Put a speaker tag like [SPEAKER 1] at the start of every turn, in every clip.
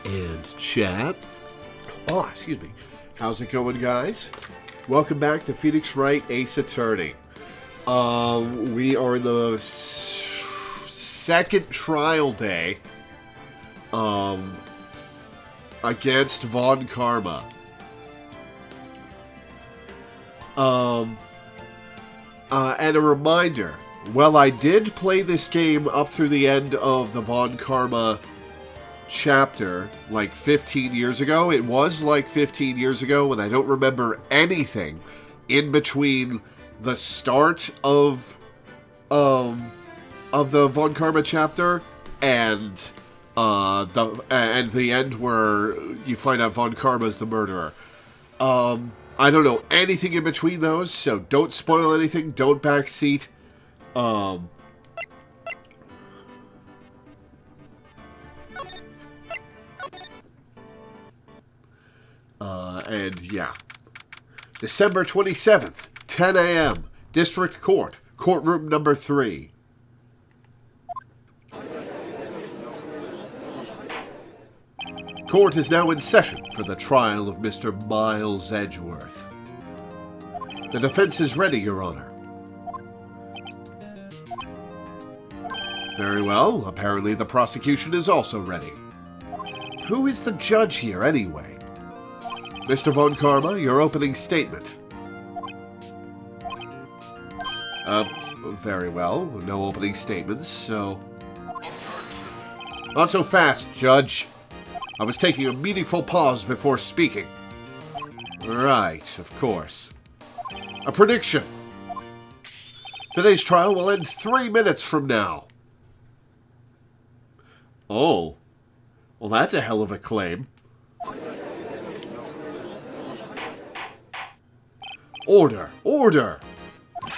[SPEAKER 1] And chat. Oh, excuse me. How's it going, guys? Welcome back to Phoenix Wright Ace Attorney. We are in the second trial day against Von Karma. And a reminder, well, I did play this game up through the end of the Von Karma chapter like 15 years ago. It was like 15 years ago, and I don't remember anything in between the start of the Von Karma chapter and the end where you find out Von Karma is the murderer. I don't know anything in between those, so don't spoil anything. Don't backseat. And yeah. December 27th, 10 a.m., District Court, Courtroom number 3. Court is now in session for the trial of Mr. Miles Edgeworth. The defense is ready, Your Honor. Very well. Apparently the prosecution is also ready. Who is the judge here, anyway? Mr. Von Karma, your opening statement. Very well. No opening statements, so... Not so fast, Judge. I was taking a meaningful pause before speaking. Right, of course. A prediction. Today's trial will end 3 minutes from now. Oh. Well, that's a hell of a claim. Order! Order!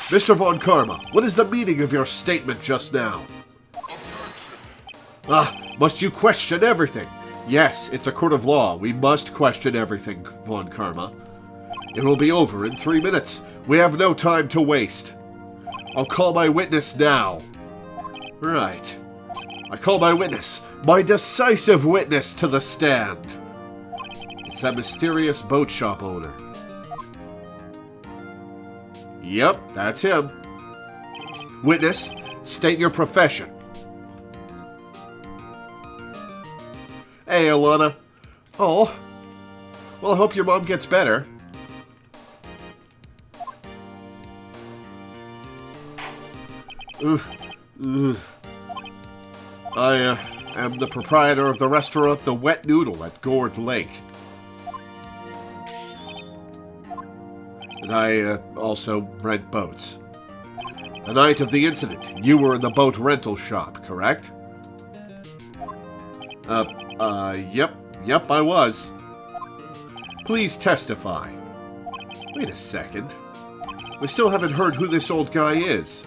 [SPEAKER 1] Mr. Von Karma, what is the meaning of your statement just now? Must you question everything? Yes, it's a court of law. We must question everything, Von Karma. It will be over in 3 minutes. We have no time to waste. I'll call my witness now. Right. I call my witness, my decisive witness, to the stand. It's that mysterious boat shop owner. Yep, that's him. Witness, state your profession. Hey, Alana. Oh. Well, I hope your mom gets better. I am the proprietor of the restaurant The Wet Noodle at Gourd Lake. And I also rent boats. The night of the incident, you were in the boat rental shop, correct? Yep, I was. Please testify. Wait a second. We still haven't heard who this old guy is.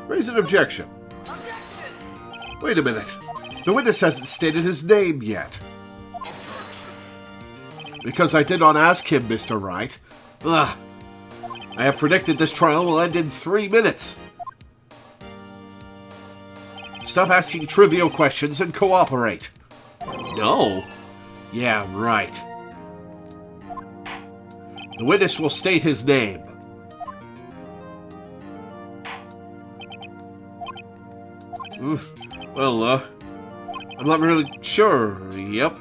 [SPEAKER 1] Raise an objection. Objection! Wait a minute. The witness hasn't stated his name yet. Because I did not ask him, Mr. Wright. I have predicted this trial will end in 3 minutes. Stop asking trivial questions and cooperate. No? Yeah, right. The witness will state his name. Well, I'm not really sure. Yep.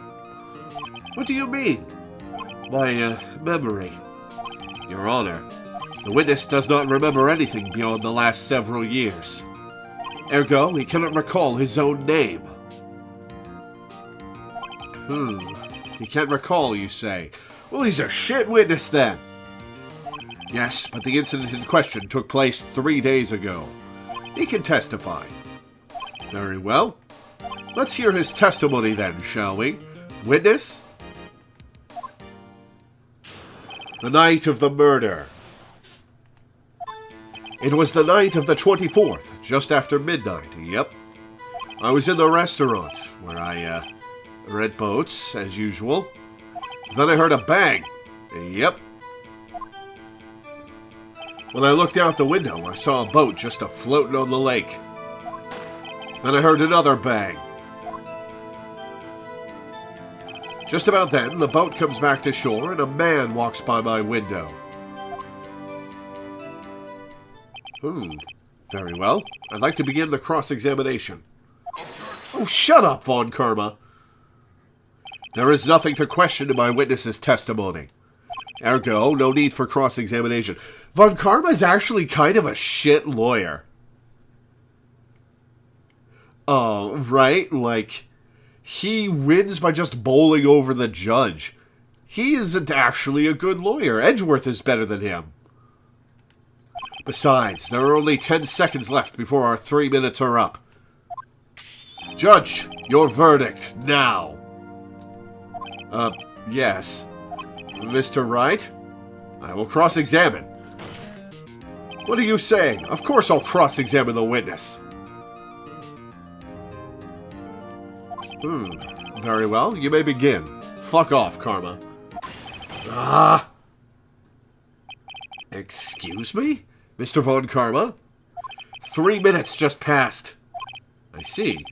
[SPEAKER 1] What do you mean? My, memory. Your Honor, the witness does not remember anything beyond the last several years. Ergo, he cannot recall his own name. He can't recall, you say? Well, he's a shit witness, then. Yes, but the incident in question took place 3 days ago. He can testify. Very well. Let's hear his testimony then, shall we? Witness? The night of the murder. It was the night of the 24th, just after midnight, yep. I was in the restaurant, where I, rent boats, as usual. Then I heard a bang. Yep. When I looked out the window, I saw a boat just a-floating on the lake. Then I heard another bang. Just about then, the boat comes back to shore and a man walks by my window. Very well. I'd like to begin the cross-examination. Oh, shut up, Von Karma. There is nothing to question in my witness's testimony. Ergo, no need for cross-examination. Von Karma is actually kind of a shit lawyer. Right? Like, he wins by just bowling over the judge. He isn't actually a good lawyer. Edgeworth is better than him. Besides, there are only 10 seconds left before our 3 minutes are up. Judge, your verdict, now. Yes. Mr. Wright? I will cross-examine. What are you saying? Of course I'll cross-examine the witness. Very well, you may begin. Fuck off, Karma. Excuse me? Mr. Von Karma? 3 minutes just passed. I see.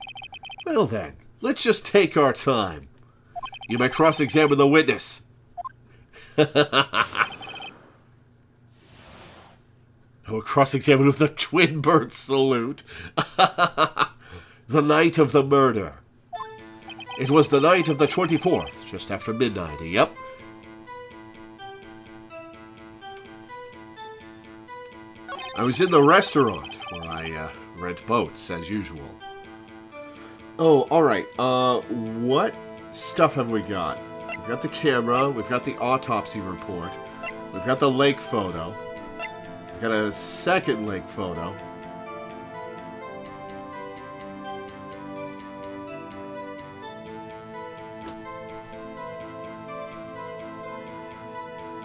[SPEAKER 1] Well then, let's just take our time. You may cross-examine the witness. I will cross-examine with a twin bird salute. The night of the murder. It was the night of the 24th, just after midnight, yep. I was in the restaurant, where I rent boats, as usual. Oh, alright, what stuff have we got? We've got the camera, we've got the autopsy report, we've got the lake photo, we've got a second lake photo.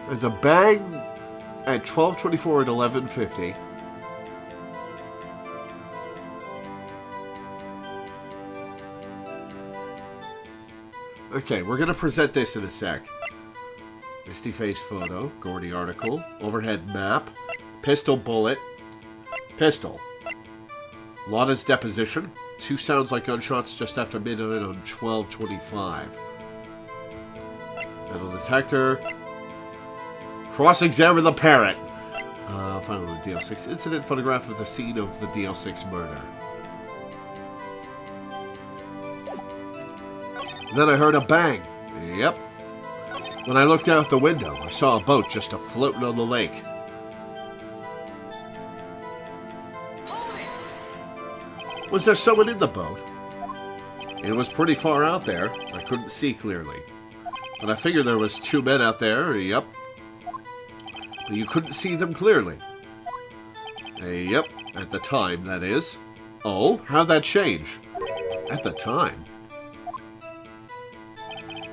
[SPEAKER 1] There's a bang at 12:24 at 11:50. Okay, we're going to present this in a sec. Misty face photo, Gordy article, overhead map, pistol bullet, pistol. Lotta's deposition, 2 sounds like gunshots just after midnight on 12:25. Metal detector. Cross-examine the parrot. Final DL6 incident photograph of the scene of the DL6 murder. Then I heard a bang. Yep. When I looked out the window, I saw a boat just a-floating on the lake. Was there someone in the boat? It was pretty far out there. I couldn't see clearly. But I figured there was 2 men out there. Yep. But you couldn't see them clearly. Yep. At the time, that is. Oh, how'd that change? At the time.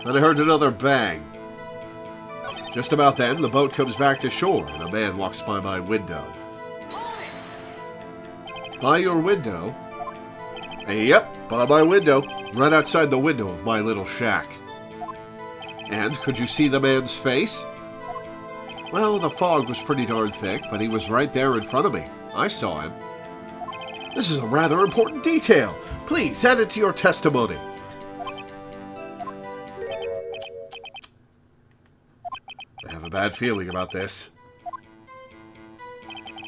[SPEAKER 1] Then I heard another bang. Just about then, the boat comes back to shore, and a man walks by my window. By your window? Yep, by my window. Right outside the window of my little shack. And could you see the man's face? Well, the fog was pretty darn thick, but he was right there in front of me. I saw him. This is a rather important detail. Please add it to your testimony. I have a bad feeling about this.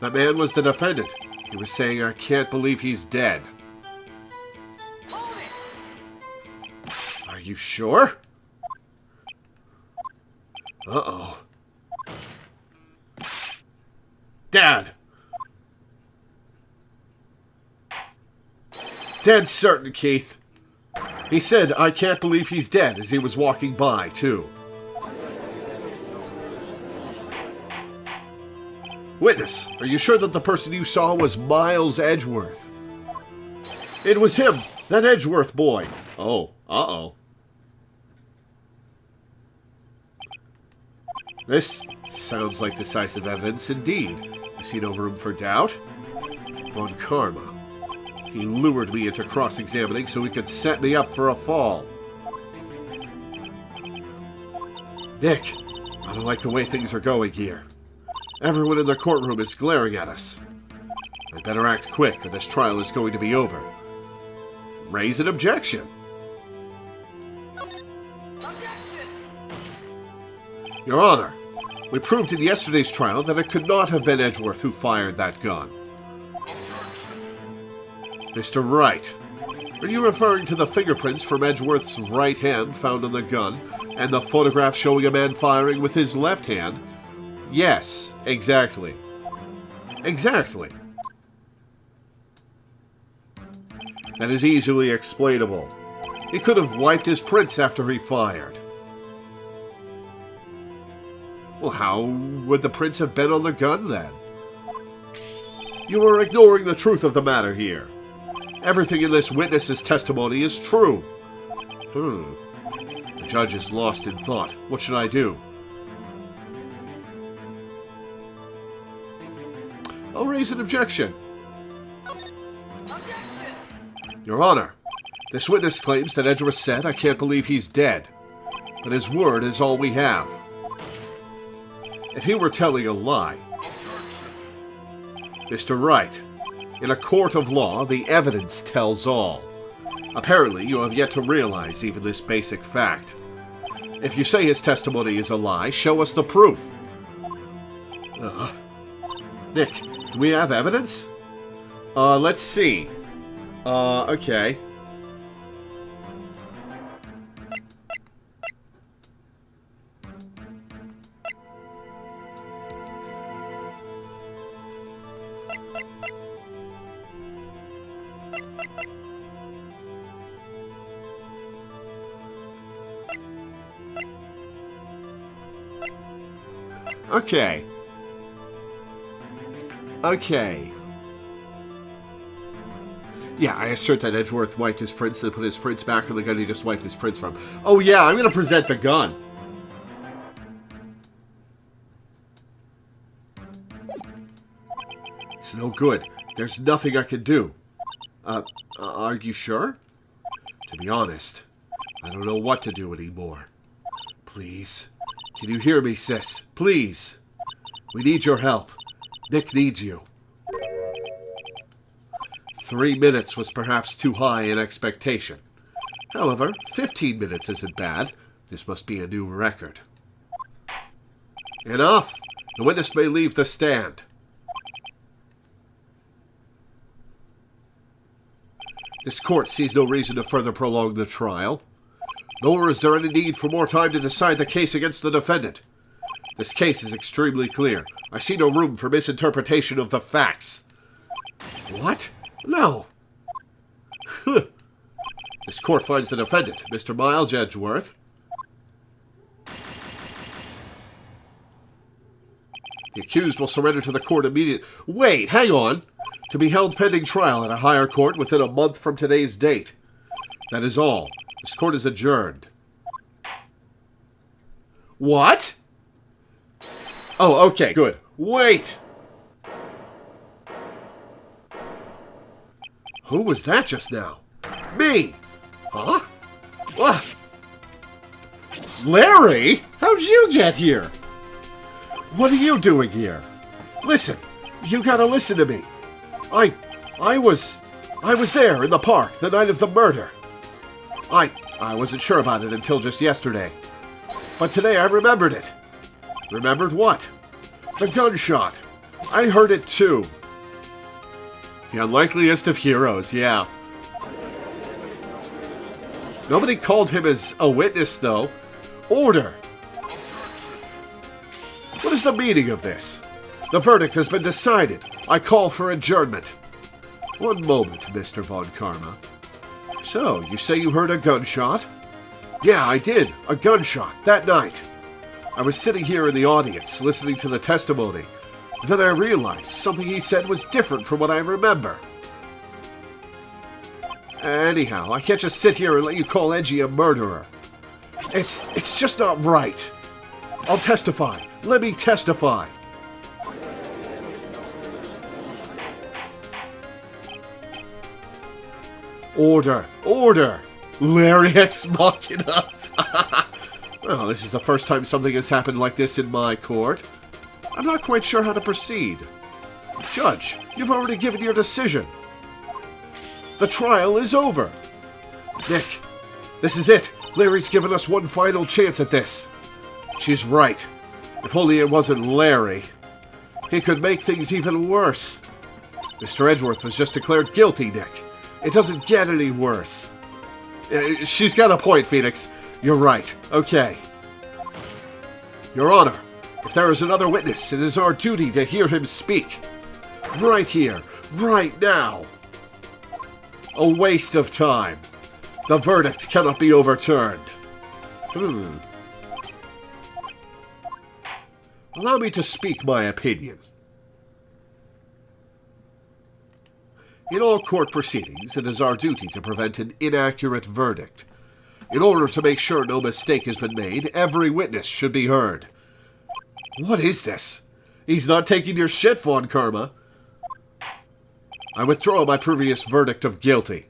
[SPEAKER 1] That man was the defendant. He was saying, I can't believe he's dead. Are you sure? Uh-oh. Dad! Dead certain, Keith. He said, I can't believe he's dead, as he was walking by, too. Witness, are you sure that the person you saw was Miles Edgeworth? It was him, that Edgeworth boy. Oh, uh-oh. This sounds like decisive evidence indeed. I see no room for doubt. Von Karma. He lured me into cross-examining so he could set me up for a fall. Nick, I don't like the way things are going here. Everyone in the courtroom is glaring at us. I better act quick or this trial is going to be over. Raise an objection. Your Honor, we proved in yesterday's trial that it could not have been Edgeworth who fired that gun. Mr. Wright, are you referring to the fingerprints from Edgeworth's right hand found on the gun and the photograph showing a man firing with his left hand? Yes, exactly. Exactly. That is easily explainable. He could have wiped his prints after he fired. Well, how would the prints have been on the gun then? You are ignoring the truth of the matter here. Everything in this witness's testimony is true. The judge is lost in thought. What should I do? I'll raise an objection. Your Honor, this witness claims that Edgeworth said, "I can't believe he's dead." But his word is all we have. If he were telling a lie... Mr. Wright, in a court of law, the evidence tells all. Apparently, you have yet to realize even this basic fact. If you say his testimony is a lie, show us the proof. Nick, do we have evidence? Let's see. Okay. Okay. Okay. Yeah, I assert that Edgeworth wiped his prints and put his prints back on the gun he just wiped his prints from. Oh yeah, I'm gonna present the gun. It's no good. There's nothing I can do. Are you sure? To be honest, I don't know what to do anymore. Please. Can you hear me, sis? Please. We need your help. Nick needs you. 3 minutes was perhaps too high an expectation. However, 15 minutes isn't bad. This must be a new record. Enough! The witness may leave the stand. This court sees no reason to further prolong the trial. Nor is there any need for more time to decide the case against the defendant. This case is extremely clear. I see no room for misinterpretation of the facts. What? No. This court finds the defendant, Mr. Miles Edgeworth. The accused will surrender to the court immediately. Wait, hang on. To be held pending trial at a higher court within a month from today's date. That is all. This court is adjourned. What? Oh, okay, good. Wait! Who was that just now? Me! Huh? What? Larry? How'd you get here? What are you doing here? Listen, you gotta listen to me. I was there in the park the night of the murder. I wasn't sure about it until just yesterday. But today I remembered it. Remembered what? The gunshot. I heard it too. The unlikeliest of heroes, yeah. Nobody called him as a witness, though. Order! What is the meaning of this? The verdict has been decided. I call for adjournment. One moment, Mr. Von Karma. So, you say you heard a gunshot? Yeah, I did. A gunshot, that night. I was sitting here in the audience, listening to the testimony. Then I realized something he said was different from what I remember. Anyhow, I can't just sit here and let you call Edgy a murderer. It's just not right. I'll testify. Let me testify. Order! Order! Larry Ex Machina! Well, this is the first time something has happened like this in my court. I'm not quite sure how to proceed. Judge, you've already given your decision. The trial is over. Nick, this is it. Larry's given us one final chance at this. She's right. If only it wasn't Larry. He could make things even worse. Mr. Edgeworth was just declared guilty, Nick. It doesn't get any worse. She's got a point, Phoenix. You're right. Okay. Your Honor, if there is another witness, it is our duty to hear him speak. Right here. Right now. A waste of time. The verdict cannot be overturned. Allow me to speak my opinion. In all court proceedings, it is our duty to prevent an inaccurate verdict. In order to make sure no mistake has been made, every witness should be heard. What is this? He's not taking your shit, Von Karma. I withdraw my previous verdict of guilty.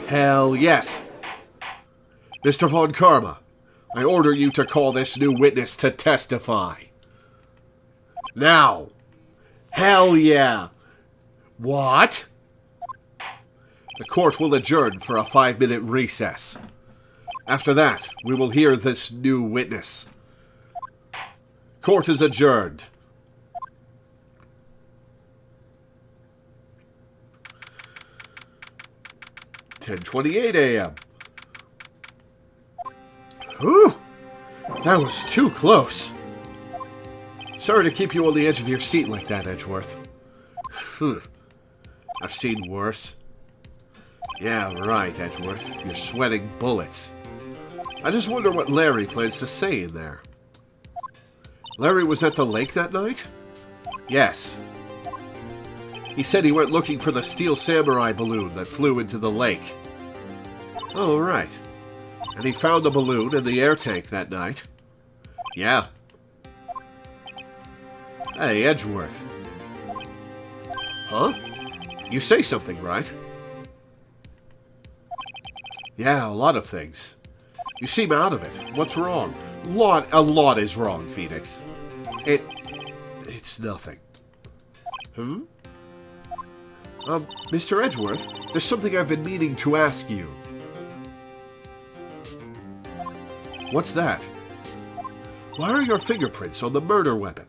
[SPEAKER 1] Hell yes. Mr. Von Karma, I order you to call this new witness to testify. Now. Hell yeah. What? The court will adjourn for a 5-minute recess. After that, we will hear this new witness. Court is adjourned. "10:28 a.m. Whew! That was too close. Sorry to keep you on the edge of your seat like that, Edgeworth. I've seen worse. Yeah, right, Edgeworth. You're sweating bullets. I just wonder what Larry plans to say in there. Larry was at the lake that night? Yes. He said he went looking for the Steel Samurai balloon that flew into the lake. Oh, right. And he found the balloon in the air tank that night? Yeah. Hey, Edgeworth. Huh? You say something, right? Yeah, a lot of things. You seem out of it. What's wrong? A lot is wrong, Phoenix. It's nothing. Mr. Edgeworth, there's something I've been meaning to ask you. What's that? Why are your fingerprints on the murder weapon?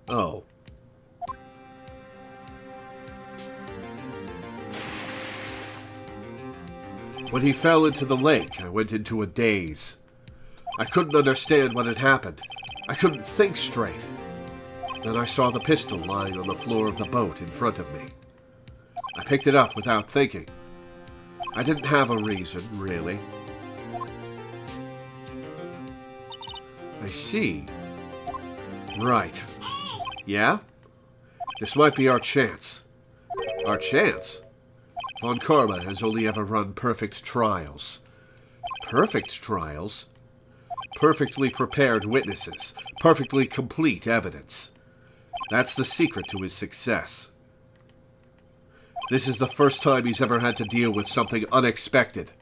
[SPEAKER 1] Oh. When he fell into the lake, I went into a daze. I couldn't understand what had happened. I couldn't think straight. Then I saw the pistol lying on the floor of the boat in front of me. I picked it up without thinking. I didn't have a reason, really. I see. Right. Yeah? This might be our chance. Our chance? Von Karma has only ever run perfect trials. Perfect trials? Perfectly prepared witnesses. Perfectly complete evidence. That's the secret to his success. This is the first time he's ever had to deal with something unexpected.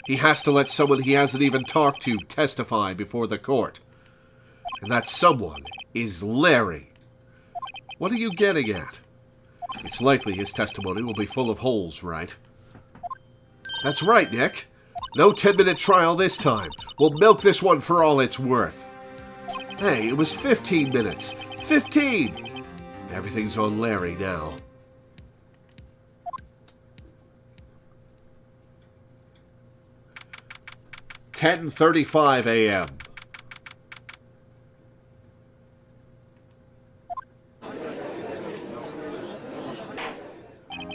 [SPEAKER 1] He has to let someone he hasn't even talked to testify before the court. And that someone is Larry. What are you getting at? It's likely his testimony will be full of holes, right? That's right, Nick. No 10-minute trial this time. We'll milk this one for all it's worth. Hey, it was 15 minutes. 15! Everything's on Larry now. "10:35 a.m.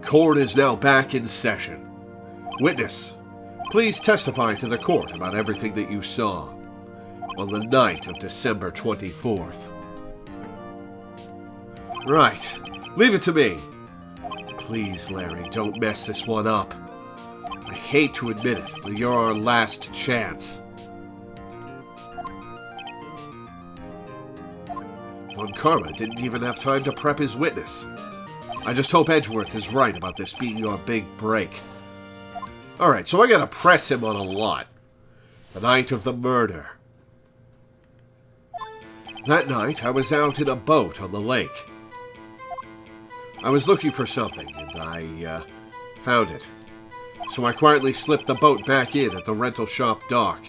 [SPEAKER 1] Court is now back in session. Witness, please testify to the court about everything that you saw on the night of December 24th. Right. Leave it to me. Please, Larry, don't mess this one up. I hate to admit it, but you're our last chance. Von Karma didn't even have time to prep his witness. I just hope Edgeworth is right about this being your big break. Alright, so I gotta press him on a lot. The night of the murder. That night, I was out in a boat on the lake. I was looking for something, and I found it. So I quietly slipped the boat back in at the rental shop dock.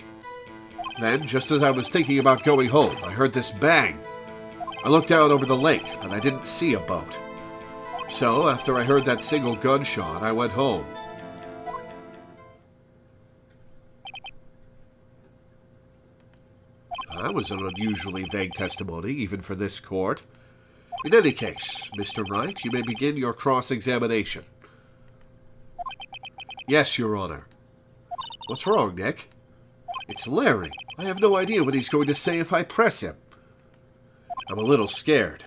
[SPEAKER 1] Then, just as I was thinking about going home, I heard this bang. I looked out over the lake, but I didn't see a boat. So, after I heard that single gunshot, I went home. That was an unusually vague testimony, even for this court. In any case, Mr. Wright, you may begin your cross-examination. Yes, Your Honor. What's wrong, Nick? It's Larry. I have no idea what he's going to say if I press him. I'm a little scared.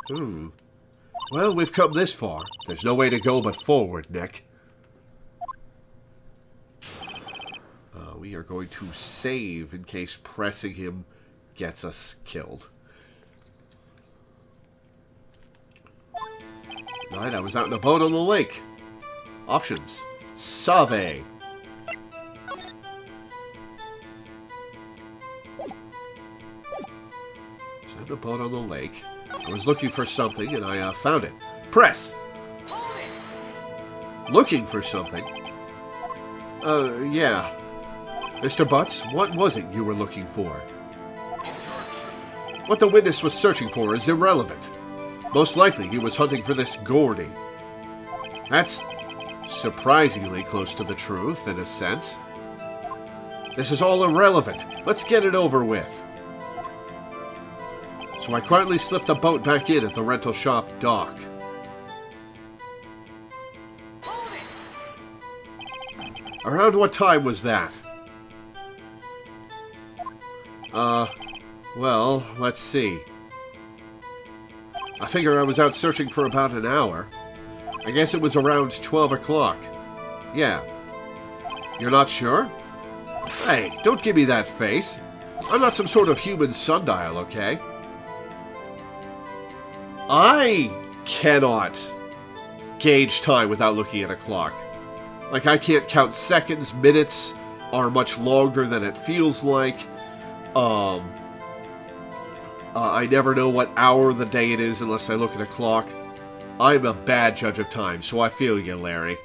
[SPEAKER 1] Well, we've come this far. There's no way to go but forward, Nick. We are going to save in case pressing him gets us killed. Night, I was out in a boat on the lake. Options. Save. A boat on the lake. I was looking for something and I found it. Press! Looking for something? Yeah. Mr. Butts, what was it you were looking for? What the witness was searching for is irrelevant. Most likely he was hunting for this Gordy. That's surprisingly close to the truth, in a sense. This is all irrelevant. Let's get it over with. So I quietly slipped the boat back in at the rental shop dock. Around what time was that? Well, let's see. I figure I was out searching for about an hour. I guess it was around 12 o'clock. Yeah. You're not sure? Hey, don't give me that face. I'm not some sort of human sundial, okay? I cannot gauge time without looking at a clock. Like, I can't count seconds. Minutes are much longer than it feels like. I never know what hour of the day it is unless I look at a clock. I'm a bad judge of time, so I feel you, Larry.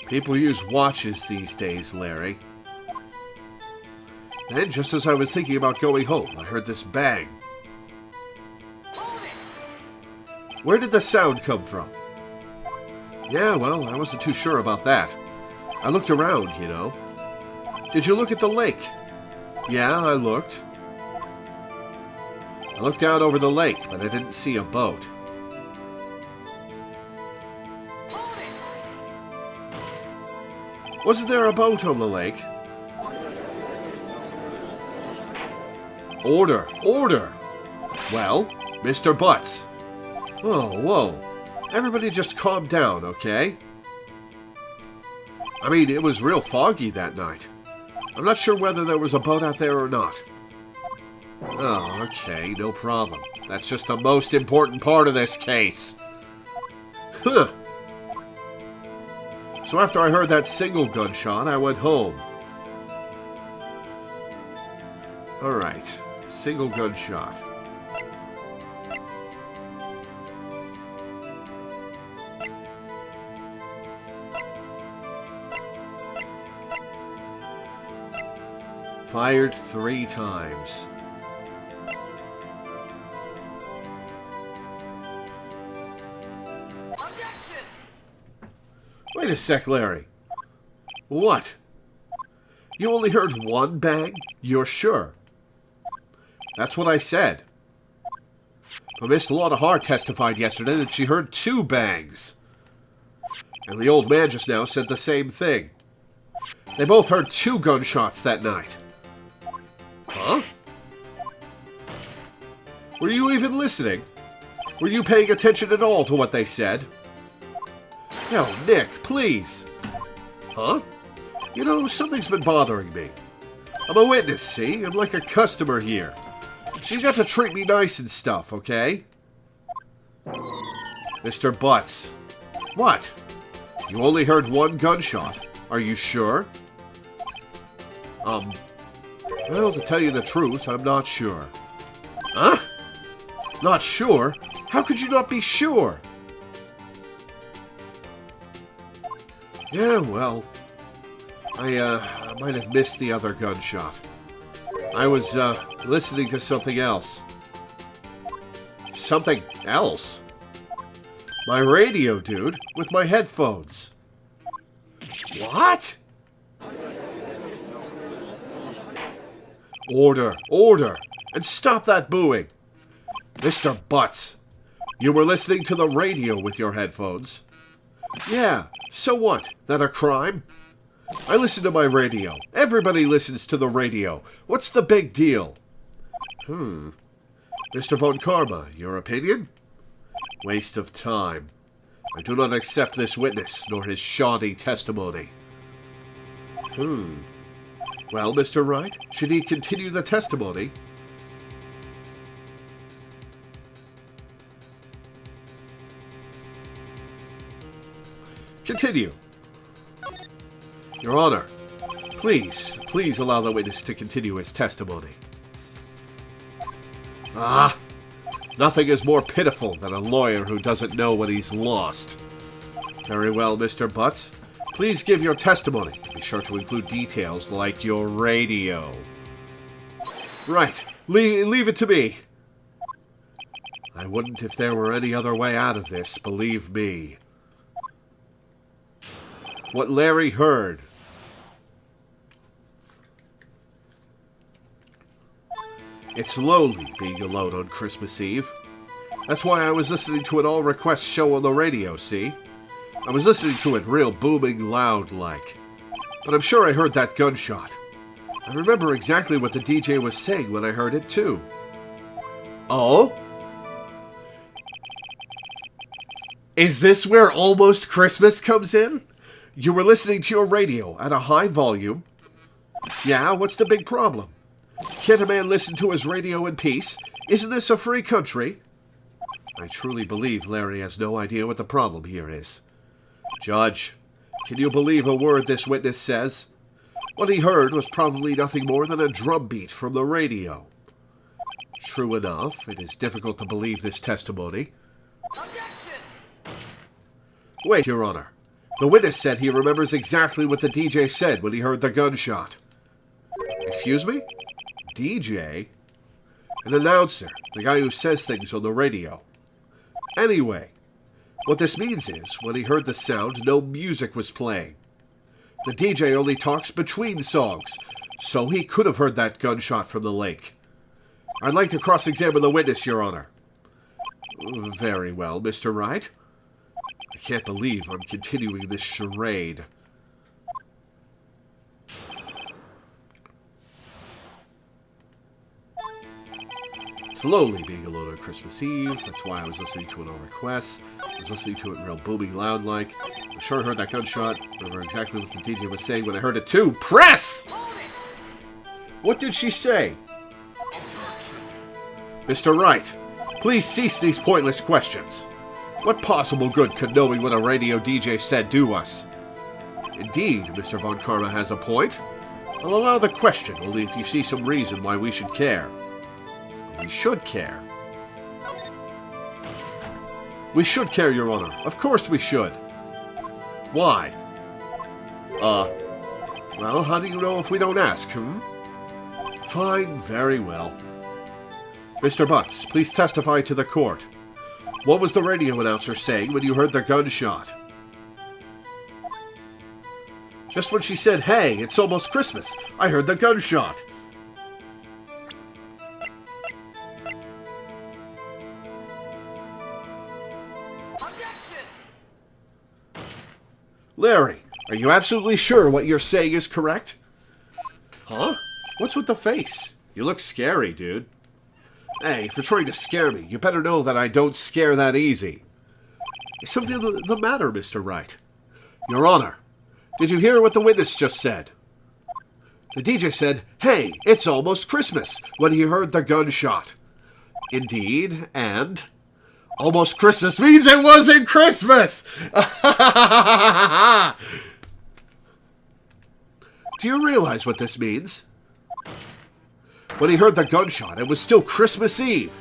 [SPEAKER 1] People use watches these days, Larry. Then, just as I was thinking about going home, I heard this bang. Where did the sound come from? Yeah, well, I wasn't too sure about that. I looked around, you know. Did you look at the lake? Yeah, I looked. I looked out over the lake, but I didn't see a boat. Wasn't there a boat on the lake? Order! Order! Well, Mr. Butts. Oh, whoa. Everybody just calm down, okay? I mean, it was real foggy that night. I'm not sure whether there was a boat out there or not. Oh, okay, no problem. That's just the most important part of this case. Huh. So after I heard that single gunshot, I went home. Alright, single gunshot. Fired 3 times. Wait a sec, Larry. What? You only heard 1 bang? You're sure? That's what I said. But Miss Loreweaver testified yesterday that she heard 2 bangs. And the old man just now said the same thing. They both heard 2 gunshots that night. Huh? Were you even listening? Were you paying attention at all to what they said? No, Nick, please. Huh? You know, something's been bothering me. I'm a witness, see? I'm like a customer here. So you got to treat me nice and stuff, okay? Mr. Butts. What? You only heard 1 gunshot. Are you sure? Well, to tell you the truth, I'm not sure. Huh? Not sure? How could you not be sure? Yeah, well, I might have missed the other gunshot. I was, listening to something else. Something else? My radio, dude, with my headphones. What? Order, order, and stop that booing. Mr. Butts, you were listening to the radio with your headphones. Yeah, so what? That a crime? I listen to my radio. Everybody listens to the radio. What's the big deal? Mr. Von Karma, your opinion? Waste of time. I do not accept this witness, nor his shoddy testimony. Well, Mr. Wright, should he continue the testimony? Continue. Your Honor, please allow the witness to continue his testimony. Nothing is more pitiful than a lawyer who doesn't know what he's lost. Very well, Mr. Butts. Please give your testimony. Be sure to include details like your radio. Right. Leave it to me. I wouldn't if there were any other way out of this, believe me. What Larry heard. It's lonely being alone on Christmas Eve. That's why I was listening to an all-request show on the radio, see? I was listening to it real booming loud like. But I'm sure I heard that gunshot. I remember exactly what the DJ was saying when I heard it too. Oh? Is this where Almost Christmas comes in? You were listening to your radio at a high volume. Yeah, what's the big problem? Can't a man listen to his radio in peace? Isn't this a free country? I truly believe Larry has no idea what the problem here is. Judge, can you believe a word this witness says? What he heard was probably nothing more than a drum beat from the radio. True enough, it is difficult to believe this testimony. Wait, Your Honor. The witness said he remembers exactly what the DJ said when he heard the gunshot. Excuse me? DJ? An announcer, the guy who says things on the radio. Anyway, what this means is, when he heard the sound, no music was playing. The DJ only talks between songs, so he could have heard that gunshot from the lake. I'd like to cross-examine the witness, Your Honor. Very well, Mr. Wright. I can't believe I'm continuing this charade. Slowly being alone on Christmas Eve. That's why I was listening to it on request. I was listening to it real booming loud like. I'm sure I heard that gunshot. Remember exactly what the DJ was saying when I heard it too. Press! What did she say? Mr. Wright, please cease these pointless questions. What possible good could knowing what a radio DJ said do us? Indeed, Mr. Von Karma has a point. I'll allow the question only if you see some reason why we should care. We should care. We should care, Your Honor. Of course we should. Why? Well, how do you know if we don't ask, Fine, very well. Mr. Butts, please testify to the court. What was the radio announcer saying when you heard the gunshot? Just when she said, "Hey, it's almost Christmas," I heard the gunshot. Larry, are you absolutely sure what you're saying is correct? Huh? What's with the face? You look scary, dude. Hey, if you're trying to scare me, you better know that I don't scare that easy. Is something the matter, Mr. Wright? Your Honor, did you hear what the witness just said? The DJ said, "Hey, it's almost Christmas," when he heard the gunshot. Indeed, and... almost Christmas means it wasn't Christmas! Do you realize what this means? When he heard the gunshot, it was still Christmas Eve.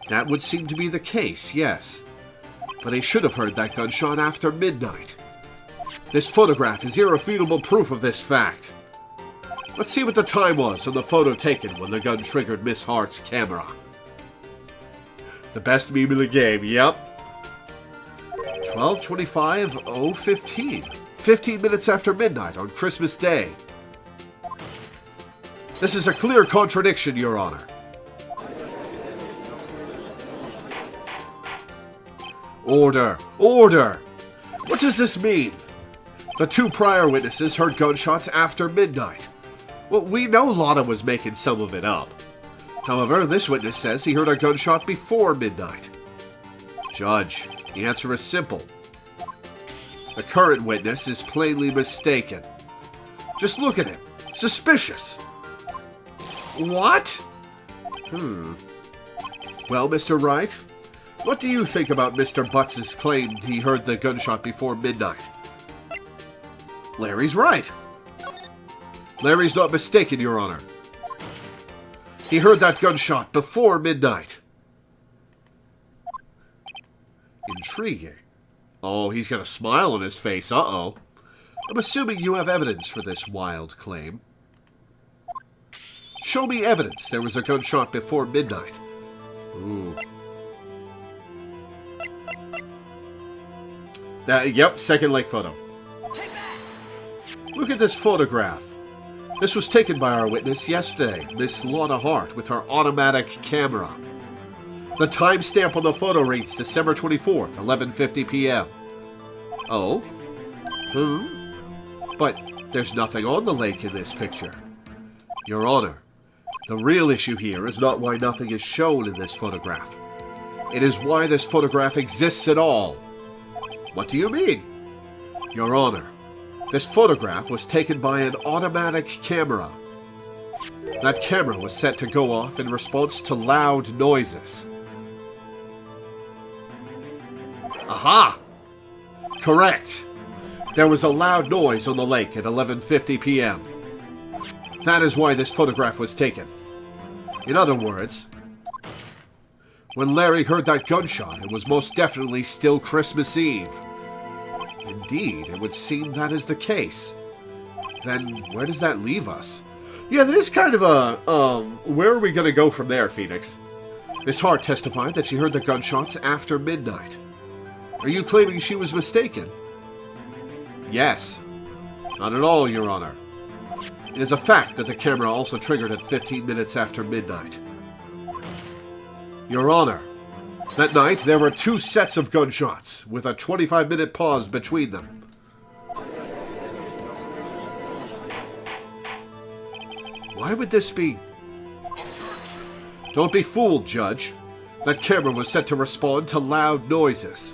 [SPEAKER 1] That would seem to be the case, yes. But he should have heard that gunshot after midnight. This photograph is irrefutable proof of this fact. Let's see what the time was on the photo taken when the gun triggered Miss Hart's camera. The best meme in the game, yep. 12:25:015. 15 minutes after midnight on Christmas Day. This is a clear contradiction, Your Honor. Order! Order! What does this mean? The two prior witnesses heard gunshots after midnight. Well, we know Lana was making some of it up. However, this witness says he heard a gunshot before midnight. Judge, the answer is simple. The current witness is plainly mistaken. Just look at him. Suspicious. What? Well, Mr. Wright, what do you think about Mr. Butts' claim he heard the gunshot before midnight? Larry's right. Larry's not mistaken, Your Honor. He heard that gunshot before midnight. Intriguing. Oh, he's got a smile on his face. Uh-oh. I'm assuming you have evidence for this wild claim. Show me evidence there was a gunshot before midnight. Ooh. Yep, second lake photo. Look at this photograph. This was taken by our witness yesterday, Miss Lana Hart, with her automatic camera. The timestamp on the photo reads December 24th, 11:50 p.m. Oh? But there's nothing on the lake in this picture. Your Honor, the real issue here is not why nothing is shown in this photograph. It is why this photograph exists at all. What do you mean? Your Honor, this photograph was taken by an automatic camera. That camera was set to go off in response to loud noises. Aha! Correct. There was a loud noise on the lake at 11:50 p.m. That is why this photograph was taken. In other words, when Larry heard that gunshot, it was most definitely still Christmas Eve. Indeed, it would seem that is the case. Then, where does that leave us? Yeah, that is kind of a, where are we going to go from there, Phoenix? Miss Hart testified that she heard the gunshots after midnight. Are you claiming she was mistaken? Yes. Not at all, Your Honor. It is a fact that the camera also triggered at 15 minutes after midnight. Your Honor, that night there were two sets of gunshots, with a 25-minute pause between them. Why would this be? Don't be fooled, Judge. That camera was set to respond to loud noises.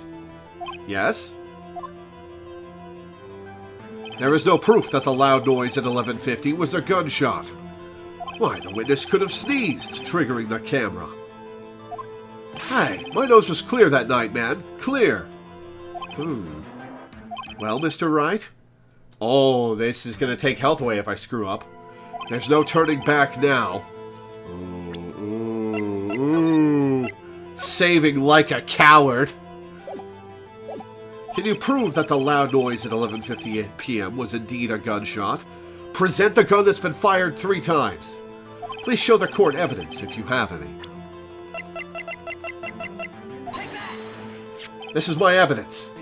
[SPEAKER 1] Yes? There is no proof that the loud noise at 11:50 was a gunshot. Why, the witness could have sneezed, triggering the camera. Hey, my nose was clear that night, man. Clear. Well, Mr. Wright? Oh, this is going to take health away if I screw up. There's no turning back now. Ooh. Saving like a coward. Can you prove that the loud noise at 11:50 p.m. was indeed a gunshot? Present the gun that's been fired 3 times. Please show the court evidence if you have any. This is my evidence.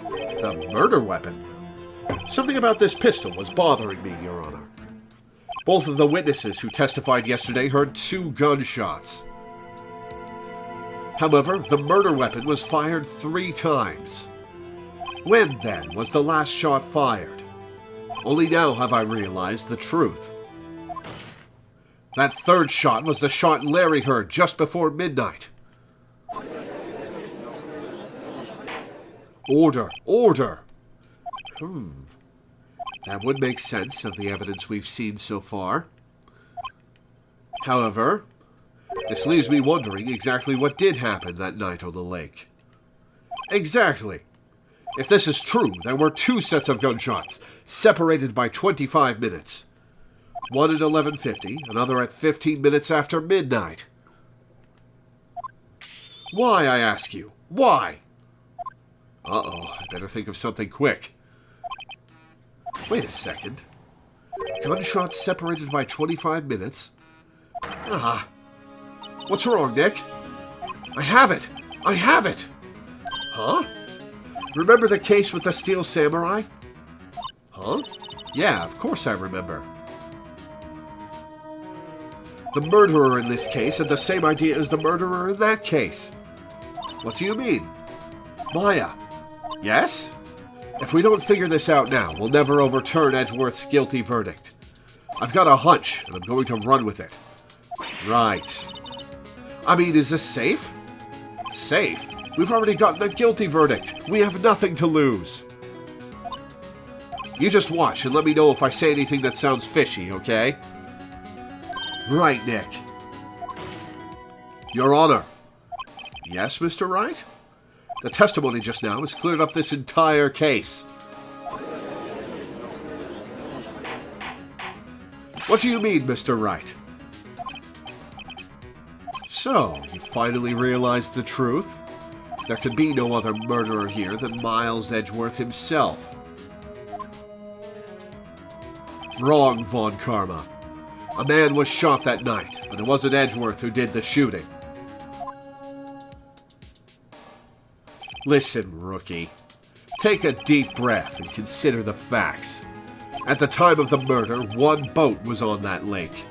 [SPEAKER 1] The murder weapon. Something about this pistol was bothering me, Your Honor. Both of the witnesses who testified yesterday heard 2 gunshots. However, the murder weapon was fired 3 times. When, then, was the last shot fired? Only now have I realized the truth. That 3rd shot was the shot Larry heard just before midnight. Order! Order! That would make sense of the evidence we've seen so far. However, this leaves me wondering exactly what did happen that night on the lake. Exactly! If this is true, there were 2 sets of gunshots, separated by 25 minutes. One at 11:50, another at 15 minutes after midnight. Why, I ask you? Why? Uh-oh, I better think of something quick. Wait a second. Gunshots separated by 25 minutes? Ah. What's wrong, Nick? I have it! I have it! Huh? Remember the case with the Steel Samurai? Huh? Yeah, of course I remember. The murderer in this case had the same idea as the murderer in that case. What do you mean? Maya. Yes? If we don't figure this out now, we'll never overturn Edgeworth's guilty verdict. I've got a hunch, and I'm going to run with it. Right. I mean, is this safe? Safe? We've already gotten a guilty verdict. We have nothing to lose. You just watch and let me know if I say anything that sounds fishy, okay? Right, Nick. Your Honor. Yes, Mr. Wright? The testimony just now has cleared up this entire case. What do you mean, Mr. Wright? So, you finally realized the truth? There could be no other murderer here than Miles Edgeworth himself. Wrong, Von Karma. A man was shot that night, but it wasn't Edgeworth who did the shooting. Listen, rookie. Take a deep breath and consider the facts. At the time of the murder, one boat was on that lake.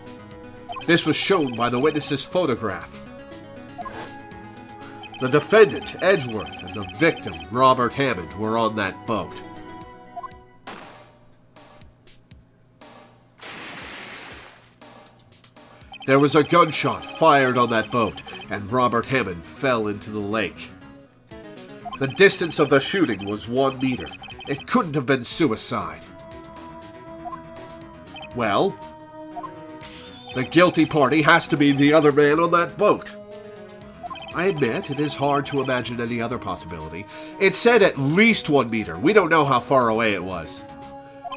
[SPEAKER 1] This was shown by the witness's photograph. The defendant, Edgeworth, and the victim, Robert Hammond, were on that boat. There was a gunshot fired on that boat, and Robert Hammond fell into the lake. The distance of the shooting was 1 meter. It couldn't have been suicide. Well, the guilty party has to be the other man on that boat. I admit, it is hard to imagine any other possibility. It said at least 1 meter. We don't know how far away it was.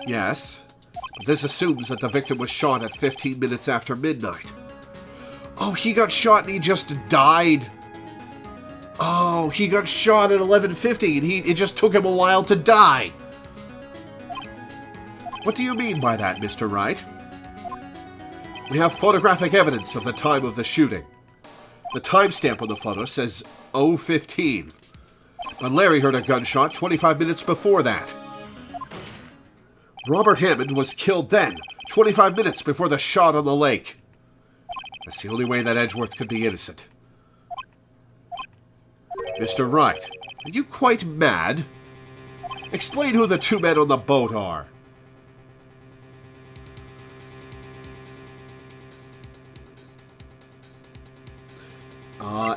[SPEAKER 1] Yes, but this assumes that the victim was shot at 15 minutes after midnight. Oh, he got shot and he just died. Oh, he got shot at 11:50 and it just took him a while to die. What do you mean by that, Mr. Wright? We have photographic evidence of the time of the shooting. The timestamp on the photo says 0:15. But Larry heard a gunshot 25 minutes before that. Robert Hammond was killed then, 25 minutes before the shot on the lake. That's the only way that Edgeworth could be innocent. Mr. Wright, are you quite mad? Explain who the two men on the boat are.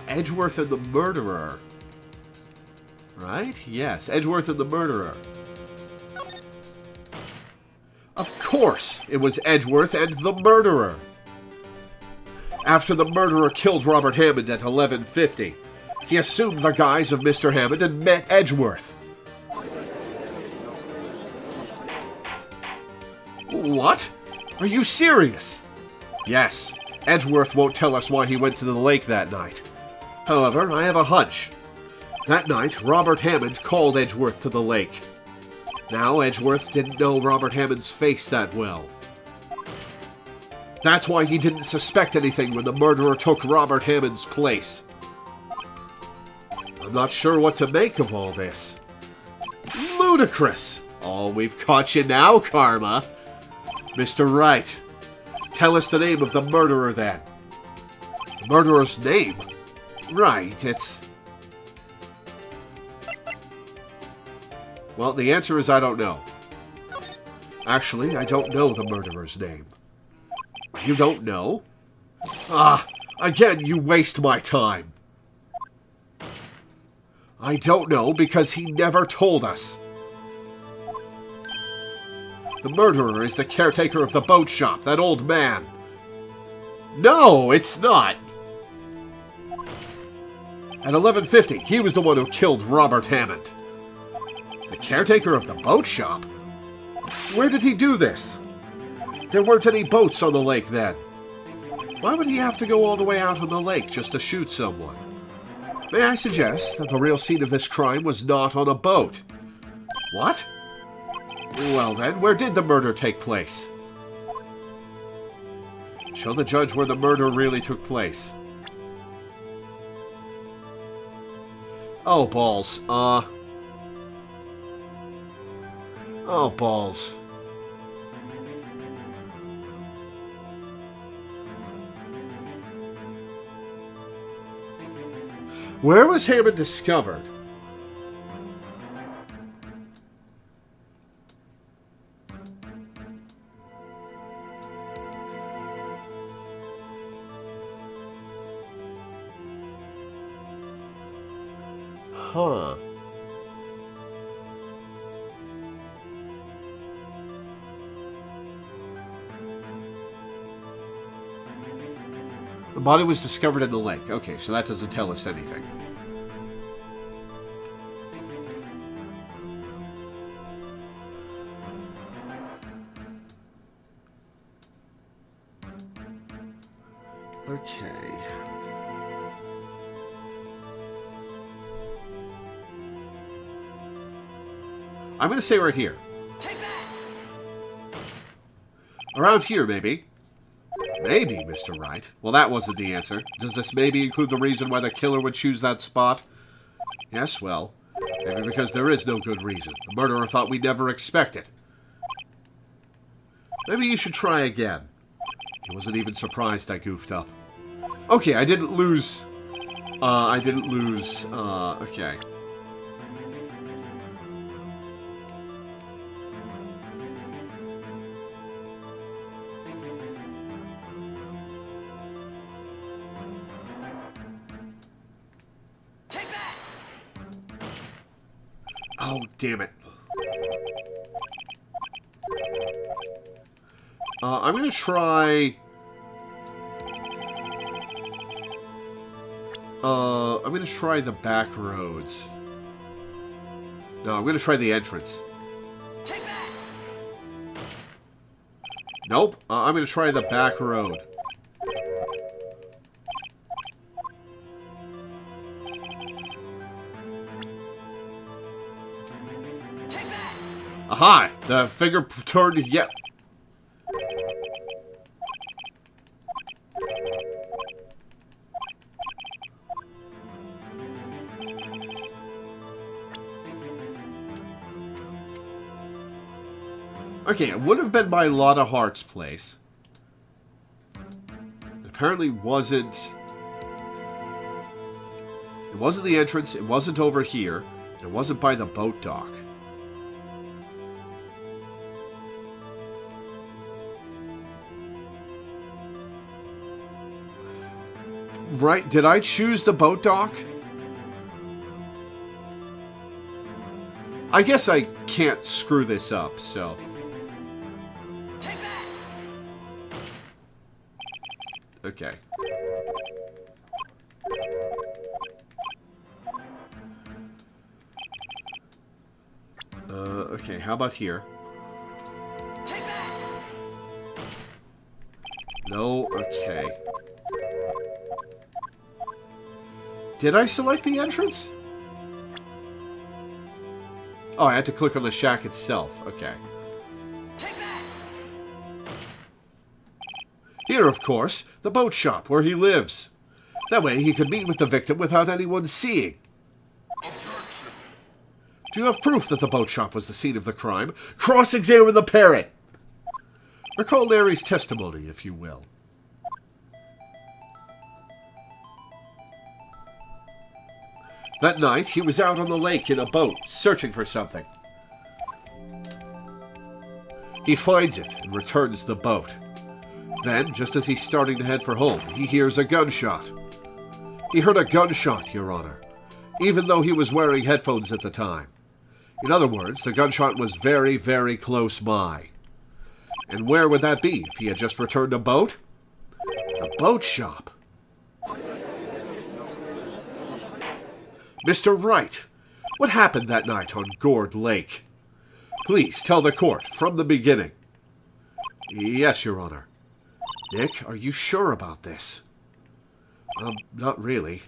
[SPEAKER 1] Edgeworth and the murderer. Right? Yes, Edgeworth and the murderer. Of course, it was Edgeworth and the murderer. After the murderer killed Robert Hammond at 11:50, he assumed the guise of Mr. Hammond and met Edgeworth. What? Are you serious? Yes. Edgeworth won't tell us why he went to the lake that night. However, I have a hunch. That night, Robert Hammond called Edgeworth to the lake. Now, Edgeworth didn't know Robert Hammond's face that well. That's why he didn't suspect anything when the murderer took Robert Hammond's place. I'm not sure what to make of all this. Ludicrous! Oh, we've caught you now, Karma. Mr. Wright, tell us the name of the murderer then. The murderer's name? Right, it's... Well, the answer is I don't know. Actually, I don't know the murderer's name. You don't know? Ah, again, you waste my time. I don't know because he never told us. The murderer is the caretaker of the boat shop, that old man. No, it's not. At 11:50, he was the one who killed Robert Hammond. The caretaker of the boat shop? Where did he do this? There weren't any boats on the lake then. Why would he have to go all the way out on the lake just to shoot someone? May I suggest that the real scene of this crime was not on a boat? What? Well then, where did the murder take place? Show the judge where the murder really took place. Oh, balls. Oh, balls. Where was Hammond discovered? Huh. The body was discovered in the lake. Okay, so that doesn't tell us anything. Okay. I'm going to say right here. Around here, maybe. Maybe, Mr. Wright. Well, that wasn't the answer. Does this maybe include the reason why the killer would choose that spot? Yes, well, maybe because there is no good reason. The murderer thought we'd never expect it. Maybe you should try again. He wasn't even surprised I goofed up. Okay, I didn't lose... okay. Oh, damn it. I'm going to try... I'm going to try the back roads. No, I'm going to try the entrance. Nope. I'm going to try the back road. Aha! The finger turned yet. Okay, it would have been by Lotta Hart's place. It apparently wasn't... It wasn't the entrance, it wasn't over here, it wasn't by the boat dock. Right, did I choose the boat dock? I guess I can't screw this up, so... Okay. Okay, how about here? No, okay. Did I select the entrance? Oh, I had to click on the shack itself. Okay. Here, of course, the boat shop where he lives. That way he could meet with the victim without anyone seeing. Objection. Do you have proof that the boat shop was the scene of the crime? Cross-examine the parrot! Recall Larry's testimony, if you will. That night, he was out on the lake in a boat, searching for something. He finds it and returns the boat. Then, just as he's starting to head for home, he hears a gunshot. He heard a gunshot, Your Honor, even though he was wearing headphones at the time. In other words, the gunshot was very, very close by. And where would that be if he had just returned a boat? The boat shop. Mr. Wright, what happened that night on Gourd Lake? Please tell the court from the beginning. Yes, Your Honor. Nick, are you sure about this? Not really.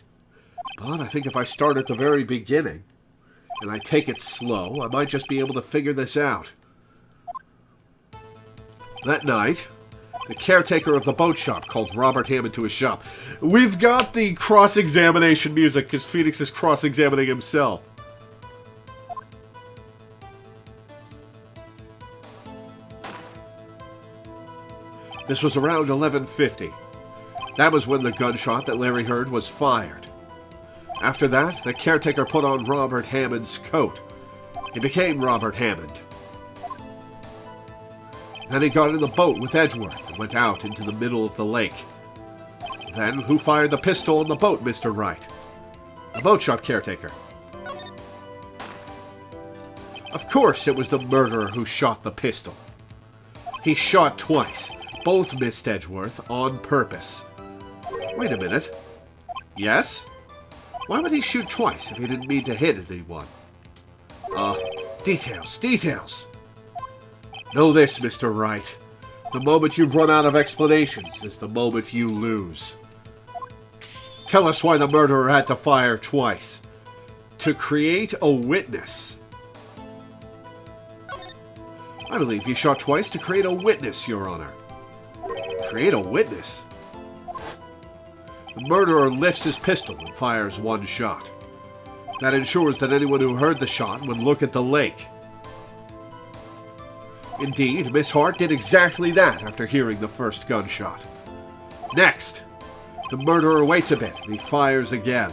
[SPEAKER 1] But I think if I start at the very beginning, and I take it slow, I might just be able to figure this out. That night, the caretaker of the boat shop called Robert Hammond to his shop. We've got the cross-examination music because Phoenix is cross-examining himself. This was around 11:50. That was when the gunshot that Larry heard was fired. After that, the caretaker put on Robert Hammond's coat. He became Robert Hammond. Then he got in the boat with Edgeworth and went out into the middle of the lake. Then, who fired the pistol on the boat, Mr. Wright? The boat shop caretaker. Of course it was the murderer who shot the pistol. He shot twice. Both missed Edgeworth on purpose. Wait a minute. Yes? Why would he shoot twice if he didn't mean to hit anyone? Details. Know this, Mr. Wright. The moment you run out of explanations is the moment you lose. Tell us why the murderer had to fire twice. To create a witness. I believe he shot twice to create a witness, Your Honor. Create a witness? The murderer lifts his pistol and fires one shot. That ensures that anyone who heard the shot would look at the lake. Indeed, Miss Hart did exactly that after hearing the first gunshot. Next, the murderer waits a bit and he fires again.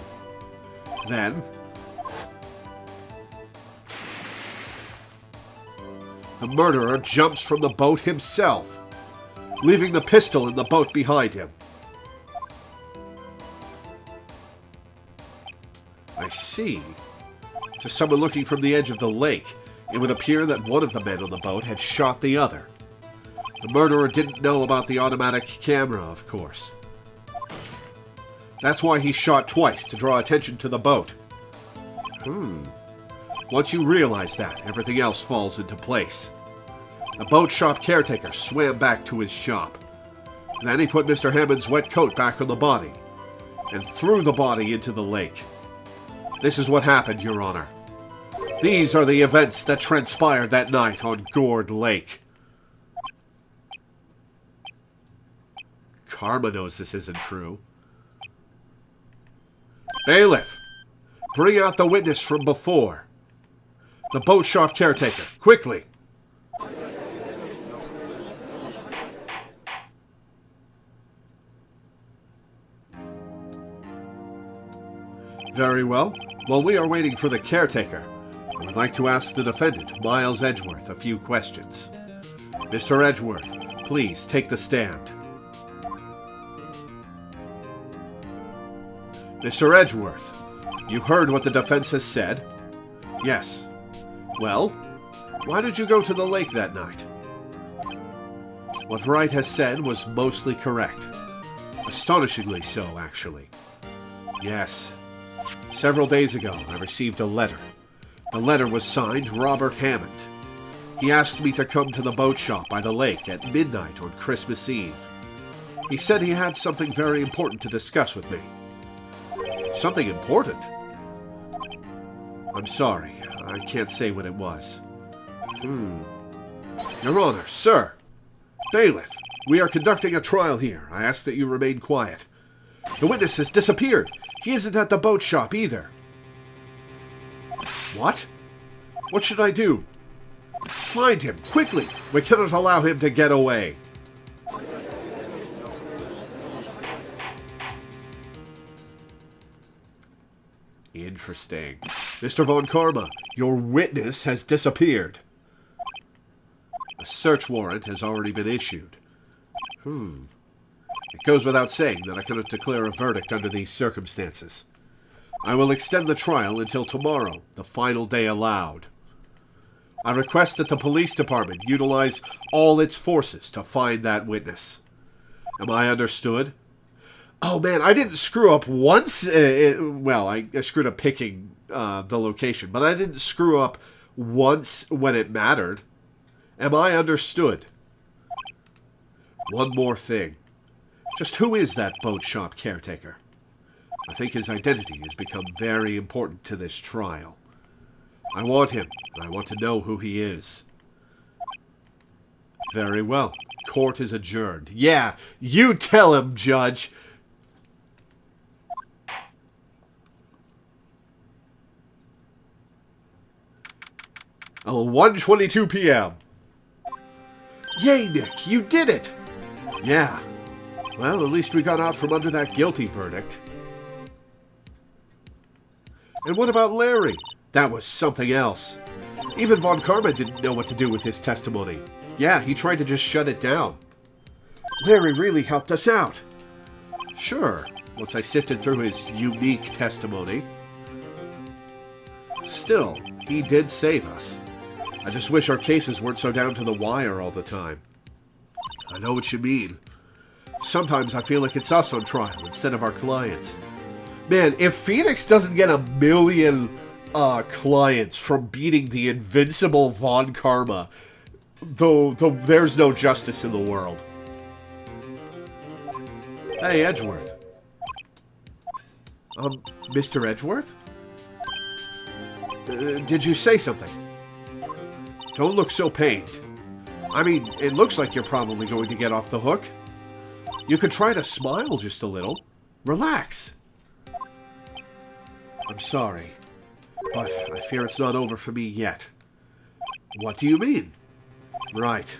[SPEAKER 1] Then, the murderer jumps from the boat himself, leaving the pistol in the boat behind him. I see. To someone looking from the edge of the lake, it would appear that one of the men on the boat had shot the other. The murderer didn't know about the automatic camera, of course. That's why he shot twice, to draw attention to the boat. Once you realize that, everything else falls into place. The boat shop caretaker swam back to his shop. Then he put Mr. Hammond's wet coat back on the body and threw the body into the lake. This is what happened, Your Honor. These are the events that transpired that night on Gourd Lake. Karma knows this isn't true. Bailiff, bring out the witness from before. The boat shop caretaker, quickly. Very well. While we are waiting for the caretaker, I would like to ask the defendant, Miles Edgeworth, a few questions. Mr. Edgeworth, please take the stand. Mr. Edgeworth, you heard what the defense has said? Yes. Well, why did you go to the lake that night? What Wright has said was mostly correct. Astonishingly so, actually. Yes. Several days ago, I received a letter. The letter was signed Robert Hammond. He asked me to come to the boat shop by the lake at midnight on Christmas Eve. He said he had something very important to discuss with me. Something important? I'm sorry, I can't say what it was. Your Honor, sir! Bailiff, we are conducting a trial here. I ask that you remain quiet. The witness has disappeared. He isn't at the boat shop either. What? What should I do? Find him, quickly! We cannot allow him to get away. Interesting. Mr. Von Karma, your witness has disappeared. A search warrant has already been issued. It goes without saying that I cannot declare a verdict under these circumstances. I will extend the trial until tomorrow, the final day allowed. I request that the police department utilize all its forces to find that witness. Am I understood? Oh man, I didn't screw up once. I screwed up picking the location, but I didn't screw up once when it mattered. Am I understood? One more thing. Just who is that boat shop caretaker? I think his identity has become very important to this trial. I want him, and I want to know who he is. Very well. Court is adjourned. Yeah, you tell him, Judge. Oh, 1:22 p.m. Yay, Nick, you did it! Yeah. Well, at least we got out from under that guilty verdict. And what about Larry? That was something else. Even Von Karma didn't know what to do with his testimony. Yeah, he tried to just shut it down. Larry really helped us out. Sure, once I sifted through his unique testimony. Still, he did save us. I just wish our cases weren't so down to the wire all the time. I know what you mean. Sometimes I feel like it's us on trial instead of our clients. Man, if Phoenix doesn't get 1 million clients from beating the invincible Von Karma, though there's no justice in the world. Hey, Edgeworth. Mr. Edgeworth? Did you say something? Don't look so pained. I mean, it looks like you're probably going to get off the hook. You could try to smile just a little. Relax. I'm sorry, but I fear it's not over for me yet. What do you mean? Right.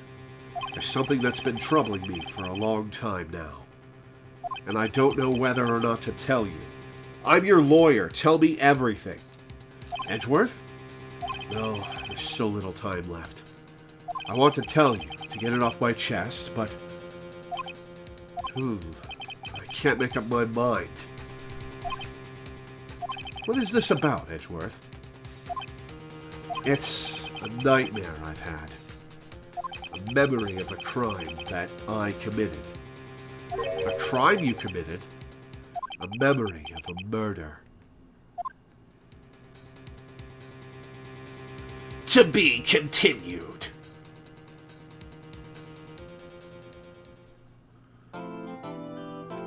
[SPEAKER 1] There's something that's been troubling me for a long time now. And I don't know whether or not to tell you. I'm your lawyer. Tell me everything. Edgeworth? No, there's so little time left. I want to tell you, to get it off my chest, but... I can't make up my mind. What is this about, Edgeworth? It's a nightmare I've had. A memory of a crime that I committed. A crime you committed? A memory of a murder. To be continued.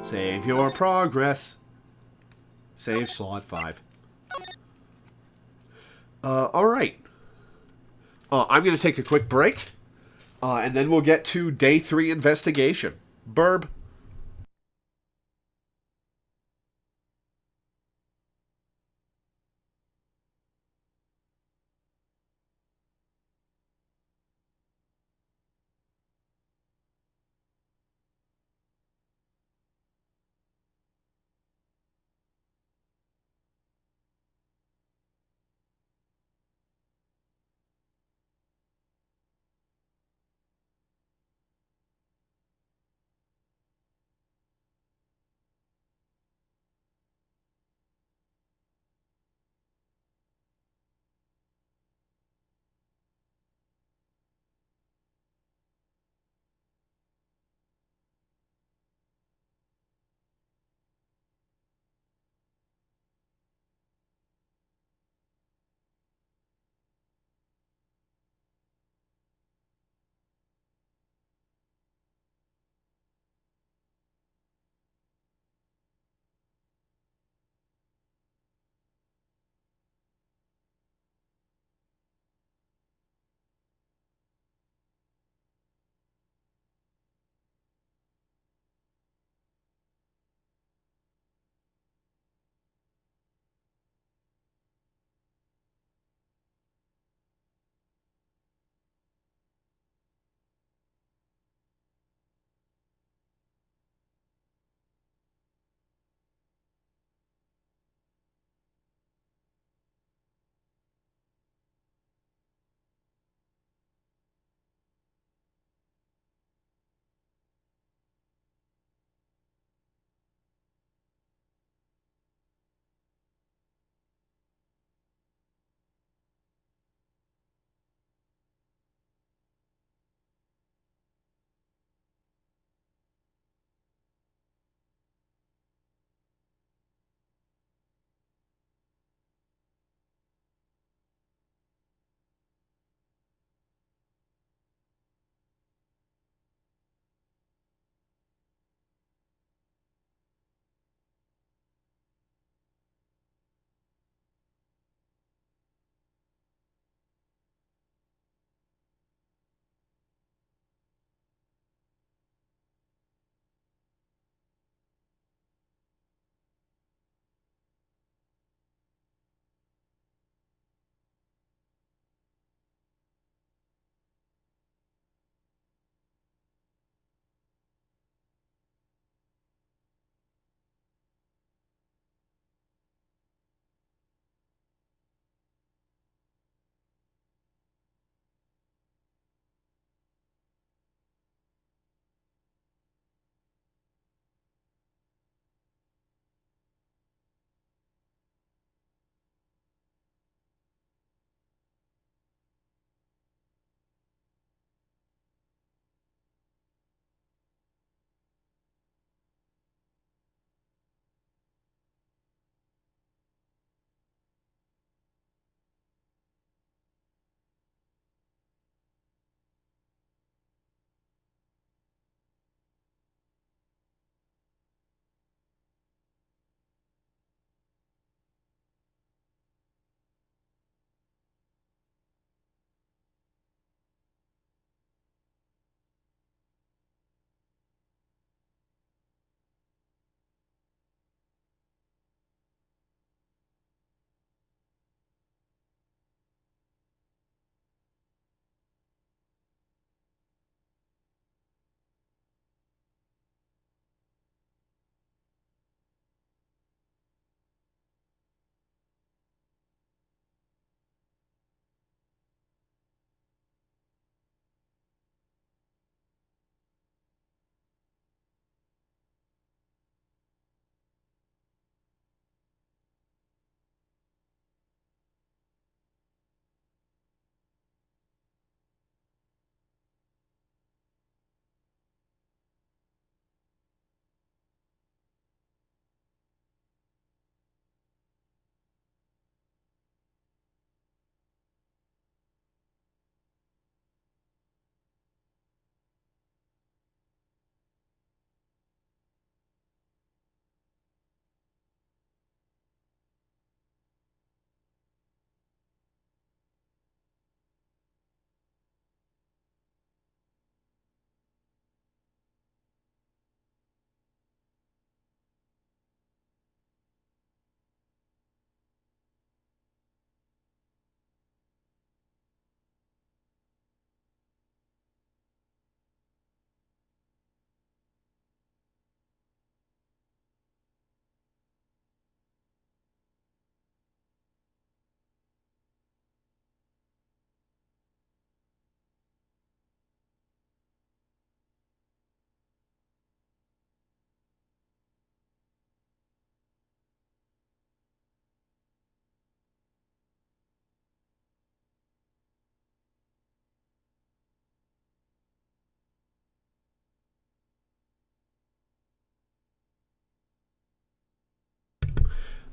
[SPEAKER 1] Save your progress. Save slot 5. Alright. I'm going to take a quick break. And then we'll get to day 3 investigation. Burb.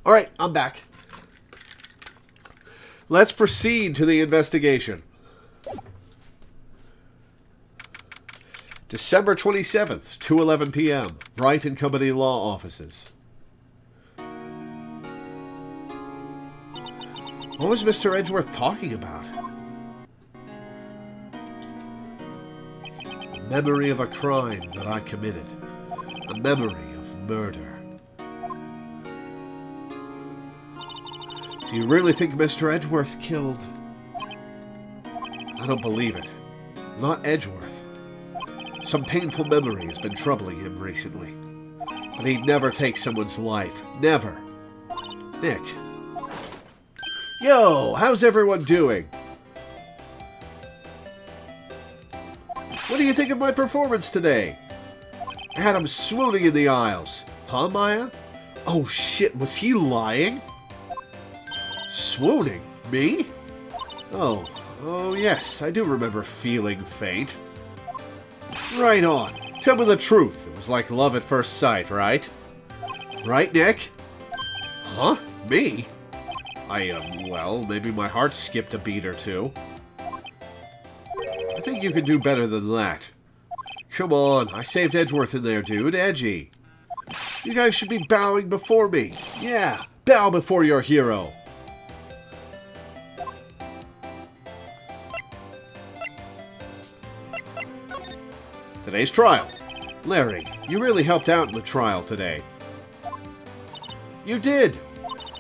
[SPEAKER 1] All right, I'm back. Let's proceed to the investigation. December 27th, 2:11 p.m. Wright and Company Law Offices. What was Mr. Edgeworth talking about? A memory of a crime that I committed. A memory of murder. Do you really think Mr. Edgeworth killed... I don't believe it. Not Edgeworth. Some painful memory has been troubling him recently. But he'd never take someone's life. Never. Nick. Yo, how's everyone doing? What do you think of my performance today? I had him swooning in the aisles. Huh, Maya? Oh shit, was he lying? Swooning? Me? Oh yes, I do remember feeling faint. Right on. Tell me the truth. It was like love at first sight, right? Right, Nick? Huh? Me? Well, maybe my heart skipped a beat or two. I think you can do better than that. Come on, I saved Edgeworth in there, dude. Edgy. You guys should be bowing before me. Yeah, bow before your hero. Today's trial. Larry, you really helped out in the trial today. You did.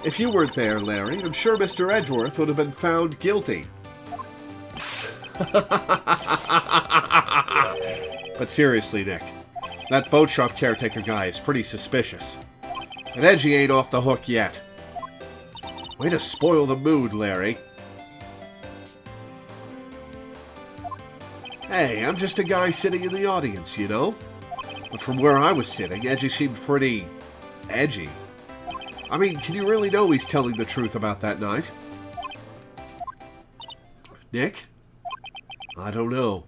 [SPEAKER 1] If you weren't there, Larry, I'm sure Mr. Edgeworth would have been found guilty. But seriously, Nick, that boat shop caretaker guy is pretty suspicious. And Edgy ain't off the hook yet. Way to spoil the mood, Larry. Hey, I'm just a guy sitting in the audience, you know? But from where I was sitting, Edgy seemed pretty... edgy. I mean, can you really know he's telling the truth about that night? Nick? I don't know.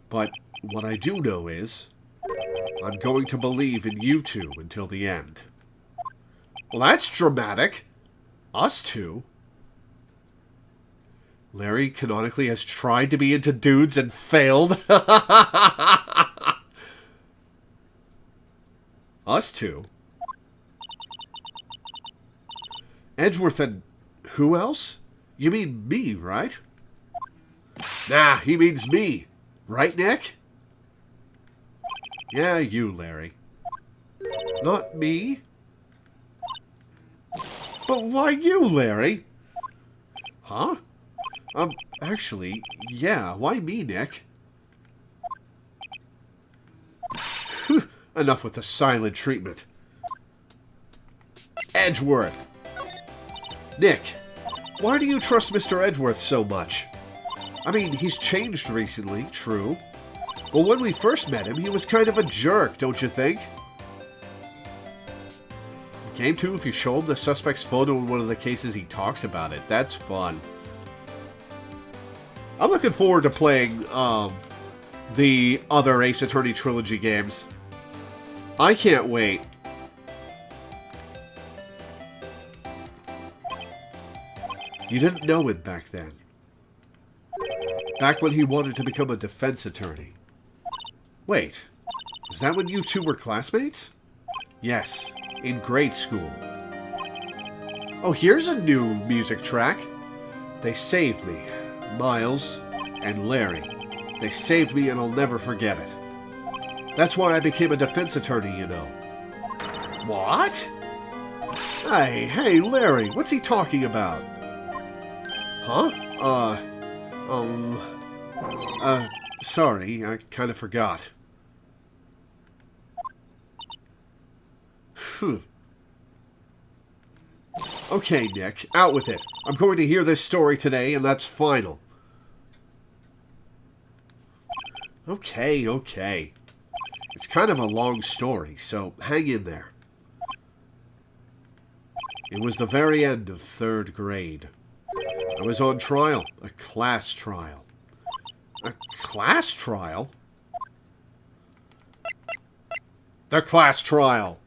[SPEAKER 1] But what I do know is, I'm going to believe in you two until the end. Well, that's dramatic. Us two? Larry canonically has tried to be into dudes and failed. Us two? Edgeworth and who else? You mean me, right? Nah, he means me. Right, Nick? Yeah, you, Larry. Not me? But why you, Larry? Huh? Actually, yeah, why me, Nick? Enough with the silent treatment. Edgeworth! Nick, why do you trust Mr. Edgeworth so much? I mean, he's changed recently, true. But when we first met him, he was kind of a jerk, don't you think? Game 2, if you show him the suspect's photo in one of the cases, he talks about it. That's fun. I'm looking forward to playing the other Ace Attorney Trilogy games. I can't wait. You didn't know it back then. Back when he wanted to become a defense attorney. Wait, was that when you two were classmates? Yes, in grade school. Oh, here's a new music track. They saved me. Miles and Larry. They saved me and I'll never forget it. That's why I became a defense attorney, you know. What? Hey, Larry, what's he talking about? Huh? Sorry, I kind of forgot. Phew. Okay, Nick, out with it. I'm going to hear this story today, and that's final. Okay. It's kind of a long story, so hang in there. It was the very end of 3rd grade. I was on trial, a class trial. A class trial? The class trial.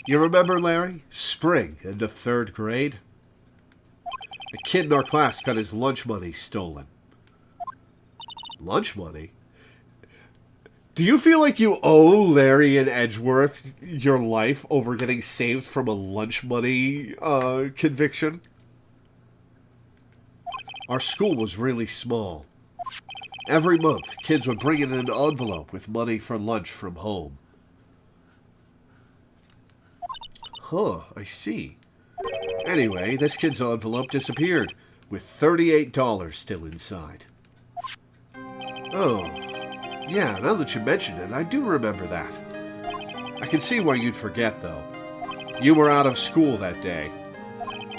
[SPEAKER 1] You remember, Larry? Spring, end of 3rd grade? A kid in our class got his lunch money stolen. Lunch money? Do you feel like you owe Larry and Edgeworth your life over getting saved from a lunch money conviction? Our school was really small. Every month, kids would bring in an envelope with money for lunch from home. Huh, I see. Anyway, this kid's envelope disappeared, with $38 still inside. Oh, yeah, now that you mention it, I do remember that. I can see why you'd forget, though. You were out of school that day.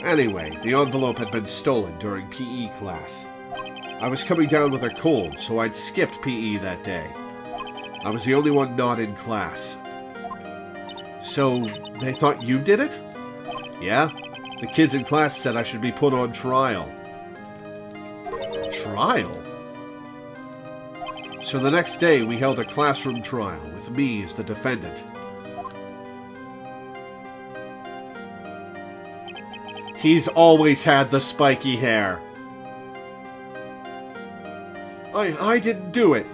[SPEAKER 1] Anyway, the envelope had been stolen during PE class. I was coming down with a cold, so I'd skipped PE that day. I was the only one not in class. So, they thought you did it? Yeah, the kids in class said I should be put on trial. Trial? So the next day we held a classroom trial with me as the defendant. He's always had the spiky hair. I didn't do it.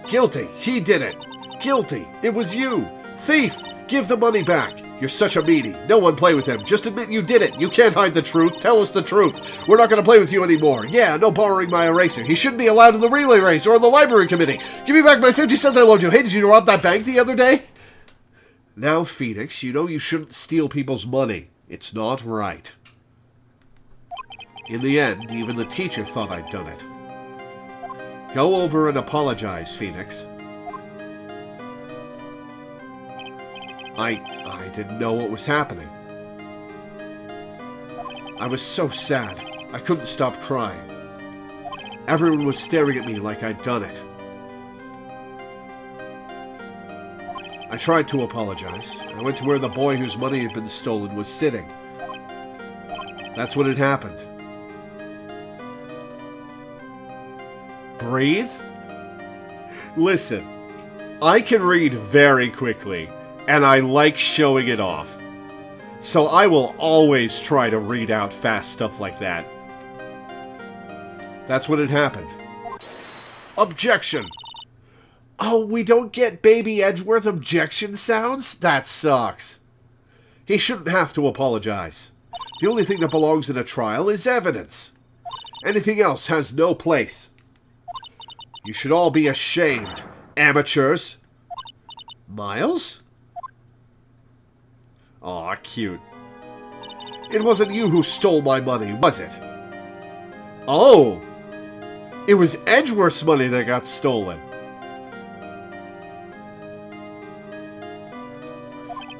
[SPEAKER 1] Guilty. He did it. Guilty. It was you. Thief. Give the money back. You're such a meanie. No one play with him. Just admit you did it. You can't hide the truth. Tell us the truth. We're not going to play with you anymore. Yeah, no borrowing my eraser. He shouldn't be allowed in the relay race or in the library committee. Give me back my 50 cents I loaned you. Hey, did you rob that bank the other day? Now, Phoenix, you know you shouldn't steal people's money. It's not right. In the end, even the teacher thought I'd done it. Go over and apologize, Phoenix. I didn't know what was happening. I was so sad. I couldn't stop crying. Everyone was staring at me like I'd done it. I tried to apologize. I went to where the boy whose money had been stolen was sitting. That's when it happened. Breathe? Listen, I can read very quickly, and I like showing it off. So I will always try to read out fast stuff like that. That's when it happened. Objection! Oh, we don't get Baby Edgeworth objection sounds? That sucks. He shouldn't have to apologize. The only thing that belongs in a trial is evidence. Anything else has no place. You should all be ashamed, amateurs. Miles? Aw, cute. It wasn't you who stole my money, was it? Oh! It was Edgeworth's money that got stolen.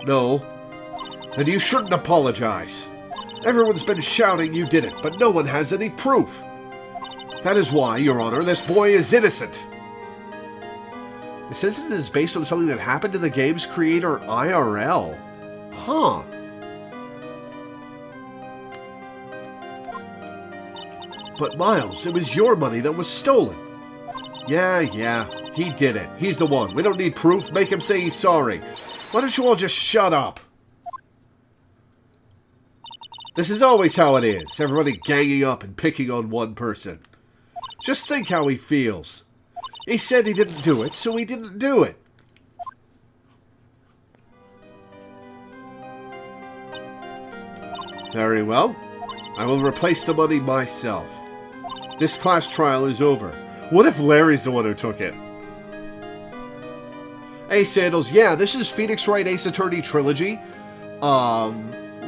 [SPEAKER 1] No. Then you shouldn't apologize. Everyone's been shouting you did it, but no one has any proof. That is why, Your Honor, this boy is innocent. This incident is based on something that happened to the game's creator, IRL. Huh. But Miles, it was your money that was stolen. Yeah, he did it. He's the one. We don't need proof. Make him say he's sorry. Why don't you all just shut up? This is always how it is. Everybody ganging up and picking on one person. Just think how he feels. He said he didn't do it, so he didn't do it. Very well. I will replace the money myself. This class trial is over. What if Larry's the one who took it? Hey, Sandals. Yeah, this is Phoenix Wright Ace Attorney Trilogy.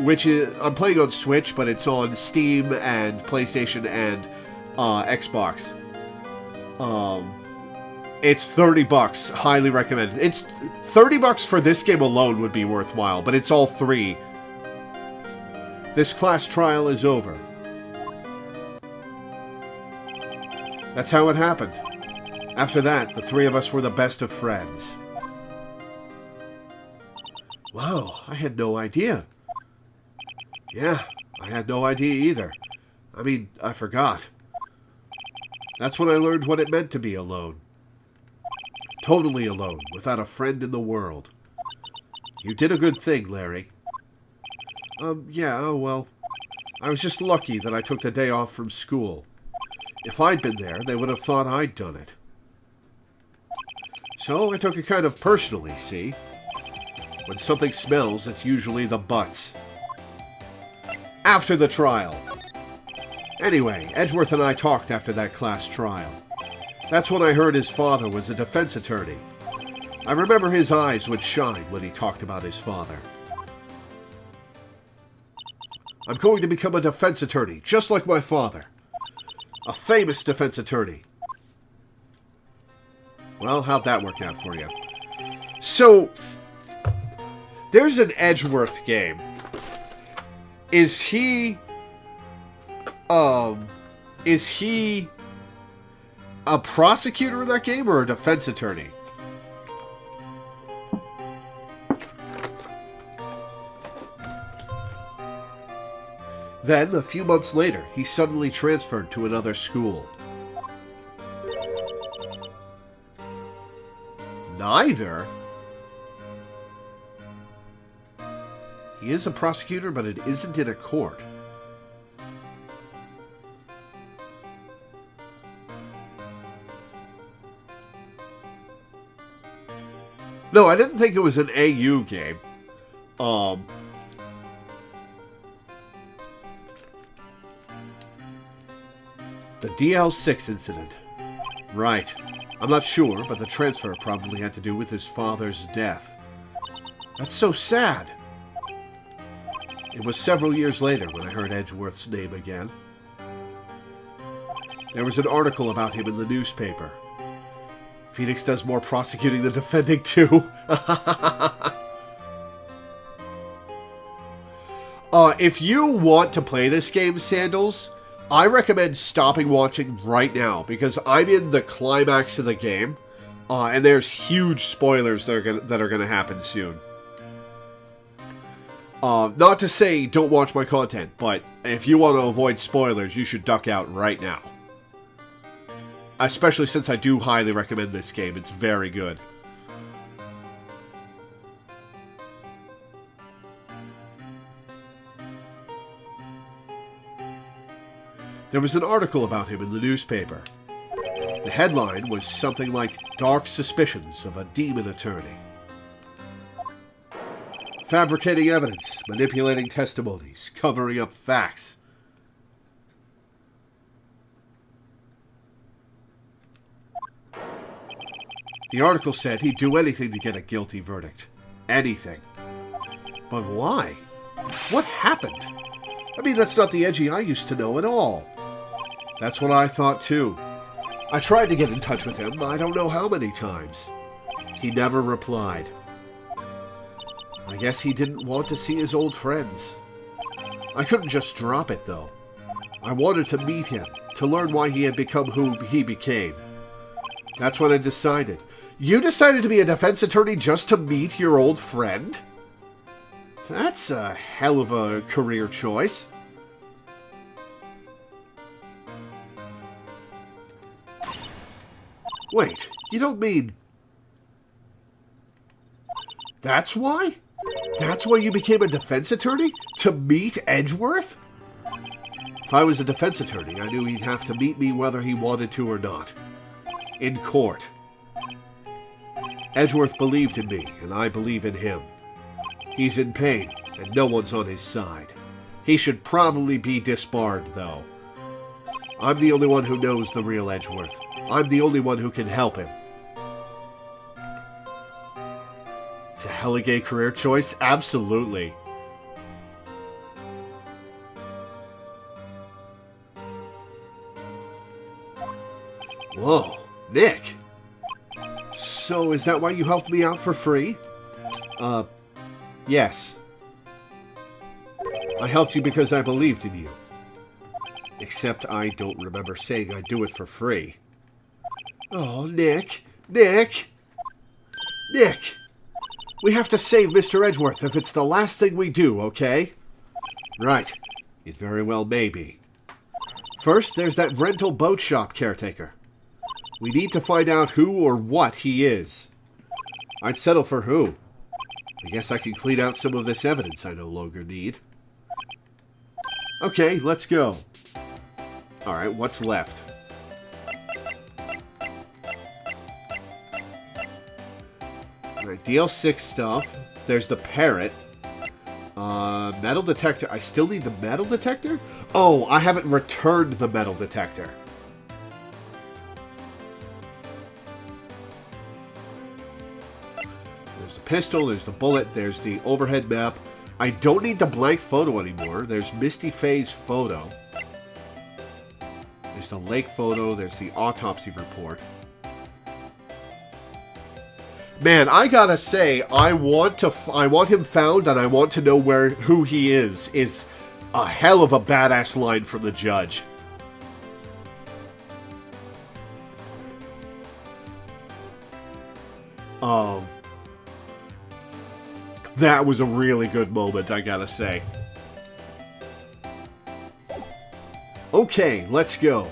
[SPEAKER 1] Which is... I'm playing on Switch, but it's on Steam and PlayStation and Xbox. It's $30. Highly recommend. It's $30 for this game alone would be worthwhile, but it's all three. This class trial is over. That's how it happened. After that, the three of us were the best of friends. Wow, I had no idea. Yeah, I had no idea either. I mean, I forgot. That's when I learned what it meant to be alone. Totally alone, without a friend in the world. You did a good thing, Larry. Yeah, oh well. I was just lucky that I took the day off from school. If I'd been there, they would have thought I'd done it. So I took it kind of personally, see? When something smells, it's usually the butts. After the trial. Anyway, Edgeworth and I talked after that class trial. That's when I heard his father was a defense attorney. I remember his eyes would shine when he talked about his father. I'm going to become a defense attorney, just like my father. A famous defense attorney. Well, how'd that work out for you? So, there's an Edgeworth game. Is he a prosecutor in that game or a defense attorney? Then, a few months later, he suddenly transferred to another school. Neither? He is a prosecutor, but it isn't in a court. No, I didn't think it was an AU game. The DL6 incident. Right. I'm not sure, but the transfer probably had to do with his father's death. That's so sad. It was several years later when I heard Edgeworth's name again. There was an article about him in the newspaper. Phoenix does more prosecuting than defending, too. If you want to play this game, Sandals, I recommend stopping watching right now, because I'm in the climax of the game, and there's huge spoilers that are gonna happen soon. Not to say don't watch my content, but if you want to avoid spoilers, you should duck out right now. Especially since I do highly recommend this game. It's very good. There was an article about him in the newspaper. The headline was something like, "Dark Suspicions of a Demon Attorney." Fabricating evidence, manipulating testimonies, covering up facts. The article said he'd do anything to get a guilty verdict. Anything. But why? What happened? I mean, that's not the Edgy I used to know at all. That's what I thought too. I tried to get in touch with him, I don't know how many times. He never replied. I guess he didn't want to see his old friends. I couldn't just drop it, though. I wanted to meet him, to learn why he had become who he became. That's when I decided. You decided to be a defense attorney just to meet your old friend? That's a hell of a career choice. Wait, you don't mean... That's why? That's why you became a defense attorney? To meet Edgeworth? If I was a defense attorney, I knew he'd have to meet me whether he wanted to or not. In court. Edgeworth believed in me, and I believe in him. He's in pain, and no one's on his side. He should probably be disbarred, though. I'm the only one who knows the real Edgeworth. I'm the only one who can help him. It's a hella gay career choice? Absolutely. Whoa, Nick. So is that why you helped me out for free? Yes. I helped you because I believed in you. Except I don't remember saying I'd do it for free. Oh, Nick. Nick! Nick! We have to save Mr. Edgeworth if it's the last thing we do, okay? Right. It very well may be. First, there's that rental boat shop caretaker. We need to find out who or what he is. I'd settle for who. I guess I can clean out some of this evidence I no longer need. Okay, let's go. Alright, what's left? Alright, DL6 stuff. There's the parrot. Metal detector. I still need the metal detector? Oh, I haven't returned the metal detector. There's the pistol, there's the bullet, there's the overhead map. I don't need the blank photo anymore. There's Misty Faye's photo. There's the lake photo, there's the autopsy report. Man, I gotta say, I want him found and I want to know who he is a hell of a badass line from the judge. That was a really good moment, I gotta say. Okay, let's go.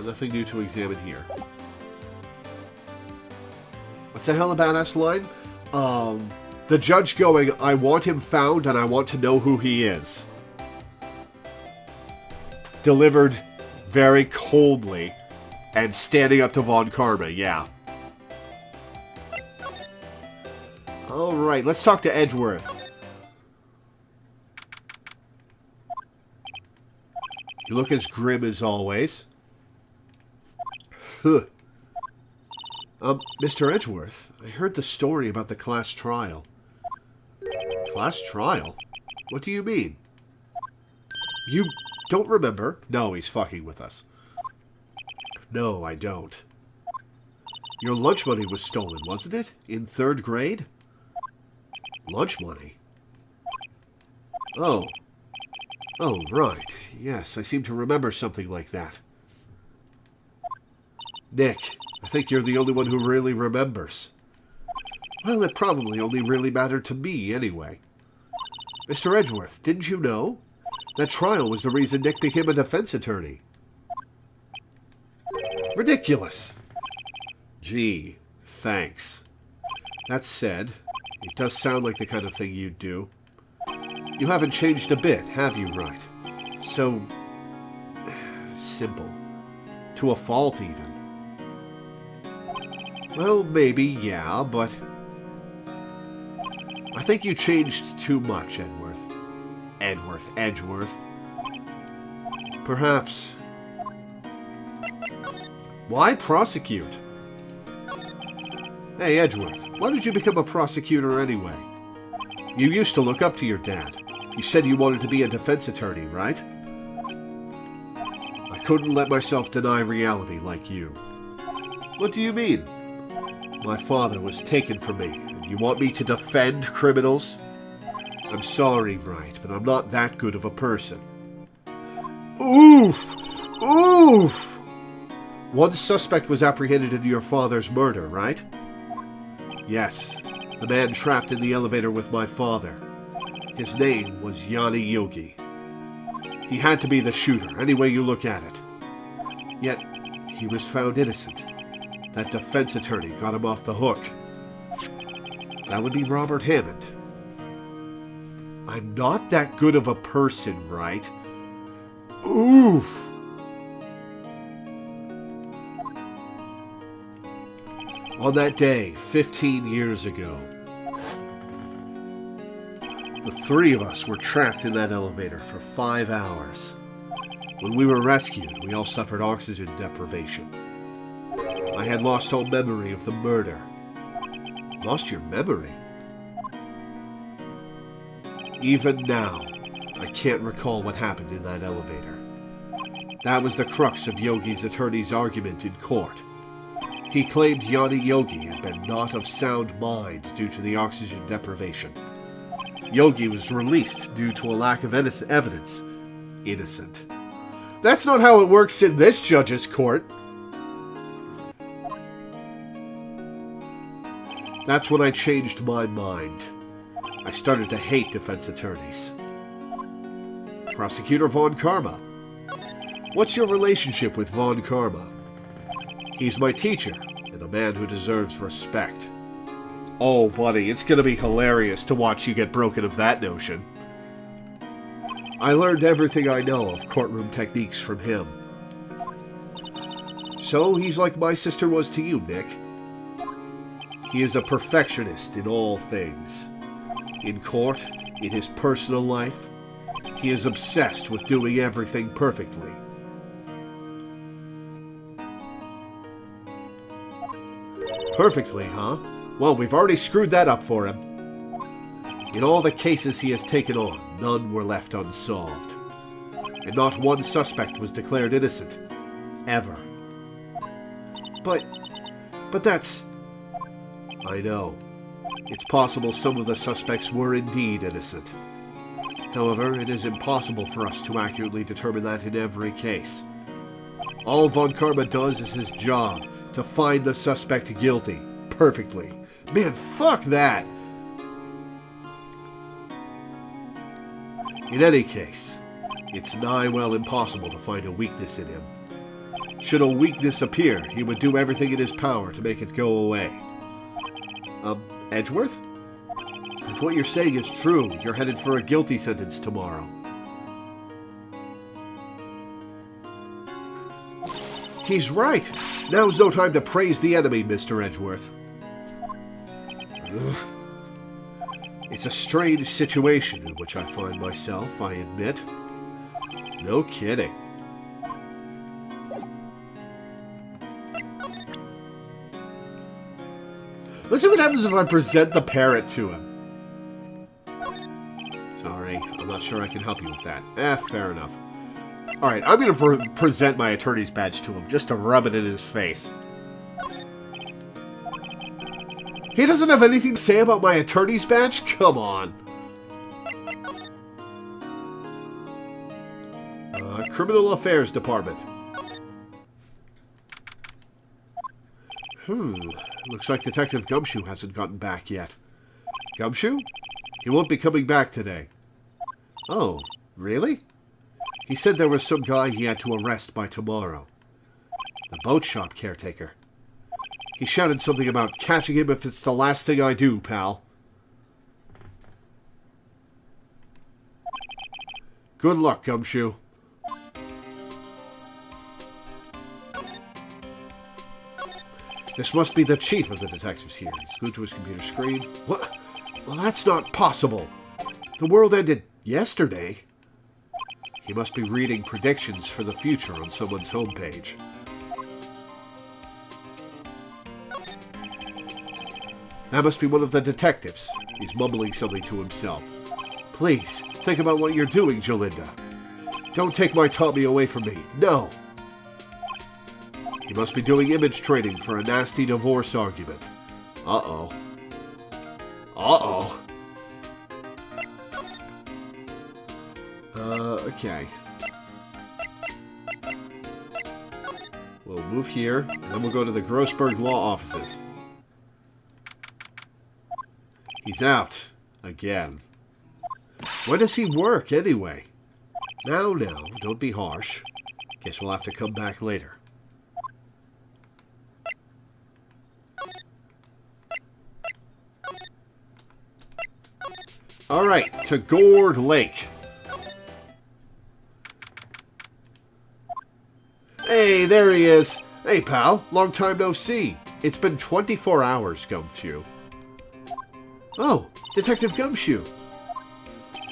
[SPEAKER 1] Nothing new to examine here. What's the hell a badass line? The judge going, I want him found and I want to know who he is. Delivered very coldly and standing up to Von Karma, yeah. Alright, let's talk to Edgeworth. You look as grim as always. Huh. Mr. Edgeworth, I heard the story about the class trial. Class trial? What do you mean? You don't remember? No, he's fucking with us. No, I don't. Your lunch money was stolen, wasn't it? In 3rd grade? Lunch money? Oh. Oh, right. Yes, I seem to remember something like that. Nick, I think you're the only one who really remembers. Well, it probably only really mattered to me, anyway. Mr. Edgeworth, didn't you know? That trial was the reason Nick became a defense attorney. Ridiculous! Gee, thanks. That said, it does sound like the kind of thing you'd do. You haven't changed a bit, have you, Wright? So... simple. To a fault, even. Well, maybe, yeah, but... I think you changed too much, Edgeworth. Perhaps. Why prosecute? Hey, Edgeworth, why did you become a prosecutor anyway? You used to look up to your dad. You said you wanted to be a defense attorney, right? I couldn't let myself deny reality like you. What do you mean? My father was taken from me, and you want me to defend criminals? I'm sorry, Wright, but I'm not that good of a person. Oof! Oof! One suspect was apprehended in your father's murder, right? Yes, the man trapped in the elevator with my father. His name was Yanni Yogi. He had to be the shooter, any way you look at it. Yet, he was found innocent. That defense attorney got him off the hook. That would be Robert Hammond. I'm not that good of a person, right? Oof! On that day, 15 years ago, the 3 of us were trapped in that elevator for 5 hours. When we were rescued, we all suffered oxygen deprivation. I had lost all memory of the murder. Lost your memory? Even now, I can't recall what happened in that elevator. That was the crux of Yogi's attorney's argument in court. He claimed Yanni Yogi had been not of sound mind due to the oxygen deprivation. Yogi was released due to a lack of evidence. Innocent. That's not how it works in this judge's court. That's when I changed my mind. I started to hate defense attorneys. Prosecutor Von Karma, What's your relationship with Von Karma? He's my teacher, and a man who deserves respect. Oh, buddy, it's gonna be hilarious to watch you get broken of that notion. I learned everything I know of courtroom techniques from him. So he's like my sister was to you, Nick. He is a perfectionist in all things. In court, in his personal life, he is obsessed with doing everything perfectly. Perfectly, huh? Well, we've already screwed that up for him. In all the cases he has taken on, none were left unsolved. And not one suspect was declared innocent. Ever. But that's... I know. It's possible some of the suspects were indeed innocent. However, it is impossible for us to accurately determine that in every case. All Von Karma does is his job, to find the suspect guilty. Perfectly. Man, fuck that! In any case, it's nigh well impossible to find a weakness in him. Should a weakness appear, he would do everything in his power to make it go away. Edgeworth? If what you're saying is true, you're headed for a guilty sentence tomorrow. He's right! Now's no time to praise the enemy, Mr. Edgeworth. Ugh. It's a strange situation in which I find myself, I admit. No kidding. Let's see what happens if I present the parrot to him. Sorry, I'm not sure I can help you with that. Fair enough. Alright, I'm going to present my attorney's badge to him, just to rub it in his face. He doesn't have anything to say about my attorney's badge? Come on. Criminal Affairs Department. Looks like Detective Gumshoe hasn't gotten back yet. Gumshoe? He won't be coming back today. Oh, really? He said there was some guy he had to arrest by tomorrow. The boat shop caretaker. He shouted something about catching him if it's the last thing I do, pal. Good luck, Gumshoe. This must be the chief of the detectives here. He's glued to his computer screen. What? Well, that's not possible. The world ended yesterday. He must be reading predictions for the future on someone's homepage. That must be one of the detectives. He's mumbling something to himself. Please, think about what you're doing, Jolinda. Don't take my Tommy away from me. No! He must be doing image training for a nasty divorce argument. Uh-oh. Uh-oh. Okay. We'll move here, and then we'll go to the Grossberg Law offices. He's out. Again. When does he work, anyway? Now, don't be harsh. Guess we'll have to come back later. Alright, to Gourd Lake. Hey, there he is. Hey, pal. Long time no see. It's been 24 hours, Gumshoe. Oh, Detective Gumshoe.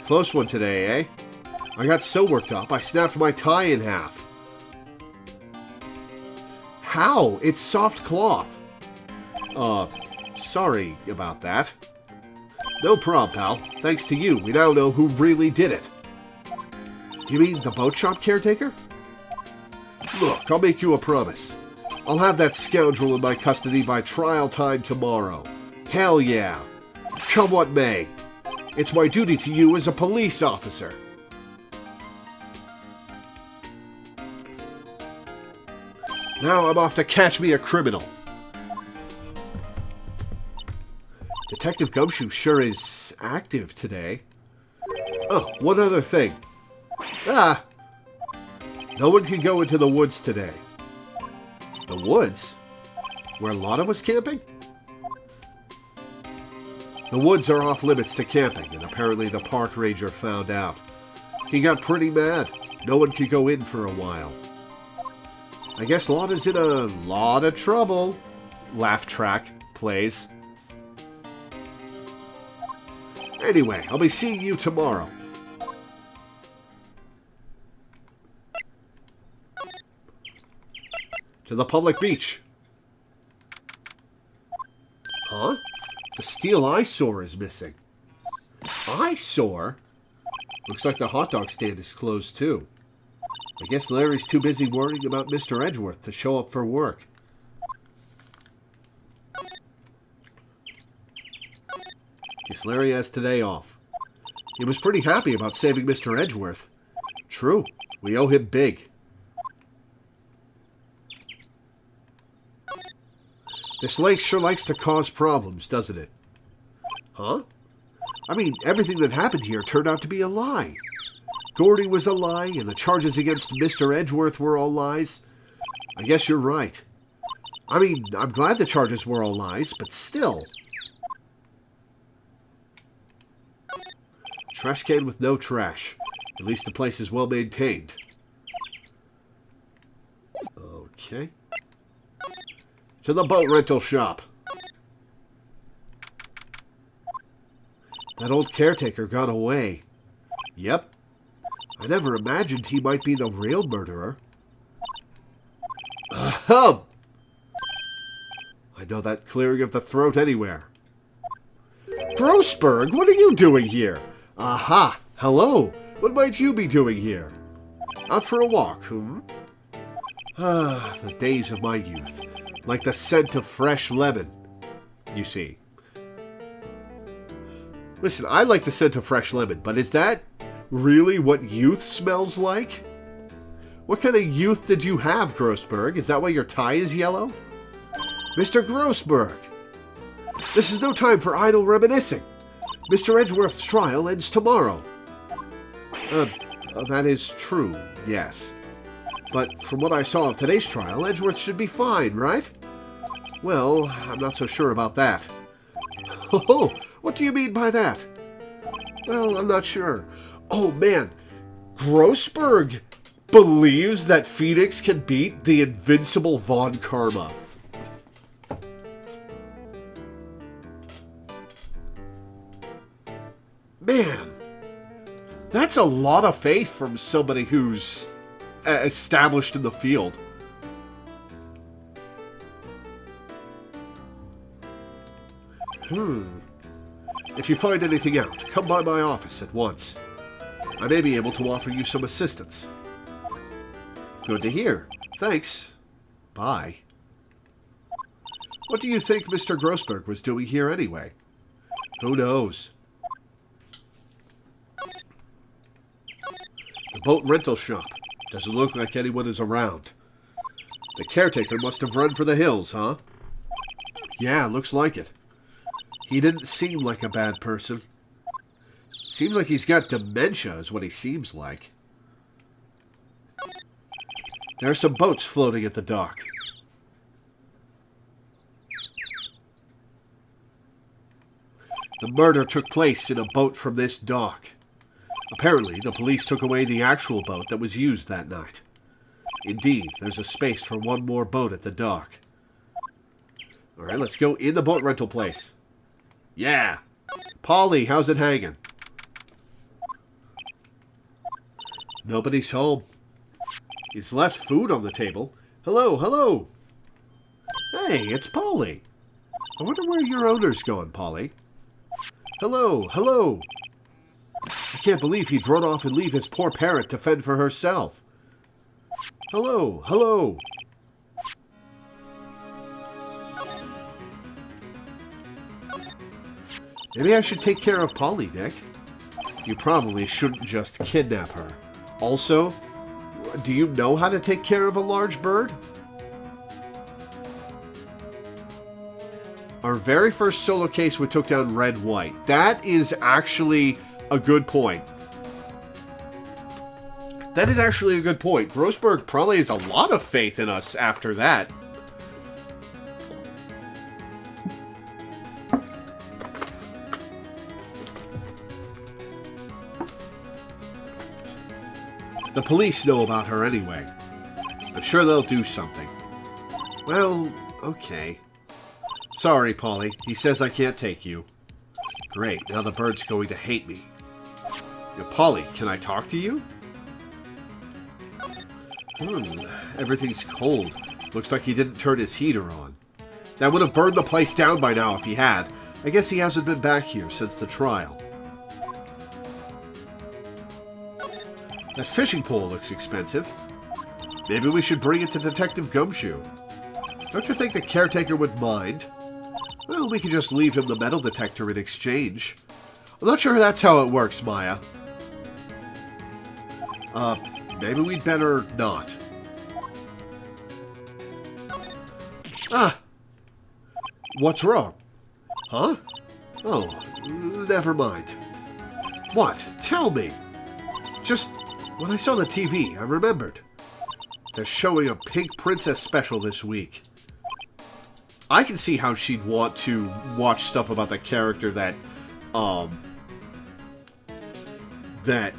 [SPEAKER 1] Close one today, eh? I got so worked up, I snapped my tie in half. How? It's soft cloth. Sorry about that. No problem, pal. Thanks to you, we now know who really did it. Do you mean the boat shop caretaker? Look, I'll make you a promise. I'll have that scoundrel in my custody by trial time tomorrow. Hell yeah. Come what may. It's my duty to you as a police officer. Now I'm off to catch me a criminal. Detective Gumshoe sure is active today. Oh, one other thing. No one can go into the woods today. The woods? Where Lana was camping? The woods are off limits to camping, and apparently the park ranger found out. He got pretty mad. No one could go in for a while. I guess Lana's in a lot of trouble. Laugh track plays. Anyway, I'll be seeing you tomorrow. To the public beach. Huh? The steel eyesore is missing. Eyesore? Looks like the hot dog stand is closed too. I guess Larry's too busy worrying about Mr. Edgeworth to show up for work. Guess Larry has today off. He was pretty happy about saving Mr. Edgeworth. True, we owe him big. This lake sure likes to cause problems, doesn't it? Huh? I mean, everything that happened here turned out to be a lie. Gordy was a lie, and the charges against Mr. Edgeworth were all lies. I guess you're right. I mean, I'm glad the charges were all lies, but still. Trash can with no trash. At least the place is well maintained. Okay. To the boat rental shop. That old caretaker got away. Yep. I never imagined he might be the real murderer. Ahem! I know that clearing of the throat anywhere. Grossberg, what are you doing here? Aha! Hello! What might you be doing here? Out for a walk, Ah, the days of my youth. Like the scent of fresh lemon, you see. Listen, I like the scent of fresh lemon, but is that really what youth smells like? What kind of youth did you have, Grossberg? Is that why your tie is yellow? Mr. Grossberg! This is no time for idle reminiscing. Mr. Edgeworth's trial ends tomorrow. That is true, yes. But from what I saw of today's trial, Edgeworth should be fine, right? Well, I'm not so sure about that. Oh, what do you mean by that? Well, I'm not sure. Oh, man. Grossberg believes that Phoenix can beat the invincible Von Karma. Man, that's a lot of faith from somebody who's established in the field. If you find anything out, come by my office at once. I may be able to offer you some assistance. Good to hear. Thanks. Bye. What do you think Mr. Grossberg was doing here anyway? Who knows? The boat rental shop. Doesn't look like anyone is around. The caretaker must have run for the hills, huh? Yeah, looks like it. He didn't seem like a bad person. Seems like he's got dementia is what he seems like. There are some boats floating at the dock. The murder took place in a boat from this dock. Apparently, the police took away the actual boat that was used that night. Indeed, there's a space for one more boat at the dock. Alright, let's go in the boat rental place. Yeah! Polly, how's it hanging? Nobody's home. He's left food on the table. Hello, hello! Hey, it's Polly. I wonder where your owner's gone, Polly. Hello, hello! I can't believe he'd run off and leave his poor parrot to fend for herself. Hello, hello. Maybe I should take care of Polly, Nick. You probably shouldn't just kidnap her. Also, do you know how to take care of a large bird? Our very first solo case, we took down Red White. That is actually a good point. That is actually a good point. Grossberg probably has a lot of faith in us after that. The police know about her anyway. I'm sure they'll do something. Well, okay. Sorry, Polly. He says I can't take you. Great, now the bird's going to hate me. Polly, can I talk to you? Everything's cold. Looks like he didn't turn his heater on. That would have burned the place down by now if he had. I guess he hasn't been back here since the trial. That fishing pole looks expensive. Maybe we should bring it to Detective Gumshoe. Don't you think the caretaker would mind? Well, we could just leave him the metal detector in exchange. I'm not sure that's how it works, Maya. Maybe we'd better not. What's wrong? Huh? Oh, never mind. What? Tell me. Just when I saw the TV, I remembered. They're showing a Pink Princess special this week. I can see how she'd want to watch stuff about the character that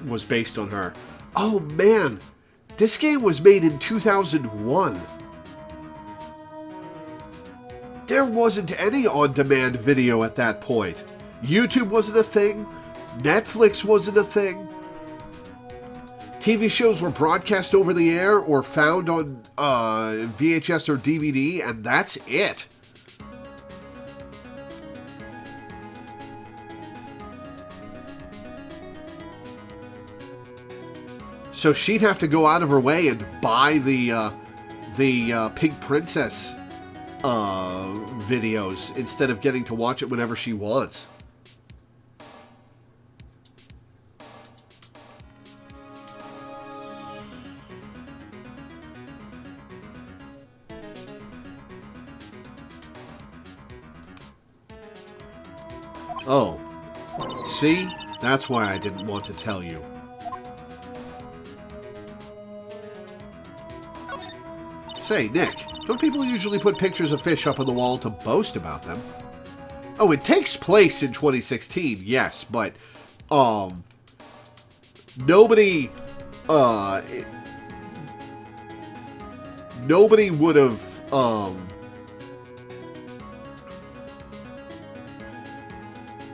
[SPEAKER 1] was based on her. Oh man, this game was made in 2001. There wasn't any on-demand video at that point. YouTube wasn't a thing. Netflix wasn't a thing. TV shows were broadcast over the air or found on VHS or DVD, and that's it. So she'd have to go out of her way and buy the Pink Princess videos instead of getting to watch it whenever she wants. Oh, see? That's why I didn't want to tell you. Say, Nick, don't people usually put pictures of fish up on the wall to boast about them? Oh, it takes place in 2016, yes, but, nobody would have,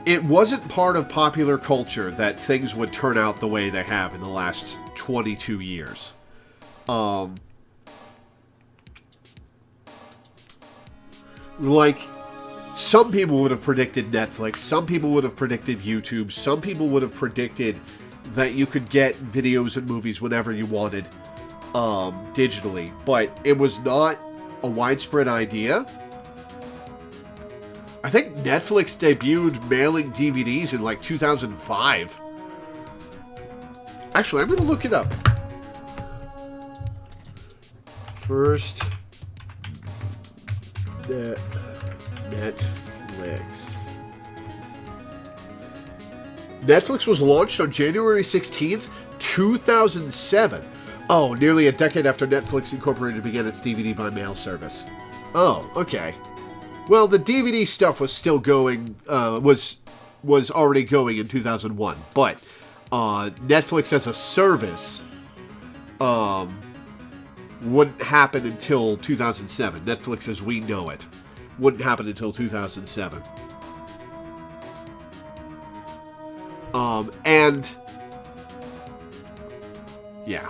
[SPEAKER 1] it wasn't part of popular culture that things would turn out the way they have in the last 22 years. Like, some people would have predicted Netflix, some people would have predicted YouTube, some people would have predicted that you could get videos and movies whenever you wanted, digitally, but it was not a widespread idea. I think Netflix debuted mailing DVDs in like 2005. Actually, I'm going to look it up. First Netflix. Netflix was launched on January 16th, 2007. Oh, nearly a decade after Netflix Incorporated began its DVD by mail service. Oh, okay. Well, the DVD stuff was still going, was already going in 2001, but Netflix as a service wouldn't happen until 2007. Netflix as we know it wouldn't happen until 2007. And yeah.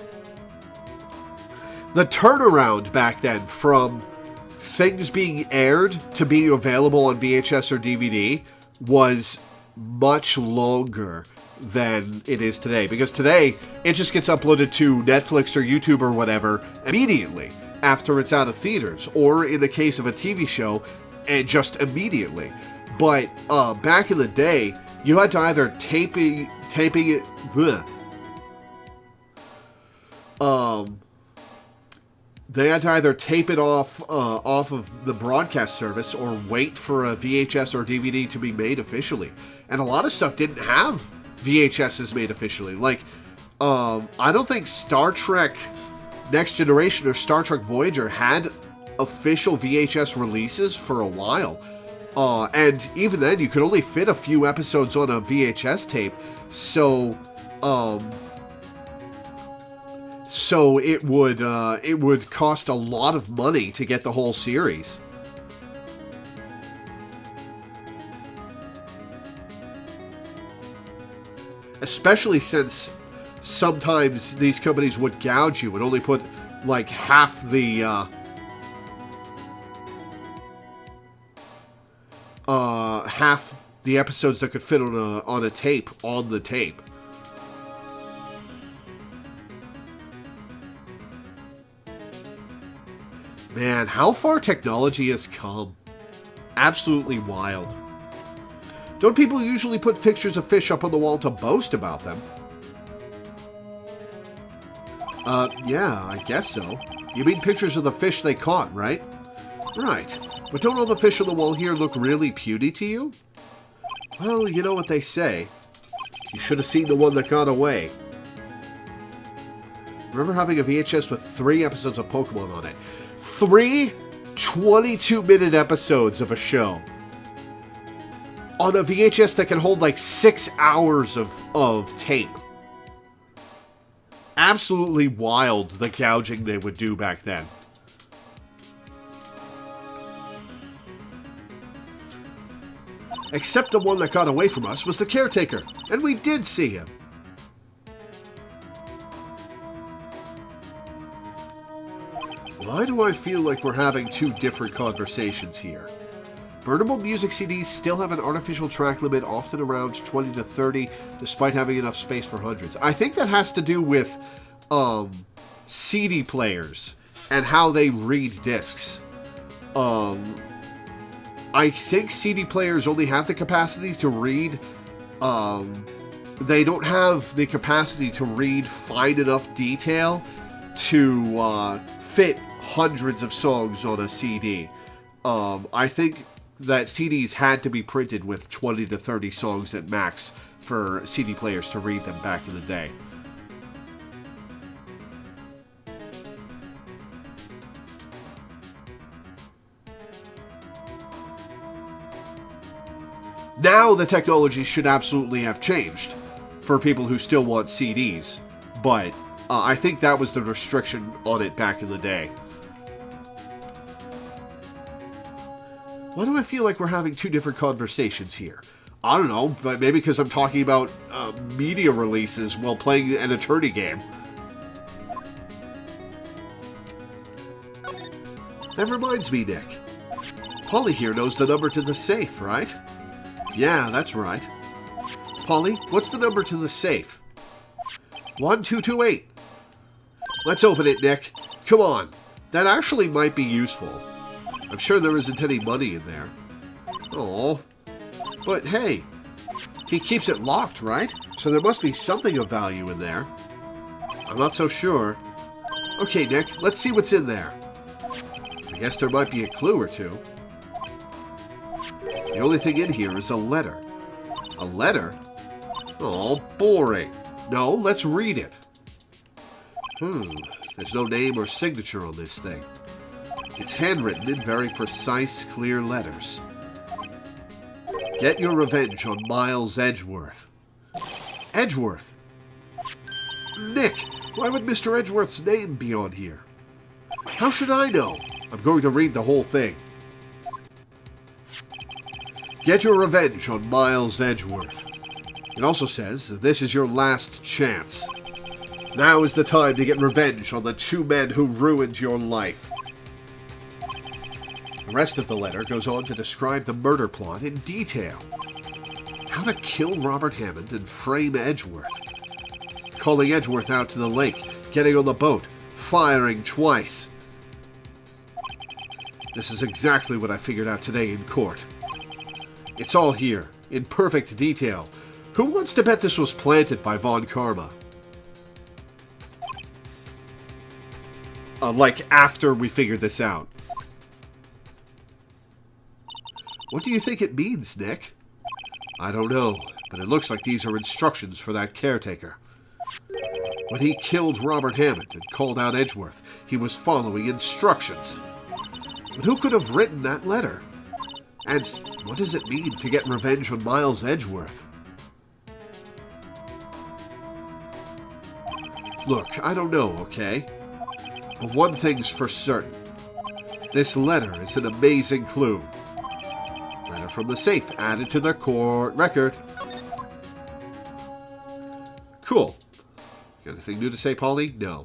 [SPEAKER 1] The turnaround back then from things being aired to being available on VHS or DVD was much longer than it is today. Because today, it just gets uploaded to Netflix or YouTube or whatever immediately after it's out of theaters. Or in the case of a TV show, just immediately. But back in the day, you had to either taping it... They had to either tape it off of the broadcast service or wait for a VHS or DVD to be made officially. And a lot of stuff didn't have VHSs made officially. Like, I don't think Star Trek Next Generation or Star Trek Voyager had official VHS releases for a while. And even then, you could only fit a few episodes on a VHS tape, so it would cost a lot of money to get the whole series. Especially since sometimes these companies would gouge you and only put like half the episodes that could fit on a tape on the tape. Man, how far technology has come. Absolutely wild. Don't people usually put pictures of fish up on the wall to boast about them? Yeah, I guess so. You mean pictures of the fish they caught, right? Right. But don't all the fish on the wall here look really puny to you? Well, you know what they say. You should have seen the one that got away. Remember having a VHS with 3 episodes of Pokemon on it. 3 22-minute episodes of a show. On a VHS that can hold like 6 hours of tape. Absolutely wild, the gouging they would do back then. Except the one that got away from us was the caretaker, and we did see him. Why do I feel like we're having 2 different conversations here? Burnable music CDs still have an artificial track limit, often around 20 to 30, despite having enough space for hundreds. I think that has to do with CD players and how they read discs. I think CD players only have the capacity to read. They don't have the capacity to read fine enough detail to fit hundreds of songs on a CD. I think that CDs had to be printed with 20 to 30 songs at max for CD players to read them back in the day. Now the technology should absolutely have changed for people who still want CDs, but I think that was the restriction on it back in the day. Why do I feel like we're having 2 different conversations here? I don't know, but maybe because I'm talking about media releases while playing an attorney game. That reminds me, Nick. Polly here knows the number to the safe, right? Yeah, that's right. Polly, what's the number to the safe? 1228. Let's open it, Nick. Come on. That actually might be useful. I'm sure there isn't any money in there. Oh. But hey, he keeps it locked, right? So there must be something of value in there. I'm not so sure. Okay, Nick, let's see what's in there. I guess there might be a clue or 2. The only thing in here is a letter. A letter? Oh, boring. No, let's read it. There's no name or signature on this thing. It's handwritten in very precise, clear letters. Get your revenge on Miles Edgeworth. Edgeworth? Nick, why would Mr. Edgeworth's name be on here? How should I know? I'm going to read the whole thing. Get your revenge on Miles Edgeworth. It also says this is your last chance. Now is the time to get revenge on the 2 men who ruined your life. The rest of the letter goes on to describe the murder plot in detail. How to kill Robert Hammond and frame Edgeworth. Calling Edgeworth out to the lake, getting on the boat, firing twice. This is exactly what I figured out today in court. It's all here, in perfect detail. Who wants to bet this was planted by Von Karma? Like after we figured this out. What do you think it means, Nick? I don't know, but it looks like these are instructions for that caretaker. When he killed Robert Hammond and called out Edgeworth, he was following instructions. But who could have written that letter? And what does it mean to get revenge on Miles Edgeworth? Look, I don't know, okay? But one thing's for certain. This letter is an amazing clue. Letter from the safe added to the court record. Cool. Got anything new to say, Polly? No.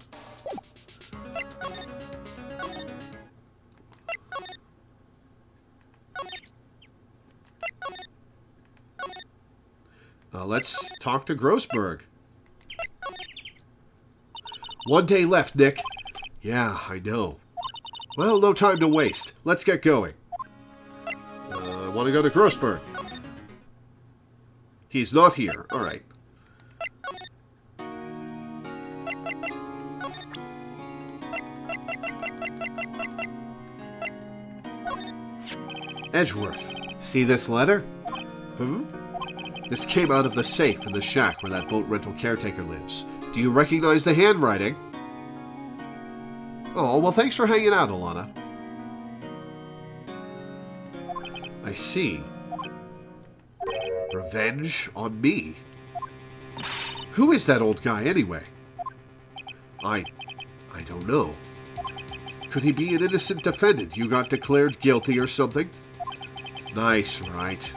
[SPEAKER 1] Let's talk to Grossberg. One day left, Nick. Yeah, I know. Well, no time to waste. Let's get going. I want to go to Grossberg. He's not here. All right. Edgeworth, see this letter? This came out of the safe in the shack where that boat rental caretaker lives. Do you recognize the handwriting? Oh, well, thanks for hanging out, Alana. I see. Revenge on me? Who is that old guy, anyway? I don't know. Could he be an innocent defendant you got declared guilty or something? Nice, right.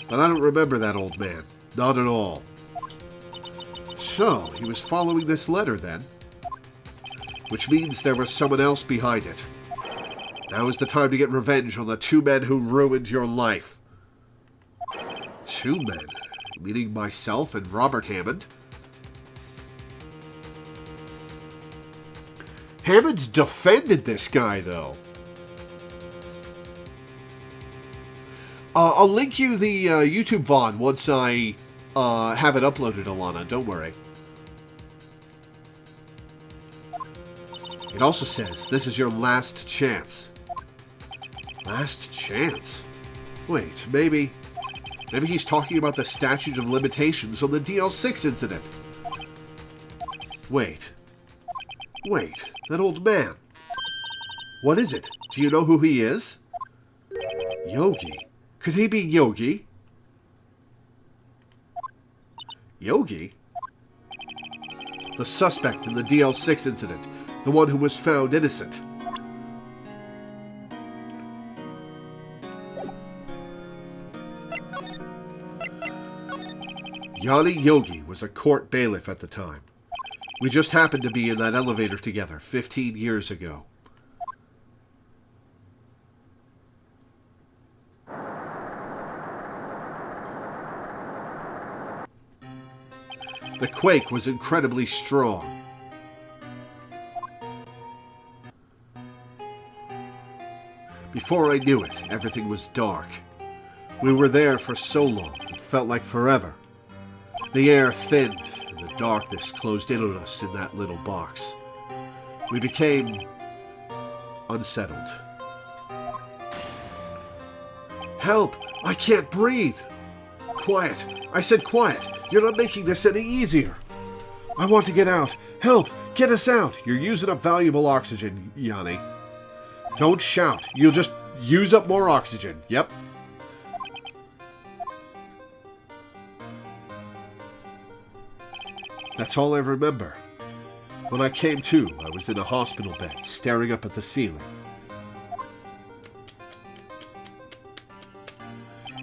[SPEAKER 1] But I don't remember that old man. Not at all. So, he was following this letter then? Which means there was someone else behind it. Now is the time to get revenge on the two men who ruined your life. Two men? Meaning myself and Robert Hammond? Hammond defended this guy, though. I'll link you the YouTube VOD once I have it uploaded, Alana. Don't worry. It also says this is your last chance. Last chance? Wait, maybe he's talking about the statute of limitations on the DL6 incident. Wait, that old man. What is it? Do you know who he is? Yogi. Could he be Yogi? Yogi? The suspect in the DL6 incident. The one who was found innocent. Yanni Yogi was a court bailiff at the time. We just happened to be in that elevator together 15 years ago. The quake was incredibly strong. Before I knew it, everything was dark. We were there for so long, it felt like forever. The air thinned, and the darkness closed in on us in that little box. We became unsettled. Help! I can't breathe! Quiet! I said quiet! You're not making this any easier! I want to get out! Help! Get us out! You're using up valuable oxygen, Yanni. Don't shout. You'll just use up more oxygen. Yep. That's all I remember. When I came to, I was in a hospital bed, staring up at the ceiling.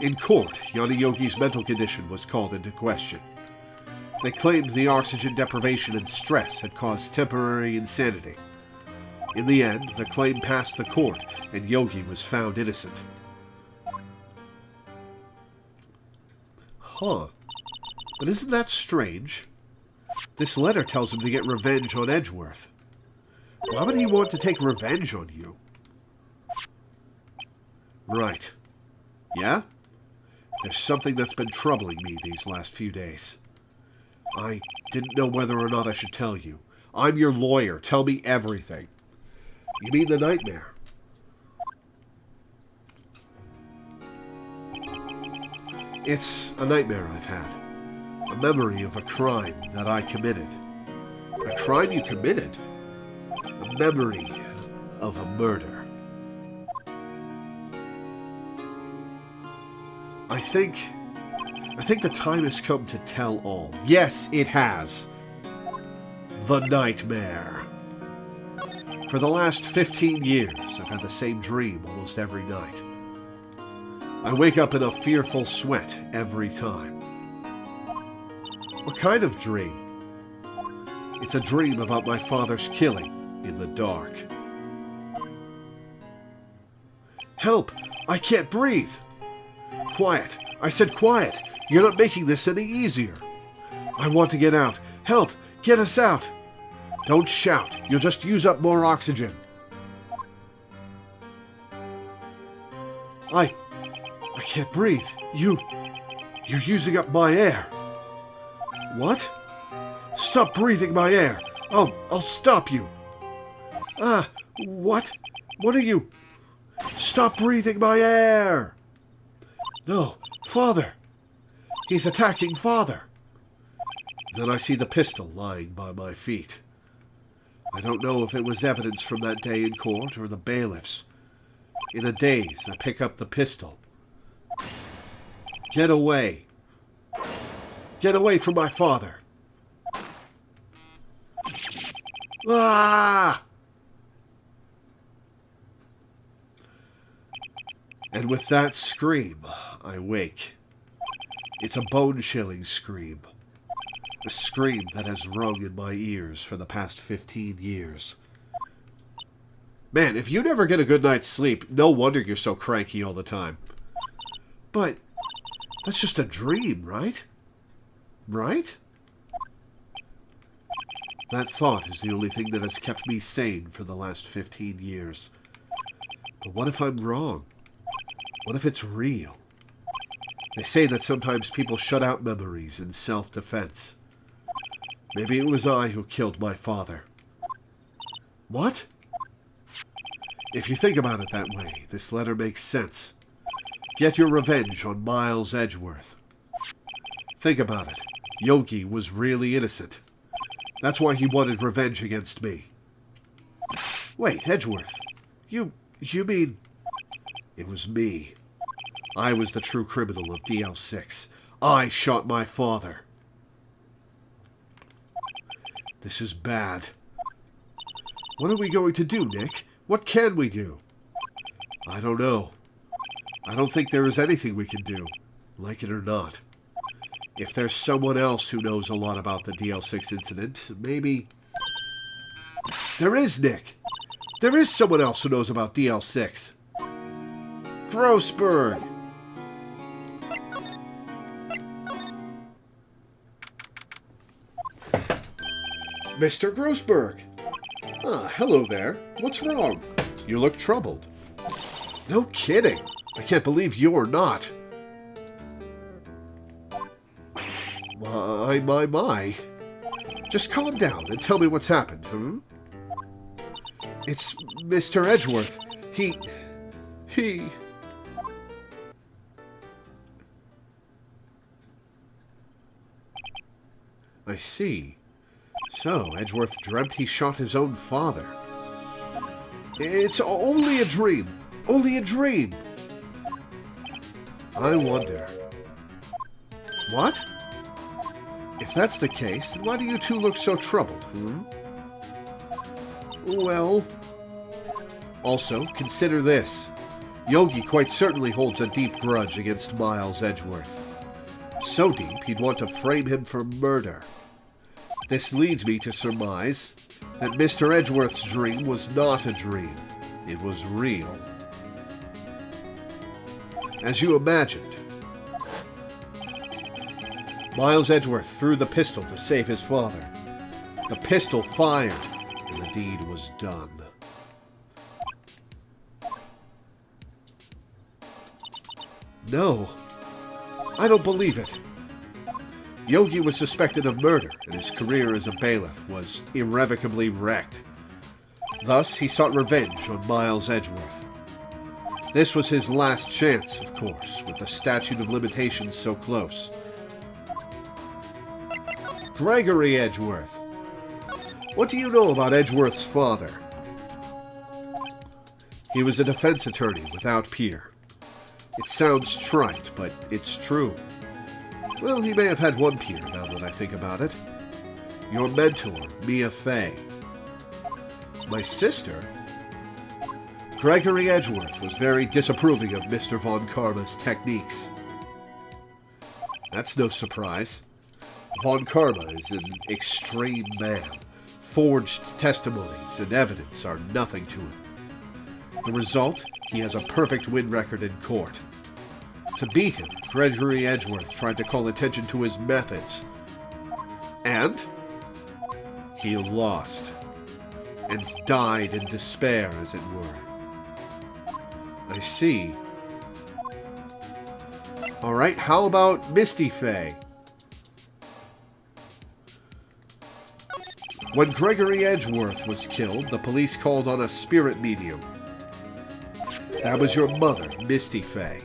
[SPEAKER 1] In court, Yanni Yogi's mental condition was called into question. They claimed the oxygen deprivation and stress had caused temporary insanity. In the end, the claim passed the court, and Yogi was found innocent. Huh. But isn't that strange? This letter tells him to get revenge on Edgeworth. Why would he want to take revenge on you? Right. Yeah? There's something that's been troubling me these last few days. I didn't know whether or not I should tell you. I'm your lawyer. Tell me everything. You mean the nightmare? It's a nightmare I've had. A memory of a crime that I committed. A crime you committed? A memory of a murder. I think the time has come to tell all. Yes, it has. The nightmare. For the last 15 years, I've had the same dream almost every night. I wake up in a fearful sweat every time. What kind of dream? It's a dream about my father's killing in the dark. Help! I can't breathe! Quiet! I said quiet! You're not making this any easier. I want to get out. Help! Get us out! Don't shout. You'll just use up more oxygen. I can't breathe. You're using up my air. What? Stop breathing my air. I'll stop you. What? What are you? Stop breathing my air. No, Father. He's attacking Father. Then I see the pistol lying by my feet. I don't know if it was evidence from that day in court or the bailiffs. In a daze, I pick up the pistol. Get away. Get away from my father. Ah! And with that scream, I wake. It's a bone-chilling scream. A scream that has rung in my ears for the past 15 years. Man, if you never get a good night's sleep, no wonder you're so cranky all the time. But that's just a dream, right? Right? That thought is the only thing that has kept me sane for the last 15 years. But what if I'm wrong? What if it's real? They say that sometimes people shut out memories in self-defense. Maybe it was I who killed my father. What? If you think about it that way, this letter makes sense. Get your revenge on Miles Edgeworth. Think about it. Yogi was really innocent. That's why he wanted revenge against me. Wait, Edgeworth. You mean... It was me. I was the true criminal of DL6. I shot my father. This is bad. What are we going to do, Nick? What can we do? I don't know. I don't think there is anything we can do, like it or not. If there's someone else who knows a lot about the DL6 incident, maybe... There is, Nick! There is someone else who knows about DL6. Grossberg! Mr. Grossberg! Hello there. What's wrong? You look troubled. No kidding. I can't believe you're not. My. Just calm down and tell me what's happened, It's Mr. Edgeworth. He... I see. So, Edgeworth dreamt he shot his own father. It's only a dream. Only a dream. I wonder. What? If that's the case, then why do you two look so troubled, Well... Also, consider this. Yogi quite certainly holds a deep grudge against Miles Edgeworth. So deep, he'd want to frame him for murder. This leads me to surmise that Mr. Edgeworth's dream was not a dream. It was real. As you imagined, Miles Edgeworth threw the pistol to save his father. The pistol fired, and the deed was done. No, I don't believe it. Yogi was suspected of murder, and his career as a bailiff was irrevocably wrecked. Thus, he sought revenge on Miles Edgeworth. This was his last chance, of course, with the statute of limitations so close. Gregory Edgeworth. What do you know about Edgeworth's father? He was a defense attorney without peer. It sounds trite, but it's true. Well, he may have had one peer, now that I think about it. Your mentor, Mia Fey. My sister? Gregory Edgeworth was very disapproving of Mr. Von Karma's techniques. That's no surprise. Von Karma is an extreme man. Forged testimonies and evidence are nothing to him. The result? He has a perfect win record in court. To beat him, Gregory Edgeworth tried to call attention to his methods. And he lost. And died in despair, as it were. I see. Alright, how about Misty Fey? When Gregory Edgeworth was killed, the police called on a spirit medium. That was your mother, Misty Fey.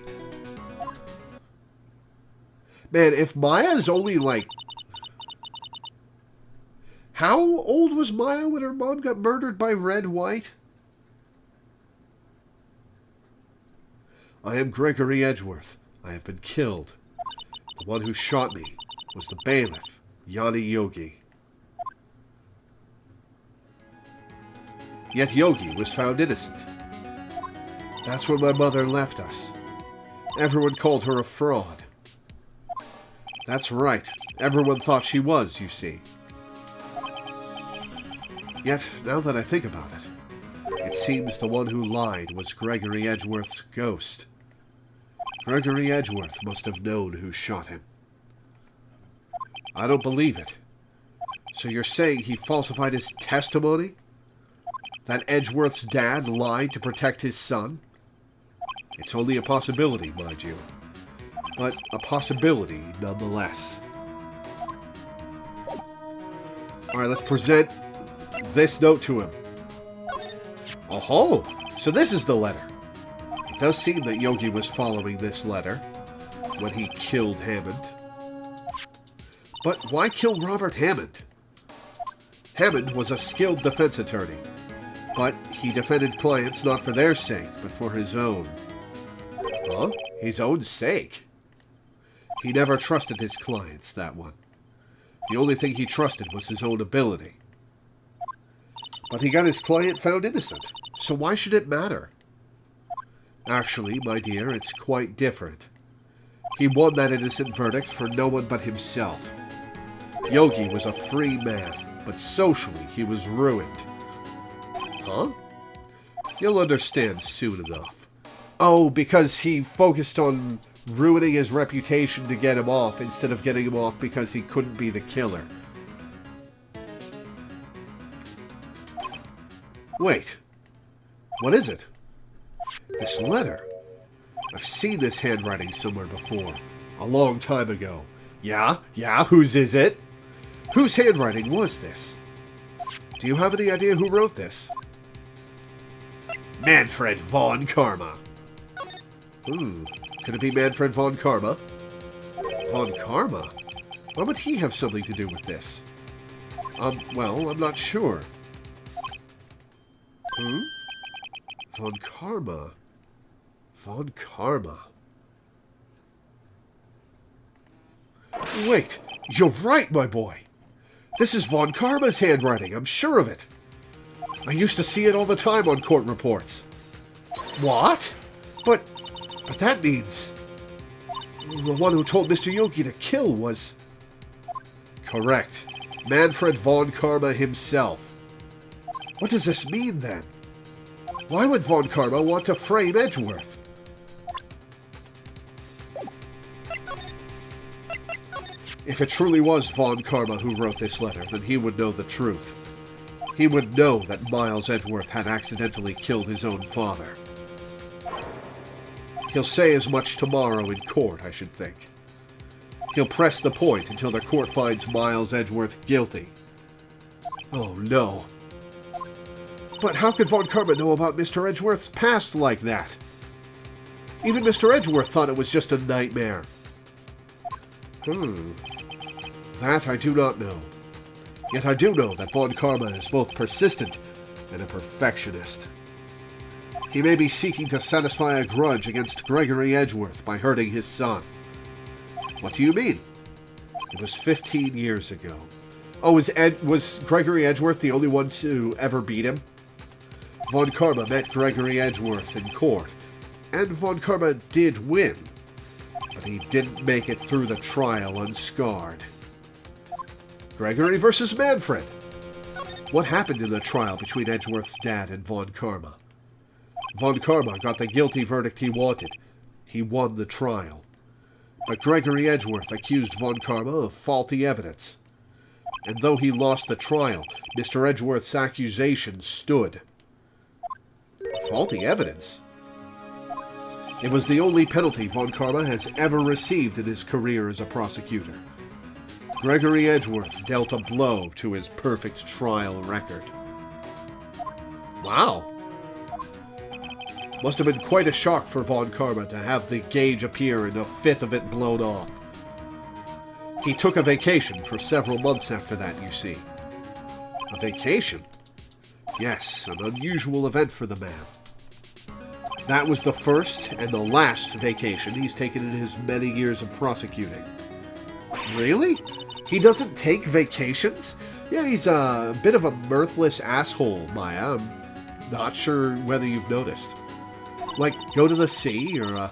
[SPEAKER 1] Man, if Maya's only like... How old was Maya when her mom got murdered by Red White? I am Gregory Edgeworth. I have been killed. The one who shot me was the bailiff, Yanni Yogi. Yet Yogi was found innocent. That's when my mother left us. Everyone called her a fraud. That's right. Everyone thought she was, you see. Yet, now that I think about it, it seems the one who lied was Gregory Edgeworth's ghost. Gregory Edgeworth must have known who shot him. I don't believe it. So you're saying he falsified his testimony? That Edgeworth's dad lied to protect his son? It's only a possibility, mind you. But a possibility nonetheless. Alright, let's present this note to him. Oh-ho! So this is the letter. It does seem that Yogi was following this letter when he killed Hammond. But why kill Robert Hammond? Hammond was a skilled defense attorney, but he defended clients not for their sake, but for his own. Huh? His own sake? He never trusted his clients, that one. The only thing he trusted was his own ability. But he got his client found innocent, so why should it matter? Actually, my dear, it's quite different. He won that innocent verdict for no one but himself. Yogi was a free man, but socially he was ruined. Huh? You'll understand soon enough. Oh, because he focused on ruining his reputation to get him off instead of getting him off because he couldn't be the killer. Wait. What is it? This letter. I've seen this handwriting somewhere before. A long time ago. Yeah, whose is it? Whose handwriting was this? Do you have any idea who wrote this? Manfred von Karma. Could it be Manfred von Karma? Von Karma? Why would he have something to do with this? Well, I'm not sure. Von Karma. Von Karma. Wait, you're right, my boy. This is Von Karma's handwriting, I'm sure of it. I used to see it all the time on court reports. What? But that means the one who told Mr. Yogi to kill was... Correct. Manfred von Karma himself. What does this mean, then? Why would Von Karma want to frame Edgeworth? If it truly was Von Karma who wrote this letter, then he would know the truth. He would know that Miles Edgeworth had accidentally killed his own father. He'll say as much tomorrow in court, I should think. He'll press the point until the court finds Miles Edgeworth guilty. Oh, no. But how could Von Karma know about Mr. Edgeworth's past like that? Even Mr. Edgeworth thought it was just a nightmare. That I do not know. Yet I do know that Von Karma is both persistent and a perfectionist. He may be seeking to satisfy a grudge against Gregory Edgeworth by hurting his son. What do you mean? It was 15 years ago. Oh, was Gregory Edgeworth the only one to ever beat him? Von Karma met Gregory Edgeworth in court, and Von Karma did win, but he didn't make it through the trial unscarred. Gregory versus Manfred. What happened in the trial between Edgeworth's dad and Von Karma? Von Karma got the guilty verdict he wanted. He won the trial. But Gregory Edgeworth accused Von Karma of faulty evidence. And though he lost the trial, Mr. Edgeworth's accusation stood. Faulty evidence? It was the only penalty Von Karma has ever received in his career as a prosecutor. Gregory Edgeworth dealt a blow to his perfect trial record. Wow. Must have been quite a shock for Von Karma to have the gauge appear and a fifth of it blown off. He took a vacation for several months after that, you see. A vacation? Yes, an unusual event for the man. That was the first and the last vacation he's taken in his many years of prosecuting. Really? He doesn't take vacations? Yeah, he's a bit of a mirthless asshole, Maya. I'm not sure whether you've noticed. Like, go to the sea or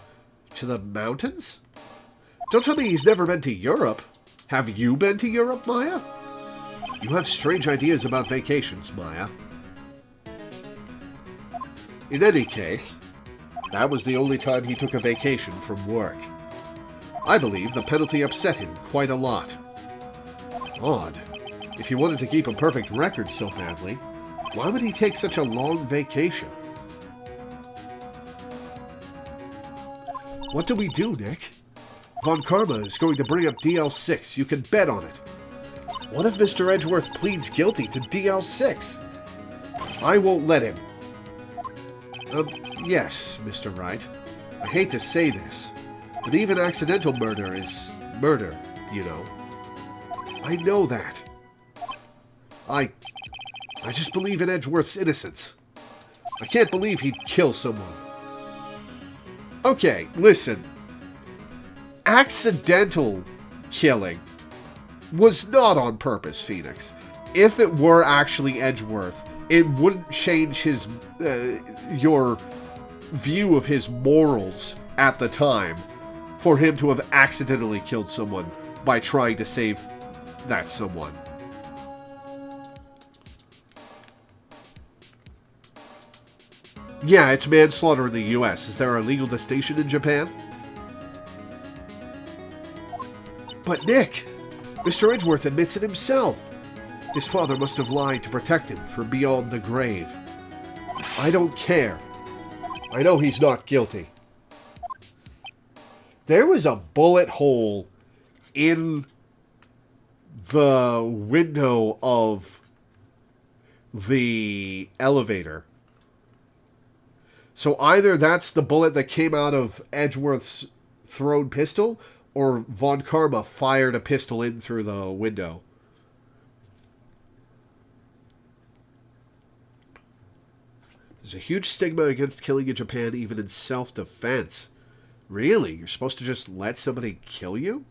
[SPEAKER 1] to the mountains? Don't tell me he's never been to Europe. Have you been to Europe, Maya? You have strange ideas about vacations, Maya. In any case, that was the only time he took a vacation from work. I believe the penalty upset him quite a lot. Odd. If he wanted to keep a perfect record so badly, why would he take such a long vacation? What do we do, Nick? Von Karma is going to bring up DL6. You can bet on it. What if Mr. Edgeworth pleads guilty to DL6? I won't let him. Yes, Mr. Wright. I hate to say this, but even accidental murder is murder, you know. I know that. I just believe in Edgeworth's innocence. I can't believe he'd kill someone. Okay, listen. Accidental killing was not on purpose, Phoenix. If it were actually Edgeworth, it wouldn't change his your view of his morals at the time for him to have accidentally killed someone by trying to save that someone. Yeah, it's manslaughter in the US. Is there a legal distinction in Japan? But Nick, Mr. Edgeworth admits it himself. His father must have lied to protect him from beyond the grave. I don't care. I know he's not guilty. There was a bullet hole in the window of the elevator. So either that's the bullet that came out of Edgeworth's thrown pistol, or Von Karma fired a pistol in through the window. There's a huge stigma against killing in Japan, even in self-defense. Really? You're supposed to just let somebody kill you?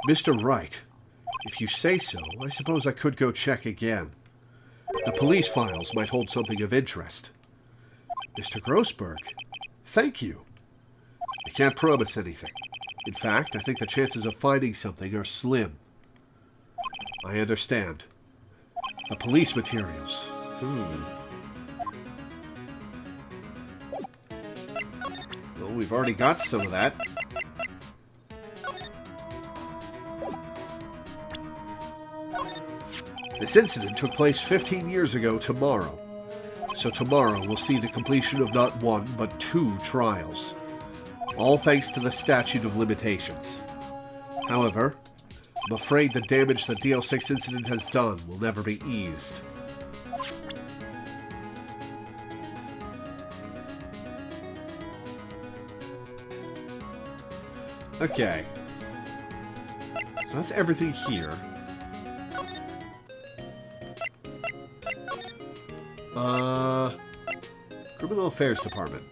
[SPEAKER 1] Mr. Wright, if you say so, I suppose I could go check again. The police files might hold something of interest. Mr. Grossberg, thank you. I can't promise anything. In fact, I think the chances of finding something are slim. I understand. The police materials. Well, we've already got some of that. This incident took place 15 years ago tomorrow. So tomorrow we'll see the completion of not one, but 2 trials. All thanks to the statute of limitations. However, I'm afraid the damage the DL6 incident has done will never be eased. Okay. That's everything here. Criminal Affairs Department.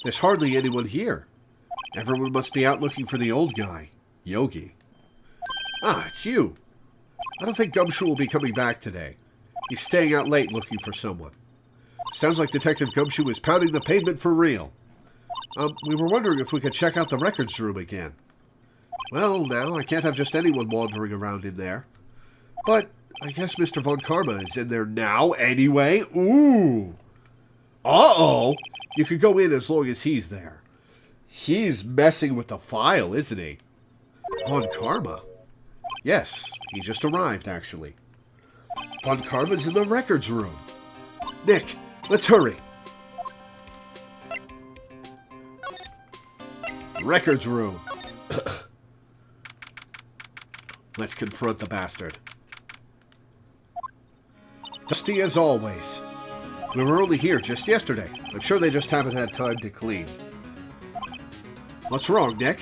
[SPEAKER 1] There's hardly anyone here. Everyone must be out looking for the old guy, Yogi. Ah, it's you. I don't think Gumshoe will be coming back today. He's staying out late looking for someone. Sounds like Detective Gumshoe is pounding the pavement for real. We were wondering if we could check out the records room again. Well, now, I can't have just anyone wandering around in there. But I guess Mr. Von Karma is in there now anyway. Ooh. Uh-oh. You can go in as long as he's there. He's messing with the file, isn't he? Von Karma? Yes, he just arrived, actually. Von Karma's in the records room. Nick, let's hurry. Records room. Let's confront the bastard. Dusty as always. We were only here just yesterday. I'm sure they just haven't had time to clean. What's wrong, Nick?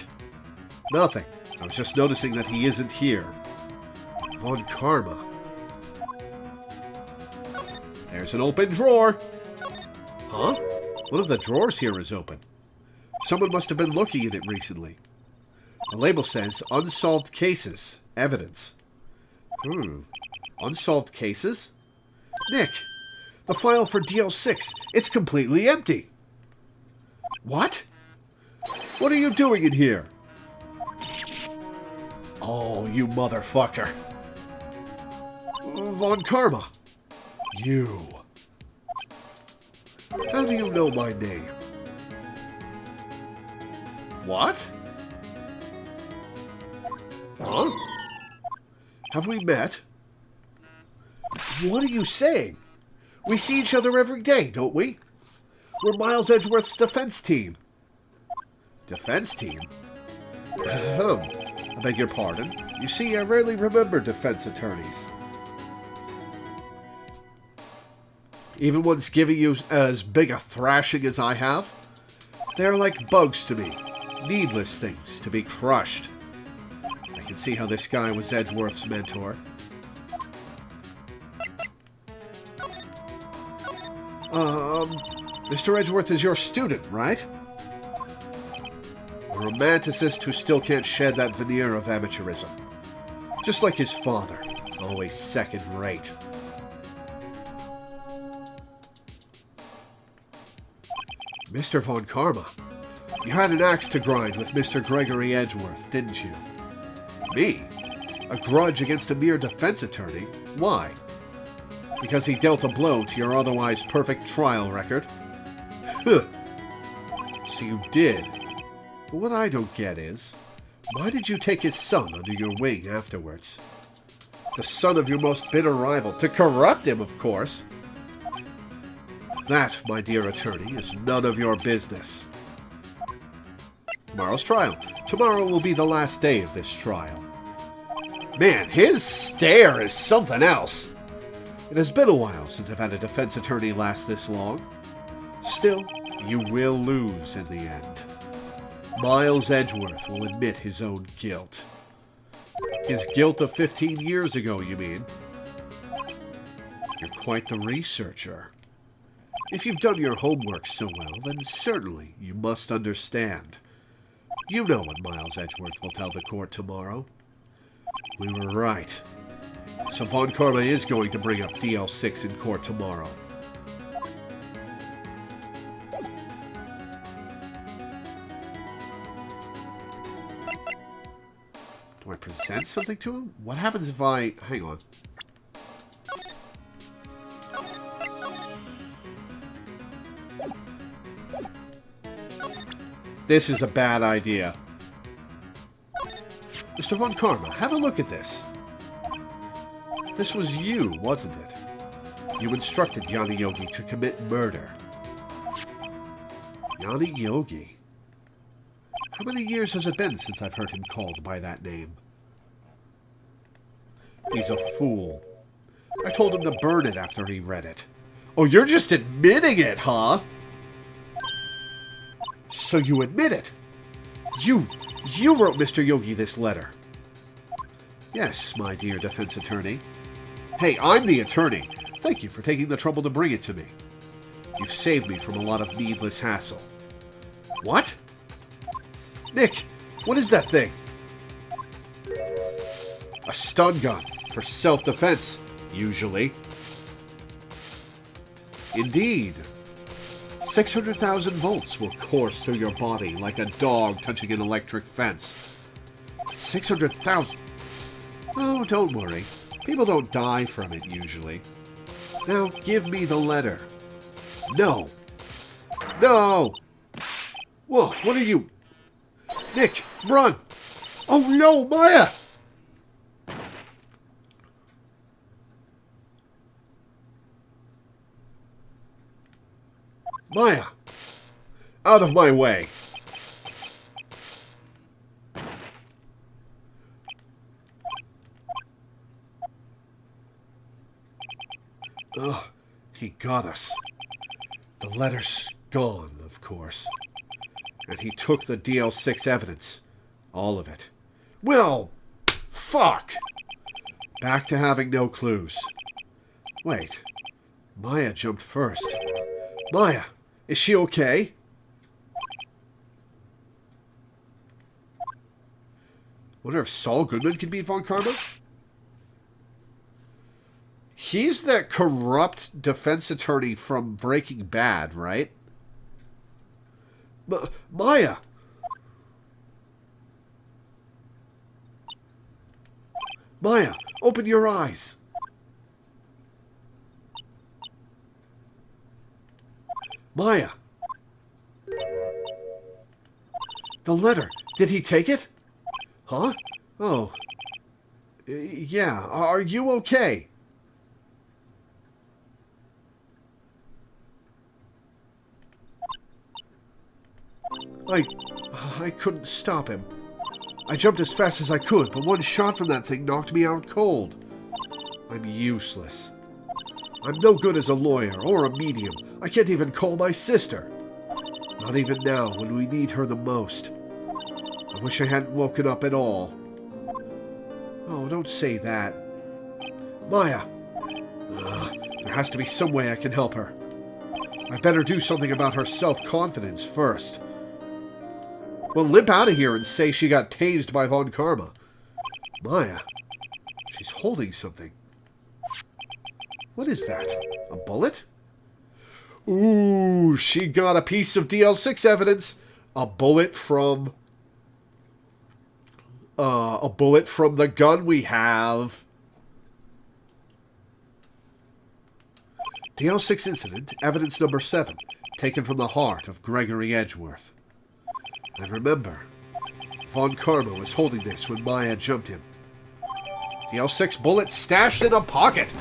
[SPEAKER 1] Nothing. I was just noticing that he isn't here. Von Karma. There's an open drawer. Huh? One of the drawers here is open. Someone must have been looking in it recently. The label says Unsolved Cases. Evidence. Unsolved cases? Nick, the file for DL6, it's completely empty. What? What are you doing in here? Oh, you motherfucker. Von Karma. You. How do you know my name? What? Huh? Have we met? What are you saying? We see each other every day, don't we? We're Miles Edgeworth's defense team. Defense team? I beg your pardon. You see, I rarely remember defense attorneys. Even ones giving you as big a thrashing as I have? They're like bugs to me. Needless things to be crushed. I can see how this guy was Edgeworth's mentor. Mr. Edgeworth is your student, right? A romanticist who still can't shed that veneer of amateurism. Just like his father, always second-rate. Mr. Von Karma, you had an axe to grind with Mr. Gregory Edgeworth, didn't you? Me? A grudge against a mere defense attorney? Why? Because he dealt a blow to your otherwise perfect trial record? So you did. But what I don't get is, why did you take his son under your wing afterwards? The son of your most bitter rival, to corrupt him, of course. That, my dear attorney, is none of your business. Tomorrow's trial. Tomorrow will be the last day of this trial. Man, his stare is something else. It has been a while since I've had a defense attorney last this long. Still, you will lose in the end. Miles Edgeworth will admit his own guilt. His guilt of 15 years ago, you mean? You're quite the researcher. If you've done your homework so well, then certainly you must understand. You know what Miles Edgeworth will tell the court tomorrow. We were right. So Von Karma is going to bring up DL6 in court tomorrow. Do I present something to him? What happens if I... Hang on. This is a bad idea. Mr. Von Karma, have a look at this. This was you, wasn't it? You instructed Yanni Yogi to commit murder. Yanni Yogi? How many years has it been since I've heard him called by that name? He's a fool. I told him to burn it after he read it. Oh, you're just admitting it, huh? So you admit it. You You wrote Mr. Yogi this letter. Yes, my dear defense attorney. Hey, I'm the attorney. Thank you for taking the trouble to bring it to me. You've saved me from a lot of needless hassle. What? Nick, what is that thing? A stun gun for self-defense, usually. Indeed. 600,000 volts will course through your body like a dog touching an electric fence. 600,000? Oh, don't worry. People don't die from it, usually. Now, give me the letter. No. No! Whoa, what are you... Nick, run! Oh no, Maya! Maya! Out of my way! Ugh, he got us. The letter's gone, of course. And he took the DL6 evidence. All of it. Well, fuck! Back to having no clues. Wait. Maya jumped first. Maya, is she okay? Wonder if Saul Goodman can beat Von Karma? He's that corrupt defense attorney from Breaking Bad, right? Maya! Maya, open your eyes! Maya! The letter. Did he take it? Huh? Oh. Yeah. Are you okay? I couldn't stop him. I jumped as fast as I could, but one shot from that thing knocked me out cold. I'm useless. I'm no good as a lawyer or a medium. I can't even call my sister. Not even now, when we need her the most. I wish I hadn't woken up at all. Oh, don't say that. Maya! There has to be some way I can help her. I better do something about her self-confidence first. Well, limp out of here and say she got tased by Von Karma. Maya. She's holding something. What is that? A bullet? Ooh, she got a piece of DL6 evidence. A bullet from the gun we have. DL6 incident, evidence number 7, taken from the heart of Gregory Edgeworth. I remember. Von Karma was holding this when Maya jumped him. DL6 bullet stashed in a pocket.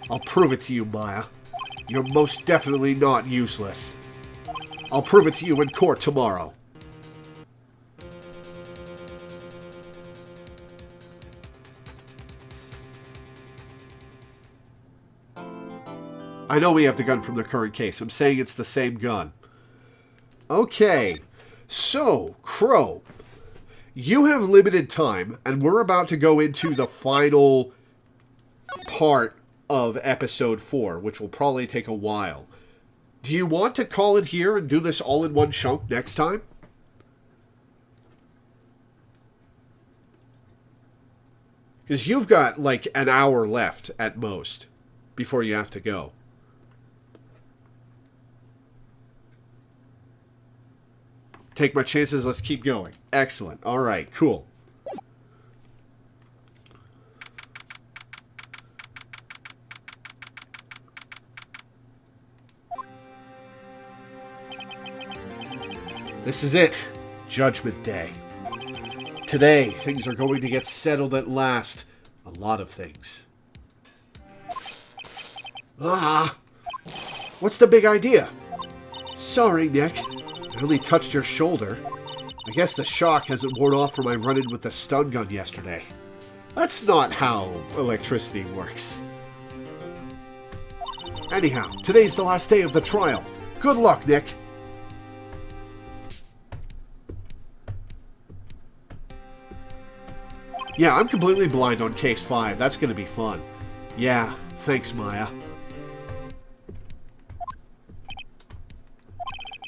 [SPEAKER 1] I'll prove it to you, Maya. You're most definitely not useless. I'll prove it to you in court tomorrow. I know we have the gun from the current case. I'm saying it's the same gun. Okay. So, Crow, you have limited time, and we're about to go into the final part of episode 4, which will probably take a while. Do you want to call it here and do this all in one chunk next time? Because you've got like an hour left at most before you have to go. Take my chances, let's keep going. Excellent. All right, cool. This is it. Judgment Day. Today, things are going to get settled at last. A lot of things. Ah! What's the big idea? Sorry, Nick. I only touched your shoulder. I guess the shock hasn't worn off from my run-in with the stun gun yesterday. That's not how electricity works. Anyhow, today's the last day of the trial. Good luck, Nick. Yeah, I'm completely blind on Case 5. That's going to be fun. Yeah, thanks, Maya.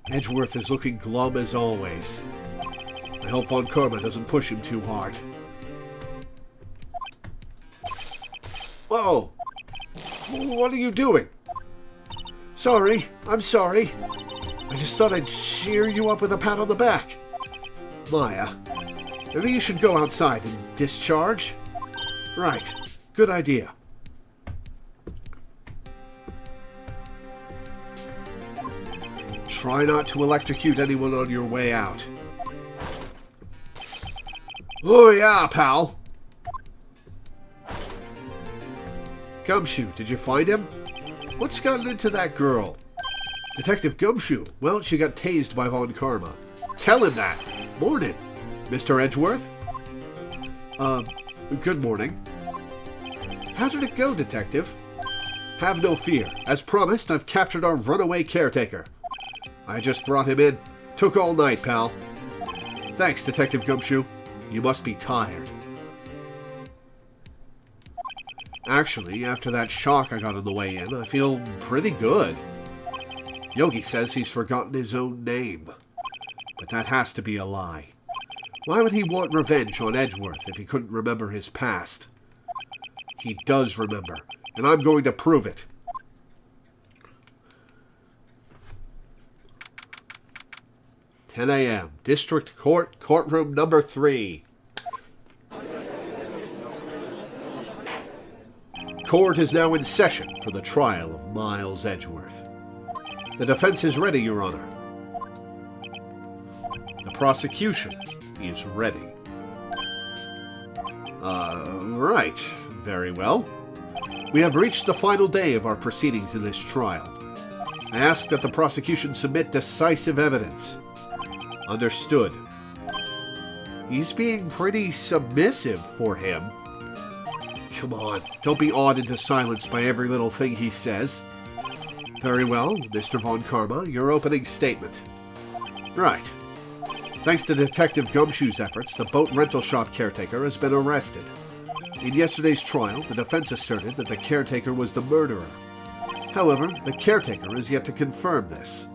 [SPEAKER 1] Edgeworth is looking glum as always. I hope Von Karma doesn't push him too hard. Whoa! What are you doing? Sorry, I'm sorry. I just thought I'd cheer you up with a pat on the back. Maya, maybe you should go outside and discharge? Right, good idea. Try not to electrocute anyone on your way out. Oh yeah, pal. Gumshoe, did you find him? What's gotten into that girl? Detective Gumshoe. Well, she got tased by Von Karma. Tell him that. Morning, Mr. Edgeworth. Good morning. How did it go, Detective? Have no fear. As promised, I've captured our runaway caretaker. I just brought him in. Took all night, pal. Thanks, Detective Gumshoe. You must be tired. Actually, after that shock I got on the way in, I feel pretty good. Yogi says he's forgotten his own name. But that has to be a lie. Why would he want revenge on Edgeworth if he couldn't remember his past? He does remember, and I'm going to prove it. "10 a.m. District Court, Courtroom Number 3. Court is now in session for the trial of Miles Edgeworth. The defense is ready, Your Honor. The prosecution is ready. Right. Very well. We have reached the final day of our proceedings in this trial. I ask that the prosecution submit decisive evidence. Understood. He's being pretty submissive for him. Come on, don't be awed into silence by every little thing he says. Very well, Mr. Von Karma, your opening statement. Right. Thanks to Detective Gumshoe's efforts, the boat rental shop caretaker has been arrested. In yesterday's trial, the defense asserted that the caretaker was the murderer. However, the caretaker is yet to confirm this.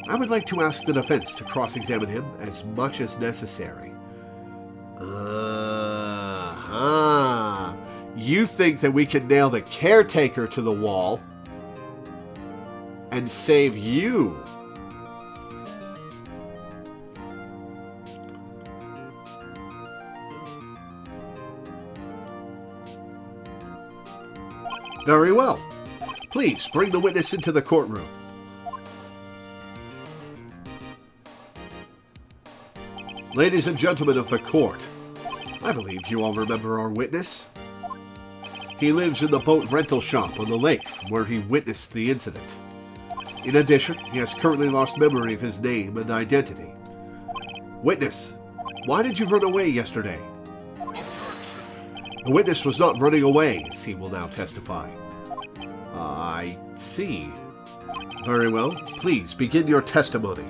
[SPEAKER 1] I would like to ask the defense to cross-examine him as much as necessary. You think that we can nail the caretaker to the wall and save you? Very well. Please bring the witness into the courtroom. Ladies and gentlemen of the court, I believe you all remember our witness. He lives in the boat rental shop on the lake where he witnessed the incident. In addition, he has currently lost memory of his name and identity. Witness, why did you run away yesterday? The witness was not running away, as he will now testify. I see. Very well. Please begin your testimony.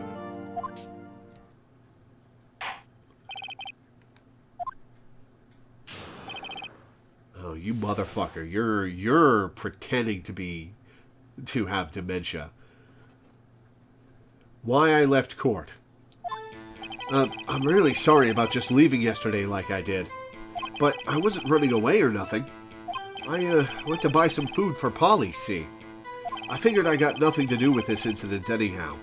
[SPEAKER 1] Oh, you motherfucker. You're pretending to have dementia. Why I left court? I'm really sorry about just leaving yesterday like I did. But I wasn't running away or nothing. I went to buy some food for Polly, see. I figured I got nothing to do with this incident anyhow.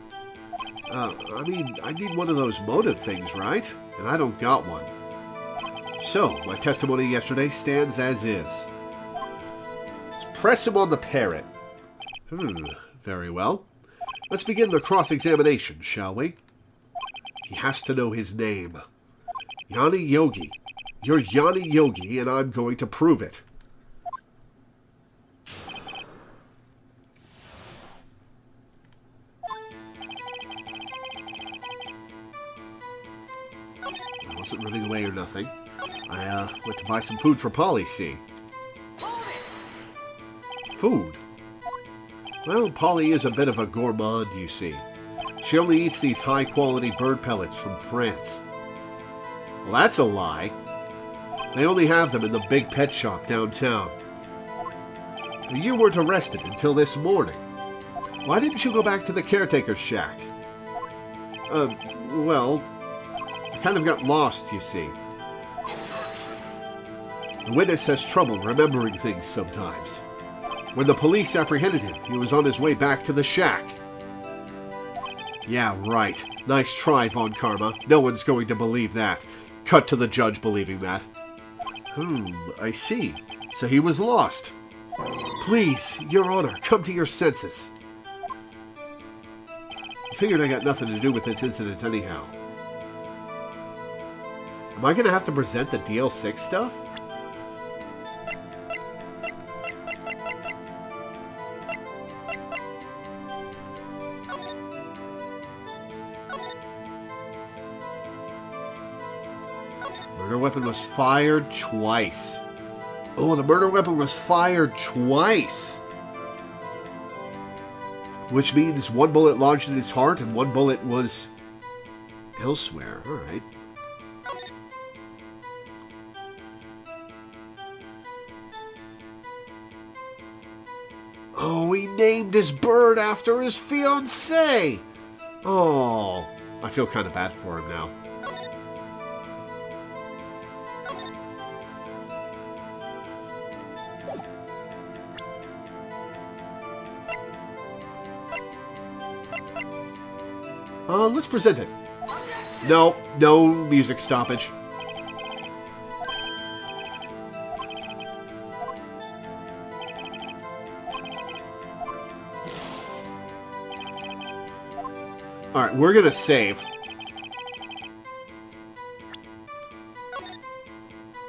[SPEAKER 1] I mean, I need one of those motive things, right? And I don't got one. So, my testimony yesterday stands as is. Let's press him on the parrot. Very well. Let's begin the cross-examination, shall we? He has to know his name. Yanni Yogi. You're Yanni Yogi, and I'm going to prove it. I wasn't running away or nothing. I went to buy some food for Polly, see. Food? Well, Polly is a bit of a gourmand, you see. She only eats these high-quality bird pellets from France. Well, that's a lie. They only have them in the big pet shop downtown. You weren't arrested until this morning. Why didn't you go back to the caretaker's shack? Well, I kind of got lost, you see. The witness has trouble remembering things sometimes. When the police apprehended him, he was on his way back to the shack. Yeah, right. Nice try, Von Karma. No one's going to believe that. Cut to the judge believing that. I see. So he was lost. Please, Your Honor, come to your senses. I figured I got nothing to do with this incident anyhow. Am I going to have to present the DL6 stuff? Murder weapon was fired twice. Oh, the murder weapon was fired twice. Which means one bullet lodged in his heart and one bullet was elsewhere. Alright. Oh, he named his bird after his fiancée. Oh, I feel kind of bad for him now. Let's present it. No music stoppage. Alright, we're gonna save.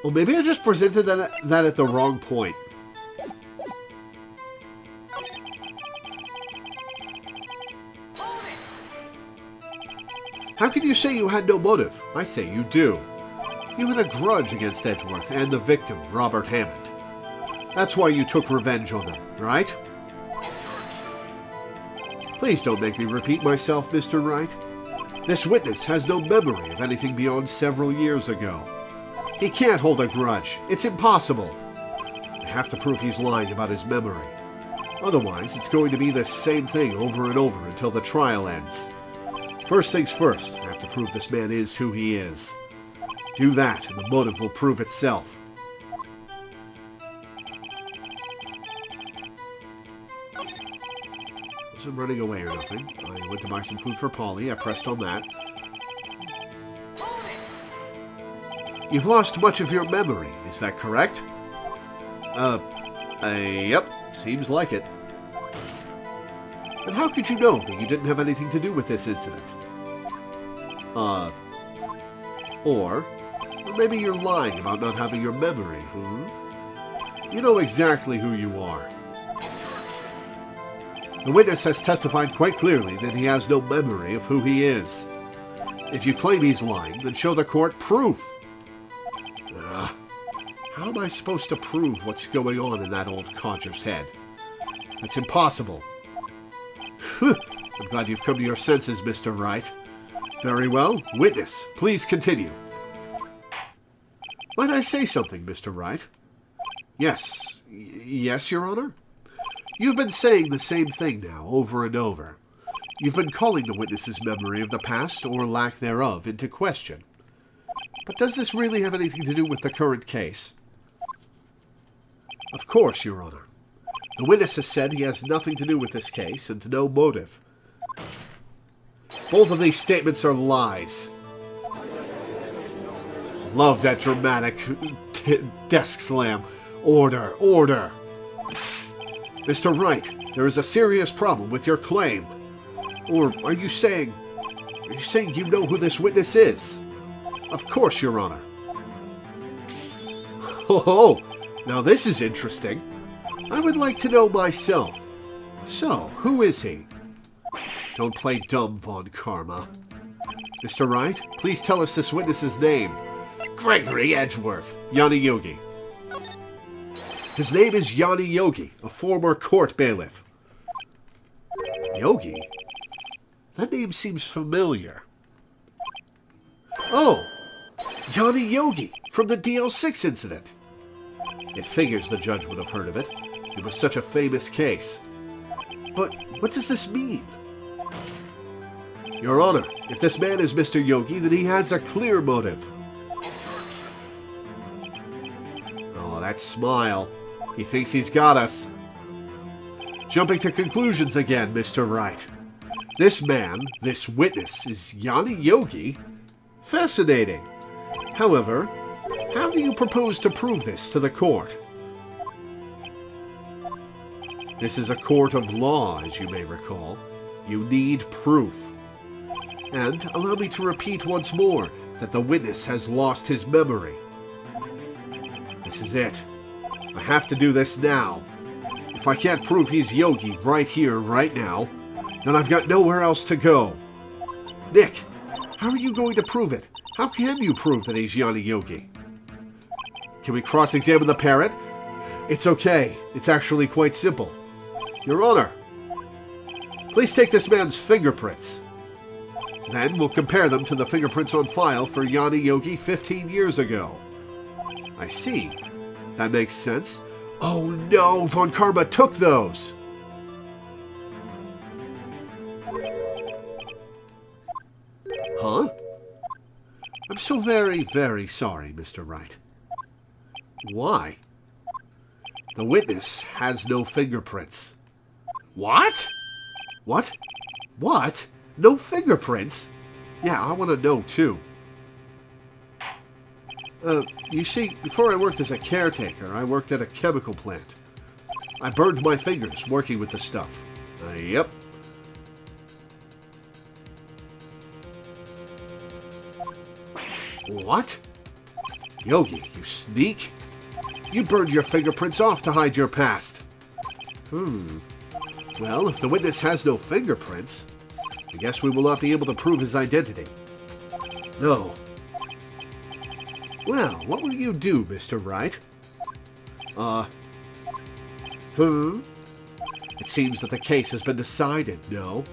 [SPEAKER 1] Well, maybe I just presented that at the wrong point. How can you say you had no motive? I say you do. You had a grudge against Edgeworth and the victim, Robert Hammond. That's why you took revenge on them, right? Please don't make me repeat myself, Mr. Wright. This witness has no memory of anything beyond several years ago. He can't hold a grudge. It's impossible. I have to prove he's lying about his memory. Otherwise, it's going to be the same thing over and over until the trial ends. First things first, I have to prove this man is who he is. Do that, and the motive will prove itself. Wasn't running away or nothing. I went to buy some food for Polly. I pressed on that. You've lost much of your memory, is that correct? Yep, seems like it. And how could you know that you didn't have anything to do with this incident? Or maybe you're lying about not having your memory, You know exactly who you are. The witness has testified quite clearly that he has no memory of who he is. If you claim he's lying, then show the court proof. How am I supposed to prove what's going on in that old codger's head? It's impossible. I'm glad you've come to your senses, Mr. Wright. Very well. Witness, please continue. Might I say something, Mr. Wright? Yes, Your Honor? You've been saying the same thing now, over and over. You've been calling the witness's memory of the past, or lack thereof, into question. But does this really have anything to do with the current case? Of course, Your Honor. The witness has said he has nothing to do with this case, and no motive. Both of these statements are lies. Love that dramatic desk slam. Order, order. Mr. Wright, there is a serious problem with your claim. Or are you saying you know who this witness is? Of course, Your Honor. Oh, now this is interesting. I would like to know myself. So, who is he? Don't play dumb, Von Karma. Mr. Wright, please tell us this witness's name. Gregory Edgeworth, Yanni Yogi. His name is Yanni Yogi, a former court bailiff. Yogi? That name seems familiar. Oh, Yanni Yogi, from the DL6 incident. It figures the judge would have heard of it. It was such a famous case. But what does this mean? Your Honor, if this man is Mr. Yogi, then he has a clear motive. Oh, that smile. He thinks he's got us. Jumping to conclusions again, Mr. Wright. This man, this witness, is Yanni Yogi? Fascinating. However, how do you propose to prove this to the court? This is a court of law, as you may recall. You need proof. And allow me to repeat once more that the witness has lost his memory. This is it. I have to do this now. If I can't prove he's Yogi right here, right now, then I've got nowhere else to go. Nick, how are you going to prove it? How can you prove that he's Yanni Yogi? Can we cross-examine the parrot? It's okay. It's actually quite simple. Your Honor, please take this man's fingerprints. Then we'll compare them to the fingerprints on file for Yanni Yogi 15 years ago. I see. That makes sense. Oh no, Von Karma took those! Huh? I'm so very, very sorry, Mr. Wright. Why? The witness has no fingerprints. What? What? What? No fingerprints? Yeah, I want to know, too. You see, before I worked as a caretaker, I worked at a chemical plant. I burned my fingers working with the stuff. Yep. What? Yogi, you sneak? You burned your fingerprints off to hide your past. Well, if the witness has no fingerprints, I guess we will not be able to prove his identity. No. Well, what will you do, Mr. Wright? It seems that the case has been decided, no?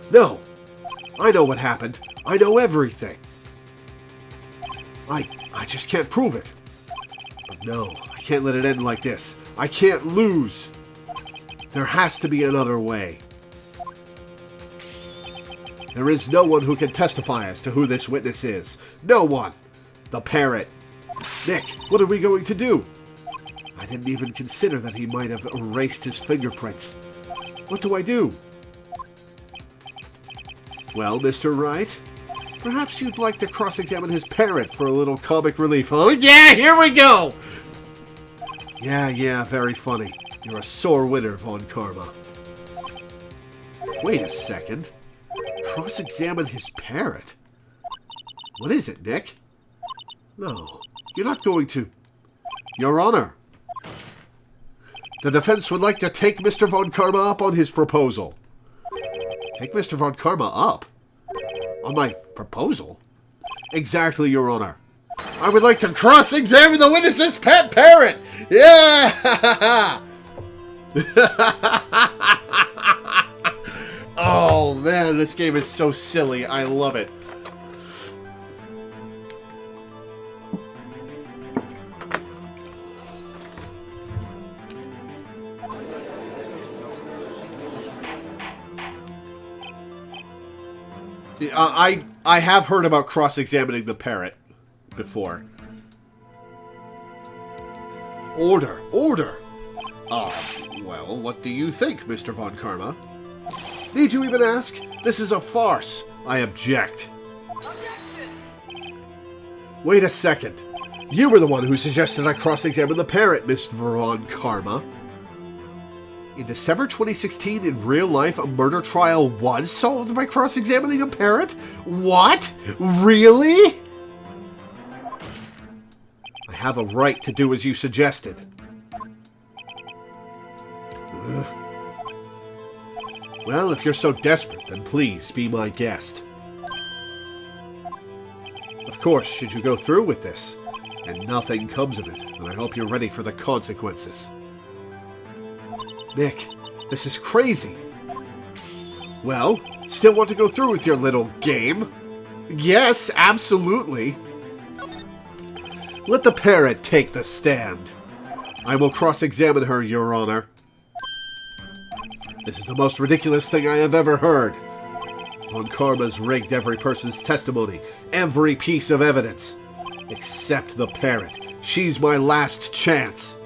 [SPEAKER 1] No! I know what happened. I know everything. I just can't prove it. But no, I can't let it end like this. I can't lose. There has to be another way. There is no one who can testify as to who this witness is. No one. The parrot. Nick, what are we going to do? I didn't even consider that he might have erased his fingerprints. What do I do? Well, Mr. Wright, perhaps you'd like to cross-examine his parrot for a little comic relief, huh? Yeah, here we go! Yeah, very funny. You're a sore winner, Von Karma. Wait a second. Cross-examine his parrot? What is it, Nick? No, you're not going to... Your Honor, the defense would like to take Mr. Von Karma up on his proposal. Take Mr. Von Karma up? On my proposal? Exactly, Your Honor. I would like to cross-examine the witness's pet parrot! Yeah! Oh, man, this game is so silly. I love it. I have heard about cross-examining the parrot before. Order! Well, what do you think, Mr. Von Karma? Need you even ask? This is a farce. I object. Wait a second. You were the one who suggested I cross-examine the parrot, Mr. Von Karma. In December 2016, in real life, a murder trial was solved by cross-examining a parrot? What? Really? I have a right to do as you suggested. Ugh. Well, if you're so desperate, then please be my guest. Of course, should you go through with this, and nothing comes of it, then I hope you're ready for the consequences. Nick, this is crazy. Well, still want to go through with your little game? Yes, absolutely. Let the parrot take the stand. I will cross-examine her, Your Honor. This is the most ridiculous thing I have ever heard. Von Karma's rigged every person's testimony, every piece of evidence, except the parrot. She's my last chance.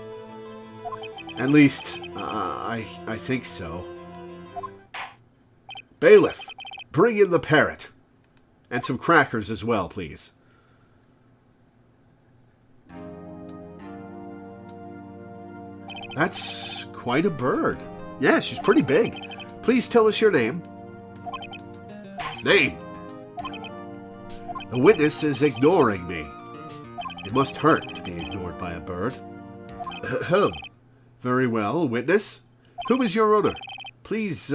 [SPEAKER 1] At least, I think so. Bailiff, bring in the parrot. And some crackers as well, please. That's quite a bird. Yeah, she's pretty big. Please tell us your name. Name. The witness is ignoring me. It must hurt to be ignored by a bird. Ahem. Very well, witness. Who is your owner? Please,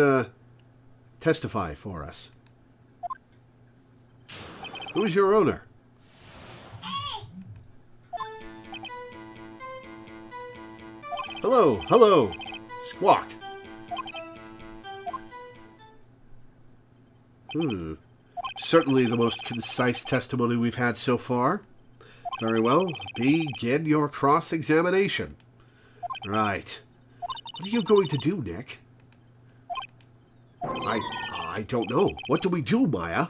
[SPEAKER 1] testify for us. Who is your owner? Hello, hello. Squawk. Certainly the most concise testimony we've had so far. Very well. Begin your cross-examination. Right. What are you going to do, Nick? I don't know. What do we do, Maya?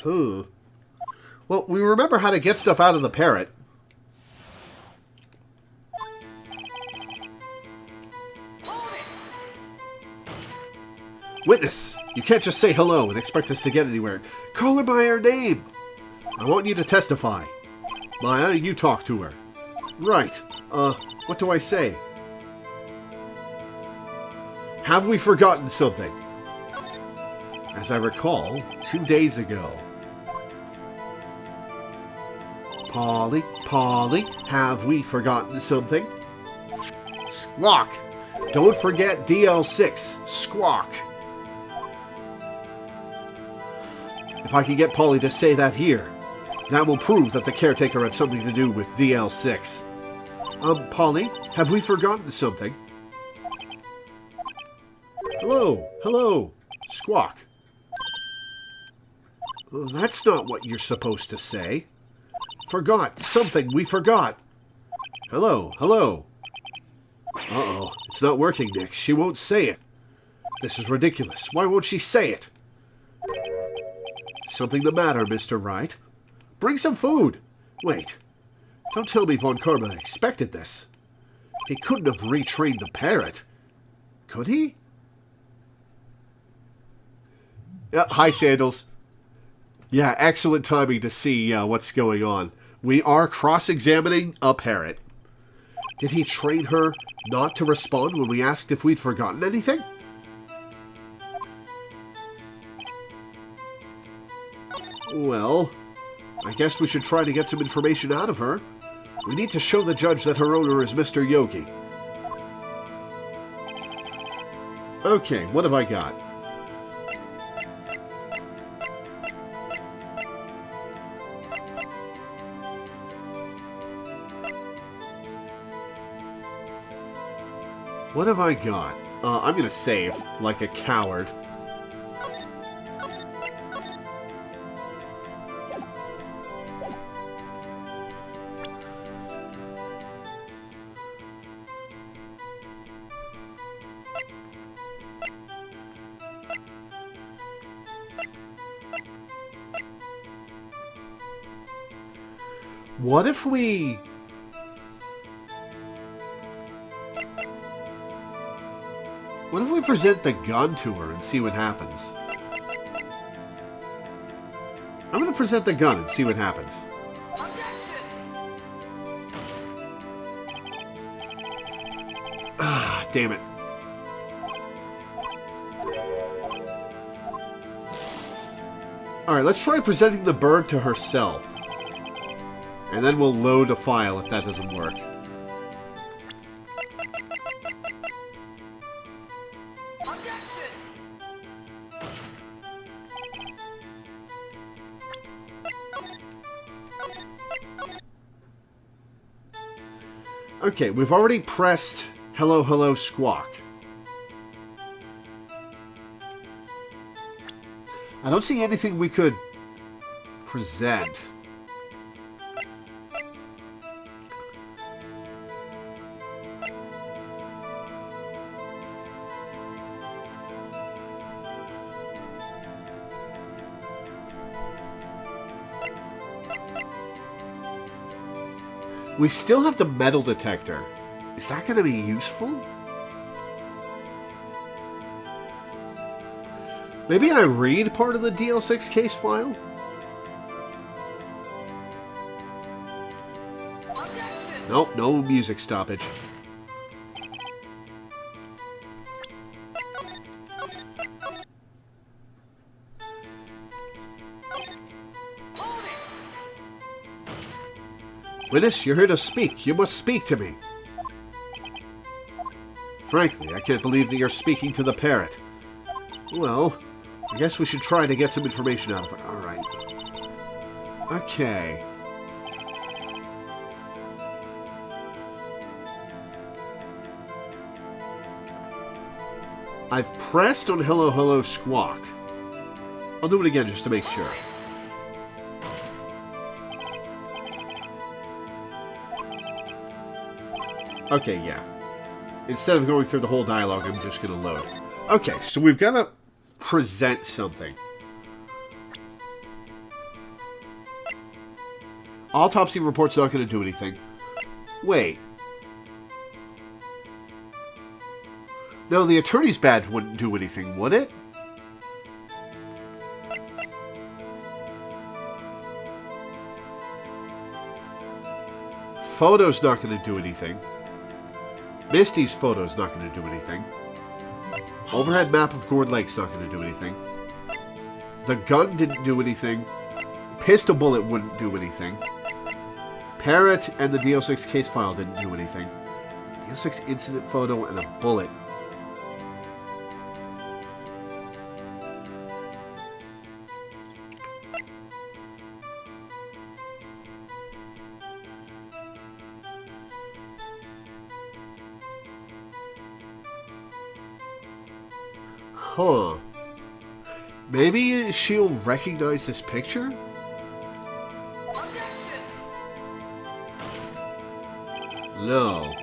[SPEAKER 1] Well, we remember how to get stuff out of the parrot. Witness, you can't just say hello and expect us to get anywhere. Call her by her name. I want you to testify. Maya, you talk to her. Right. What do I say? Have we forgotten something? As I recall, 2 days ago. Polly, have we forgotten something? Squawk! Don't forget DL6. Squawk! If I can get Polly to say that here, that will prove that the caretaker had something to do with DL6. Polly, have we forgotten something? Hello, Squawk. That's not what you're supposed to say. Forgot, something we forgot. Hello. Uh-oh, it's not working, Nick. She won't say it. This is ridiculous. Why won't she say it? Something the matter, Mr. Wright? Bring some food. Wait, don't tell me Von Karma expected this. He couldn't have retrained the parrot. Could he? Yeah, hi, Sandals. Yeah, excellent timing to see what's going on. We are cross-examining a parrot. Did he train her not to respond when we asked if we'd forgotten anything? Well, I guess we should try to get some information out of her. We need to show the judge that her owner is Mr. Yogi. Okay, what have I got? What have I got? I'm gonna save, like a coward. What if we... What if we present the gun to her and see what happens? I'm going to present the gun and see what happens. Ah, damn it. Alright, let's try presenting the bird to herself. And then we'll load a file if that doesn't work. Okay, we've already pressed hello, squawk. I don't see anything we could present. We still have the metal detector. Is that going to be useful? Maybe I read part of the DL6 case file? Nope, no music stoppage. Witness, you're here to speak. You must speak to me. Frankly, I can't believe that you're speaking to the parrot. Well, I guess we should try to get some information out of it. Alright. Okay. I've pressed on Hello Hello Squawk. I'll do it again just to make sure. Okay, yeah. Instead of going through the whole dialogue, I'm just going to load. Okay, so we've got to present something. Autopsy report's not going to do anything. Wait. No, the attorney's badge wouldn't do anything, would it? Photo's not going to do anything. Misty's photo's not going to do anything. Overhead map of Gourd Lake's not going to do anything. The gun didn't do anything. Pistol bullet wouldn't do anything. Parrot and the DL6 case file didn't do anything. DL6 incident photo and a bullet. Huh. Maybe she'll recognize this picture? No.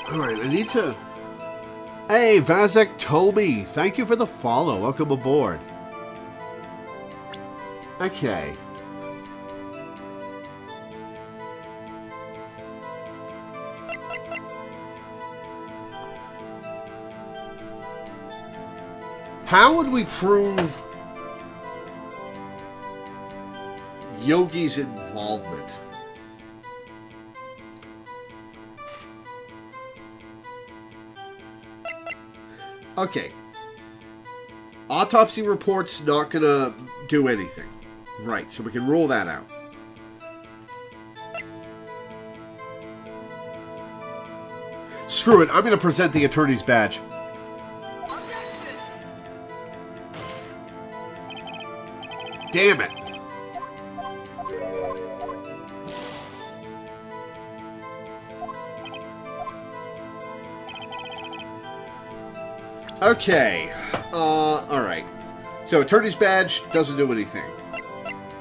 [SPEAKER 1] Alright, I need to... Hey, Vazek Toby! Thank you for the follow. Welcome aboard. Okay. How would we prove Yogi's involvement? Okay. Autopsy report's not gonna do anything. Right, so we can rule that out. Screw it, I'm gonna present the attorney's badge. Damn it. Okay, alright. So, attorney's badge doesn't do anything.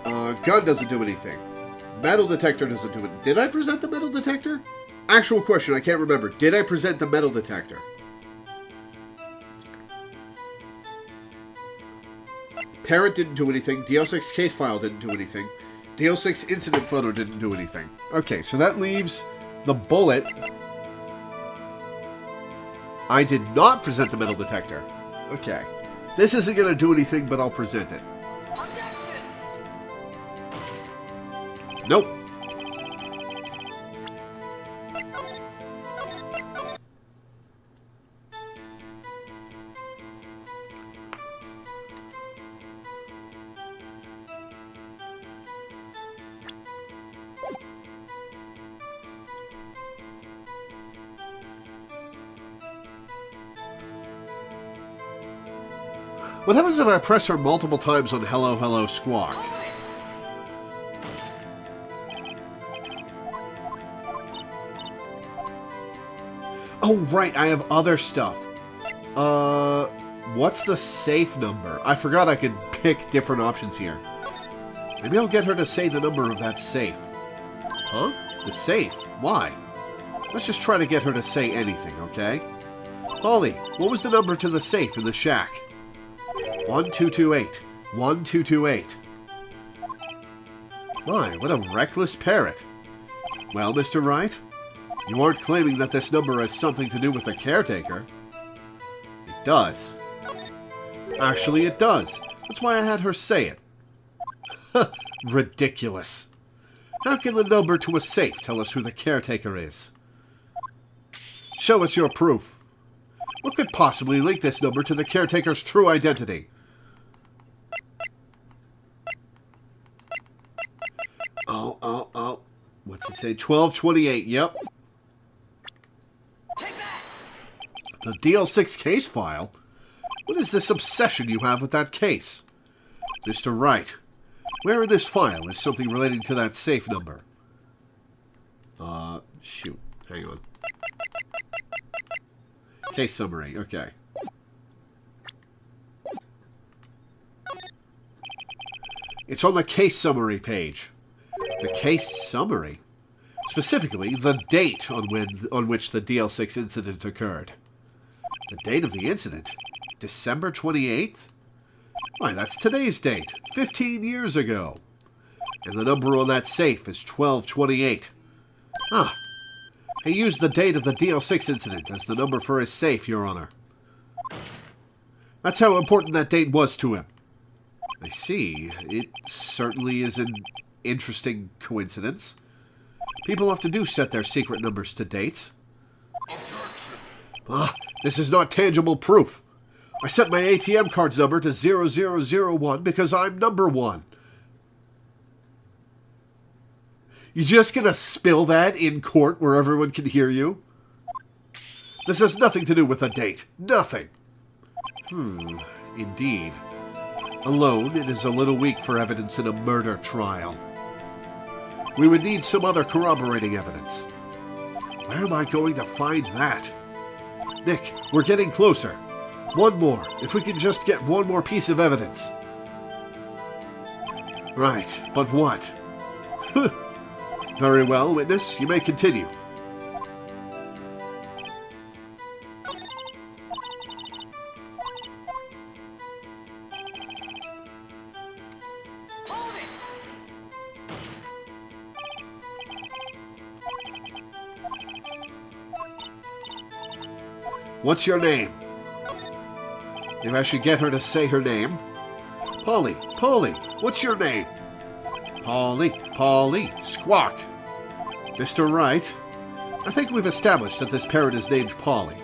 [SPEAKER 1] Gun doesn't do anything. Metal detector doesn't do it. Did I present the metal detector? Actual question, I can't remember. Did I present the metal detector? Parent didn't do anything. DL6 case file didn't do anything. DL6 incident photo didn't do anything. Okay, so that leaves the bullet. I did not present the metal detector. Okay. This isn't going to do anything, but I'll present it. Nope. What happens if I press her multiple times on Hello Hello Squawk? Oh, right, I have other stuff. What's the safe number? I forgot I could pick different options here. Maybe I'll get her to say the number of that safe. Huh? The safe? Why? Let's just try to get her to say anything, okay? Polly, what was the number to the safe in the shack? 1228. 1228. My, what a reckless parrot. Well, Mr. Wright, you aren't claiming that this number has something to do with the caretaker. It does. Actually, it does. That's why I had her say it. Ridiculous. How can the number to a safe tell us who the caretaker is? Show us your proof. What could possibly link this number to the caretaker's true identity? Oh. What's it say? 1228, yep. The DL6 case file? What is this obsession you have with that case? Mr. Wright, where in this file is something relating to that safe number? Shoot. Hang on. Case summary, okay. It's on the case summary page. The case summary? Specifically, the date on which the DL6 incident occurred. The date of the incident? December 28th? Why, that's today's date. 15 years ago. And the number on that safe is 1228. Ah. He used the date of the DL6 incident as the number for his safe, Your Honor. That's how important that date was to him. I see. It certainly is an interesting coincidence. People often do set their secret numbers to dates. This is not tangible proof. I set my ATM card's number to 0001 because I'm number one. You just gonna spill that in court where everyone can hear you? This has nothing to do with a date. Nothing. Indeed. Alone, it is a little weak for evidence in a murder trial. We would need some other corroborating evidence. Where am I going to find that? Nick, we're getting closer. One more. If we can just get one more piece of evidence. Right, but what? Very well, witness. You may continue. What's your name? Maybe I should get her to say her name. Polly, what's your name? Polly, Squawk. Mr. Wright, I think we've established that this parrot is named Polly.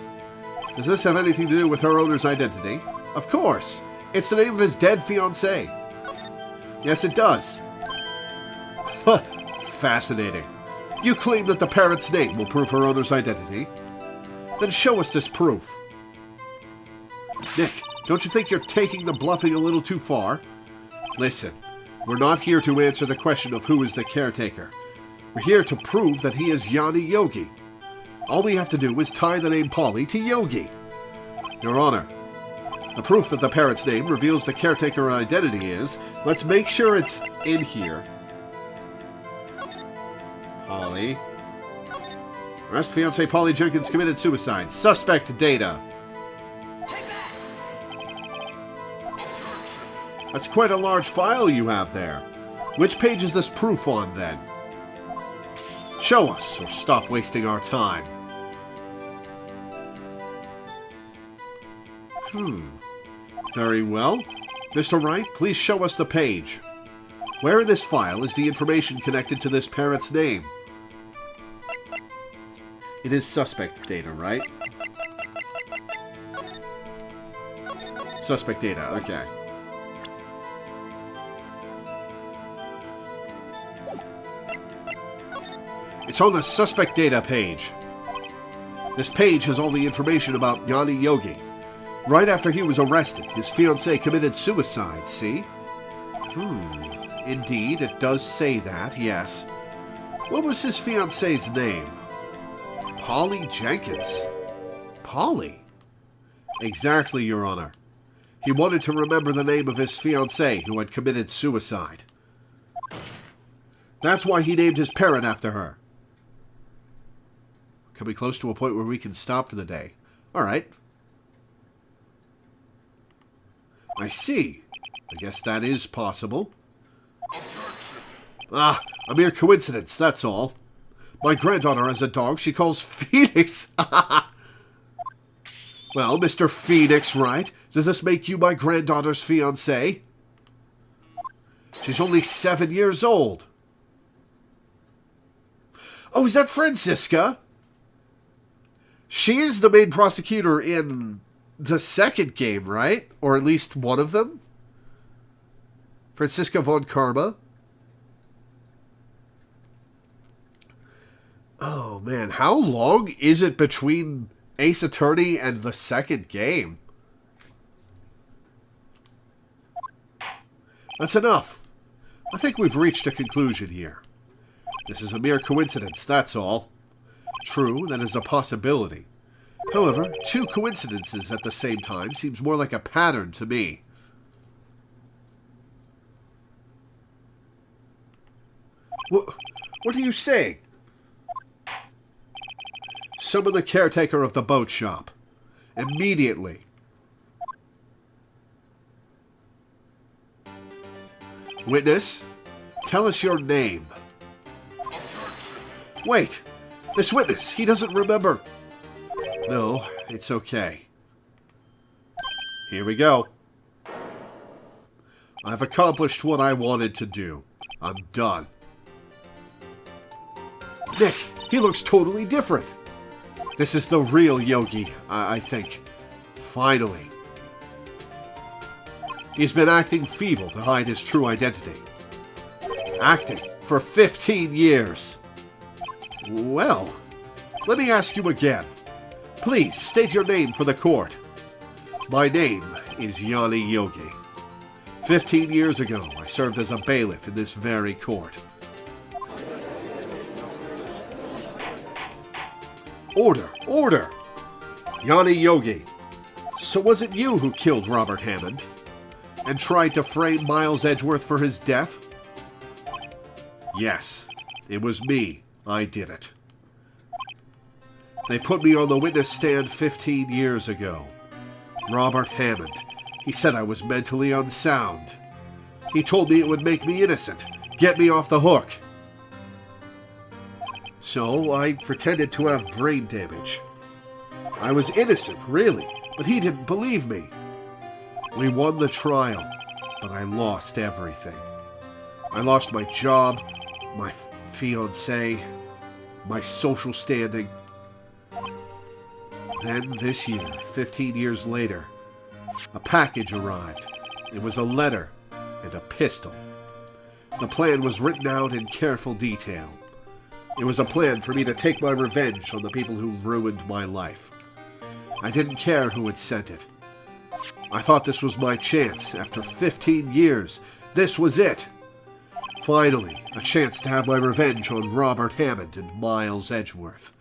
[SPEAKER 1] Does this have anything to do with her owner's identity? Of course. It's the name of his dead fiancée. Yes, it does. Fascinating. You claim that the parrot's name will prove her owner's identity? Then show us this proof. Nick, don't you think you're taking the bluffing a little too far? Listen, we're not here to answer the question of who is the caretaker. We're here to prove that he is Yanni Yogi. All we have to do is tie the name Polly to Yogi. Your Honor, the proof that the parrot's name reveals the caretaker identity is, let's make sure it's in here. Polly. Arrest fiancé Polly Jenkins committed suicide. Suspect data. That's quite a large file you have there. Which page is this proof on, then? Show us, or stop wasting our time. Very well. Mr. Wright, please show us the page. Where in this file is the information connected to this parrot's name? It is suspect data, right? Suspect data, okay. It's on the suspect data page. This page has all the information about Yanni Yogi. Right after he was arrested, his fiancée committed suicide, see? Indeed, it does say that, yes. What was his fiancée's name? Polly Jenkins. Polly? Exactly, Your Honor. He wanted to remember the name of his fiancée who had committed suicide. That's why he named his parrot after her. Coming close to a point where we can stop for the day. All right. I see. I guess that is possible. Ah, a mere coincidence, that's all. My granddaughter has a dog she calls Phoenix. Well, Mr. Phoenix Wright, does this make you my granddaughter's fiancé? She's only 7 years old. Oh, is that Francisca? She is the main prosecutor in the second game, right? Or at least one of them? Francisca von Karma. Oh, man. How long is it between Ace Attorney and the second game? That's enough. I think we've reached a conclusion here. This is a mere coincidence, that's all. True, that is a possibility. However, two coincidences at the same time seems more like a pattern to me. What are you saying? Summon the caretaker of the boat shop. Immediately. Witness, tell us your name. Wait, this witness, he doesn't remember. No, it's okay. Here we go. I've accomplished what I wanted to do. I'm done. Nick, he looks totally different. This is the real Yogi, I think. Finally. He's been acting feeble to hide his true identity. Acting for 15 years. Well, let me ask you again. Please state your name for the court. My name is Yanni Yogi. 15 years ago, I served as a bailiff in this very court. Order! Order! Yanni Yogi. So was it you who killed Robert Hammond? And tried to frame Miles Edgeworth for his death? Yes, it was me. I did it. They put me on the witness stand 15 years ago. Robert Hammond. He said I was mentally unsound. He told me it would make me innocent, get me off the hook. So I pretended to have brain damage. I was innocent, really, but he didn't believe me. We won the trial, but I lost everything. I lost my job, my fiancée, my social standing. Then this year, 15 years later, a package arrived. It was a letter and a pistol. The plan was written out in careful detail. It was a plan for me to take my revenge on the people who ruined my life. I didn't care who had sent it. I thought this was my chance. After 15 years, this was it. Finally, a chance to have my revenge on Robert Hammond and Miles Edgeworth.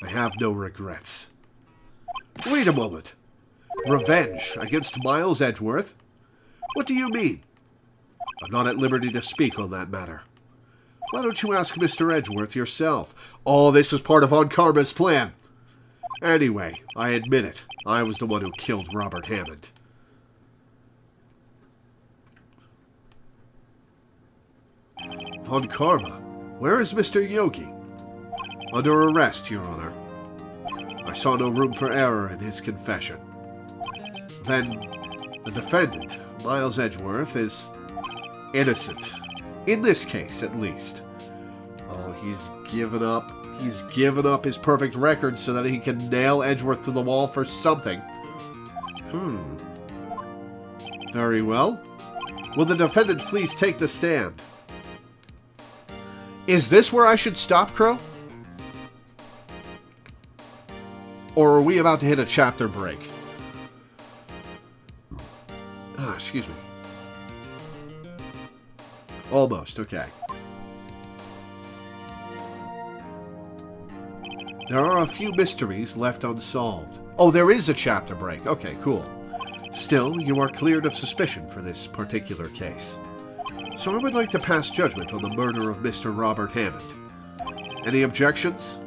[SPEAKER 1] I have no regrets. Wait a moment. Revenge against Miles Edgeworth? What do you mean? I'm not at liberty to speak on that matter. Why don't you ask Mr. Edgeworth yourself? All this is part of Von Karma's plan. Anyway, I admit it. I was the one who killed Robert Hammond. Von Karma? Where is Mr. Yogi? Under arrest, Your Honor. I saw no room for error in his confession. Then, the defendant, Miles Edgeworth, is innocent. In this case, at least. Oh, he's given up. He's given up his perfect record so that he can nail Edgeworth to the wall for something. Very well. Will the defendant please take the stand? Is this where I should stop, Crow? Or are we about to hit a chapter break? Excuse me. Almost, okay. There are a few mysteries left unsolved. Oh, there is a chapter break. Okay, cool. Still, you are cleared of suspicion for this particular case. So I would like to pass judgment on the murder of Mr. Robert Hammond. Any objections?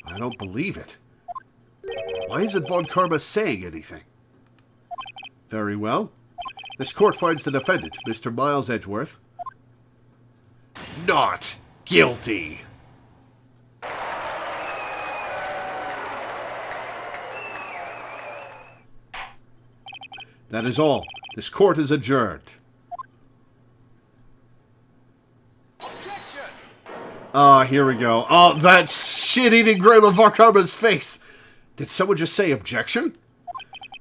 [SPEAKER 1] I don't believe it. Why isn't Von Karma saying anything? Very well. This court finds the defendant, Mr. Miles Edgeworth, not guilty. That is all. This court is adjourned. Here we go. Oh, that shit-eating grin on Von Karma's face. Did someone just say objection?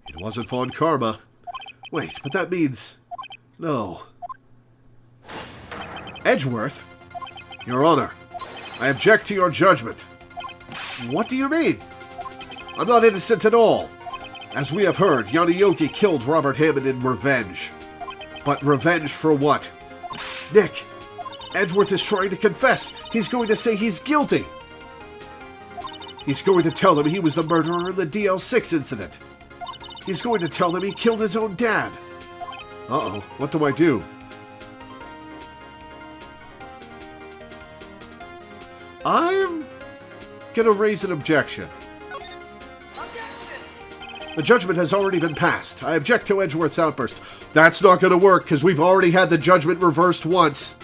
[SPEAKER 1] It wasn't Von Karma. Wait, but that means... No. Edgeworth? Your Honor, I object to your judgment. What do you mean? I'm not innocent at all. As we have heard, Yanayoki killed Robert Hammond in revenge. But revenge for what? Nick, Edgeworth is trying to confess. He's going to say he's guilty. He's going to tell them he was the murderer in the DL6 incident. He's going to tell them he killed his own dad. Uh-oh, what do I do? I'm gonna raise an objection. The judgment has already been passed. I object to Edgeworth's outburst. That's not gonna work, because we've already had the judgment reversed once.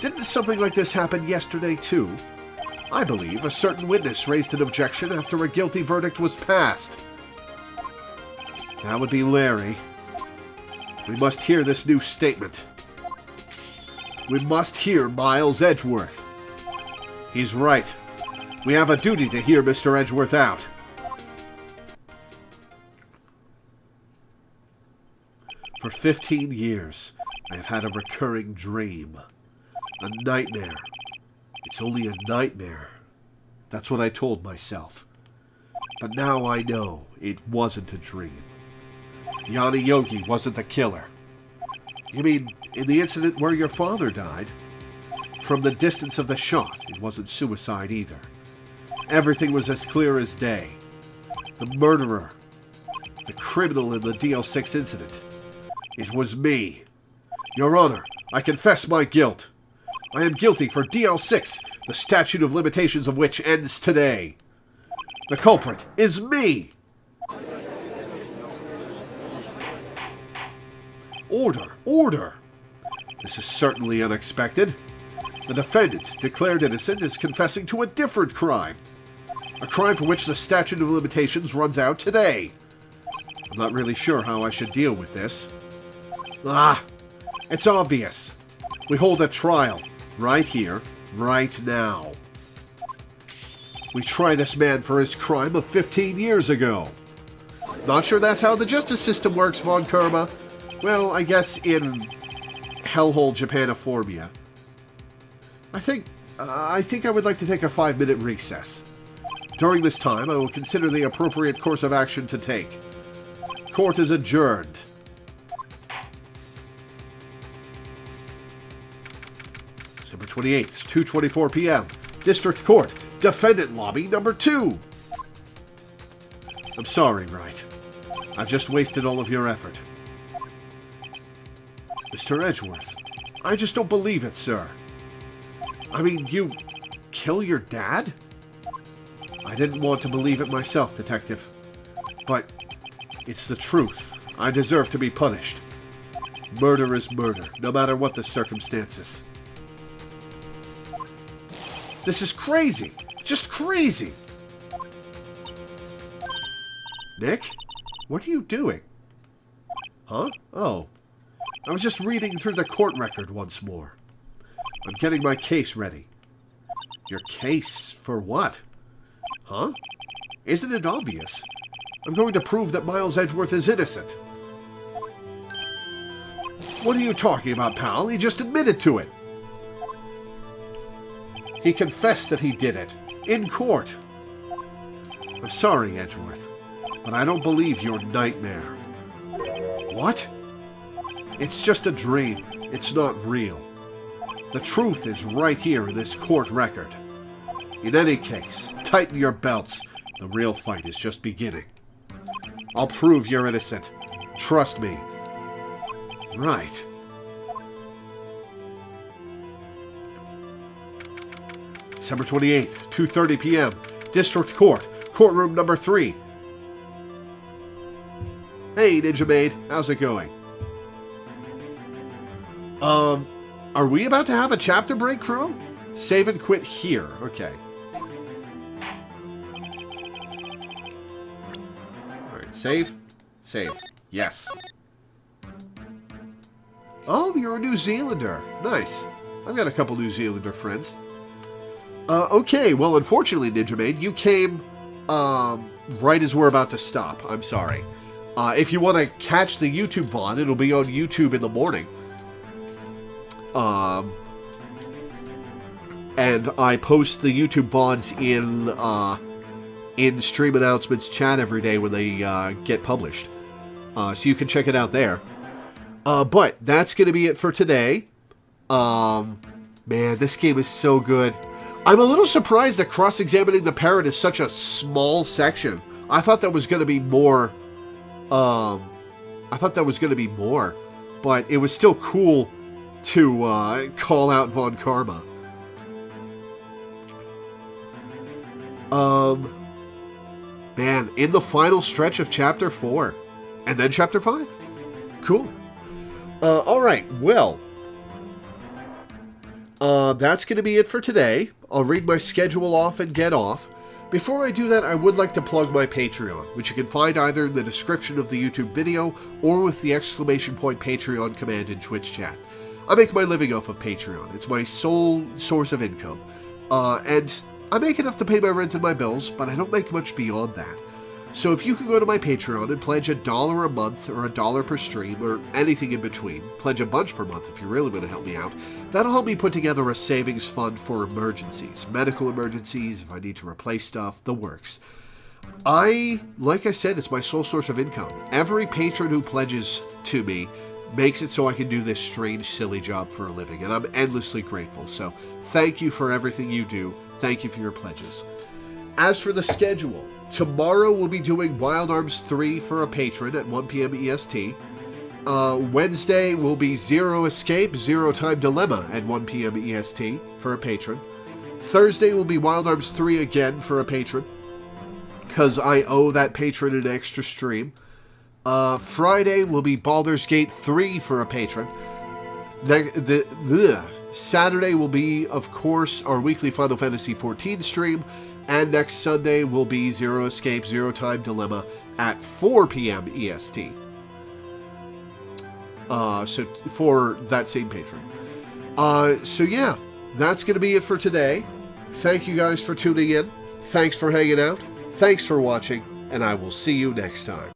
[SPEAKER 1] Didn't something like this happen yesterday, too? I believe a certain witness raised an objection after a guilty verdict was passed. That would be Larry. We must hear this new statement. We must hear Miles Edgeworth. He's right. We have a duty to hear Mr. Edgeworth out. For 15 years, I have had a recurring dream. A nightmare. It's only a nightmare. That's what I told myself. But now I know it wasn't a dream. Yanayoki wasn't the killer. You mean, in the incident where your father died? From the distance of the shot, it wasn't suicide either. Everything was as clear as day. The murderer, the criminal in the DL6 incident, it was me. Your Honor, I confess my guilt. I am guilty for DL6, the statute of limitations of which ends today. The culprit is me! Order! Order! This is certainly unexpected. The defendant, declared innocent, is confessing to a different crime. A crime for which the statute of limitations runs out today. I'm not really sure how I should deal with this. It's obvious. We hold a trial. Right here, right now. We try this man for his crime of 15 years ago. Not sure that's how the justice system works, Von Karma. Well, I guess in Hellhole Japaniformia. I think I would like to take a 5-minute recess. During this time, I will consider the appropriate course of action to take. Court is adjourned. December 28th, 2:24 p.m. District Court, Defendant Lobby number 2. I'm sorry, Wright. I've just wasted all of your effort. Mr. Edgeworth, I just don't believe it, sir. I mean, you kill your dad? I didn't want to believe it myself, Detective. But it's the truth. I deserve to be punished. Murder is murder, no matter what the circumstances. This is crazy. Just crazy. Nick? What are you doing? Huh? Oh. I was just reading through the court record once more. I'm getting my case ready. Your case for what? Huh? Isn't it obvious? I'm going to prove that Miles Edgeworth is innocent. What are you talking about, pal? He just admitted to it. He confessed that he did it. In court. I'm sorry, Edgeworth, but I don't believe your nightmare. What? It's just a dream. It's not real. The truth is right here in this court record. In any case, tighten your belts. The real fight is just beginning. I'll prove you're innocent. Trust me. Right. December 28th, 2:30 p.m. District Court, courtroom number 3. Hey, Ninja Maid, how's it going? Are we about to have a chapter break, crew? Save and quit here. Okay. Alright, save. Save. Yes. Oh, you're a New Zealander. Nice. I've got a couple New Zealander friends. Okay, well, unfortunately, Ninja Maid, you came, right as we're about to stop. I'm sorry. If you want to catch the YouTube VOD, it'll be on YouTube in the morning. And I post the YouTube VODs in Stream Announcements chat every day when they, get published. So you can check it out there. But that's going to be it for today. Man, this game is so good. I'm a little surprised that cross-examining the parrot is such a small section. I thought that was going to be more. But it was still cool to call out Von Karma. Man, in the final stretch of Chapter 4. And then Chapter 5. Cool. Alright, well. That's going to be it for today. I'll read my schedule off and get off. Before I do that, I would like to plug my Patreon, which you can find either in the description of the YouTube video or with the ! Patreon command in Twitch chat. I make my living off of Patreon. It's my sole source of income. And I make enough to pay my rent and my bills, but I don't make much beyond that. So if you can go to my Patreon and pledge $1 a month or $1 per stream or anything in between, pledge a bunch per month if you really want to help me out, that'll help me put together a savings fund for emergencies, medical emergencies, if I need to replace stuff, the works. Like I said, it's my sole source of income. Every patron who pledges to me makes it so I can do this strange, silly job for a living, and I'm endlessly grateful. So thank you for everything you do. Thank you for your pledges. As for the schedule, tomorrow we'll be doing Wild Arms 3 for a patron at 1 p.m. EST. Wednesday will be Zero Escape, Zero Time Dilemma at 1 p.m. EST for a patron. Thursday will be Wild Arms 3 again for a patron, because I owe that patron an extra stream. Friday will be Baldur's Gate 3 for a patron. Saturday will be, of course, our weekly Final Fantasy XIV stream. And next Sunday will be Zero Escape, Zero Time Dilemma at 4 p.m. EST. So for that same patron. So yeah, that's going to be it for today. Thank you guys for tuning in. Thanks for hanging out. Thanks for watching. And I will see you next time.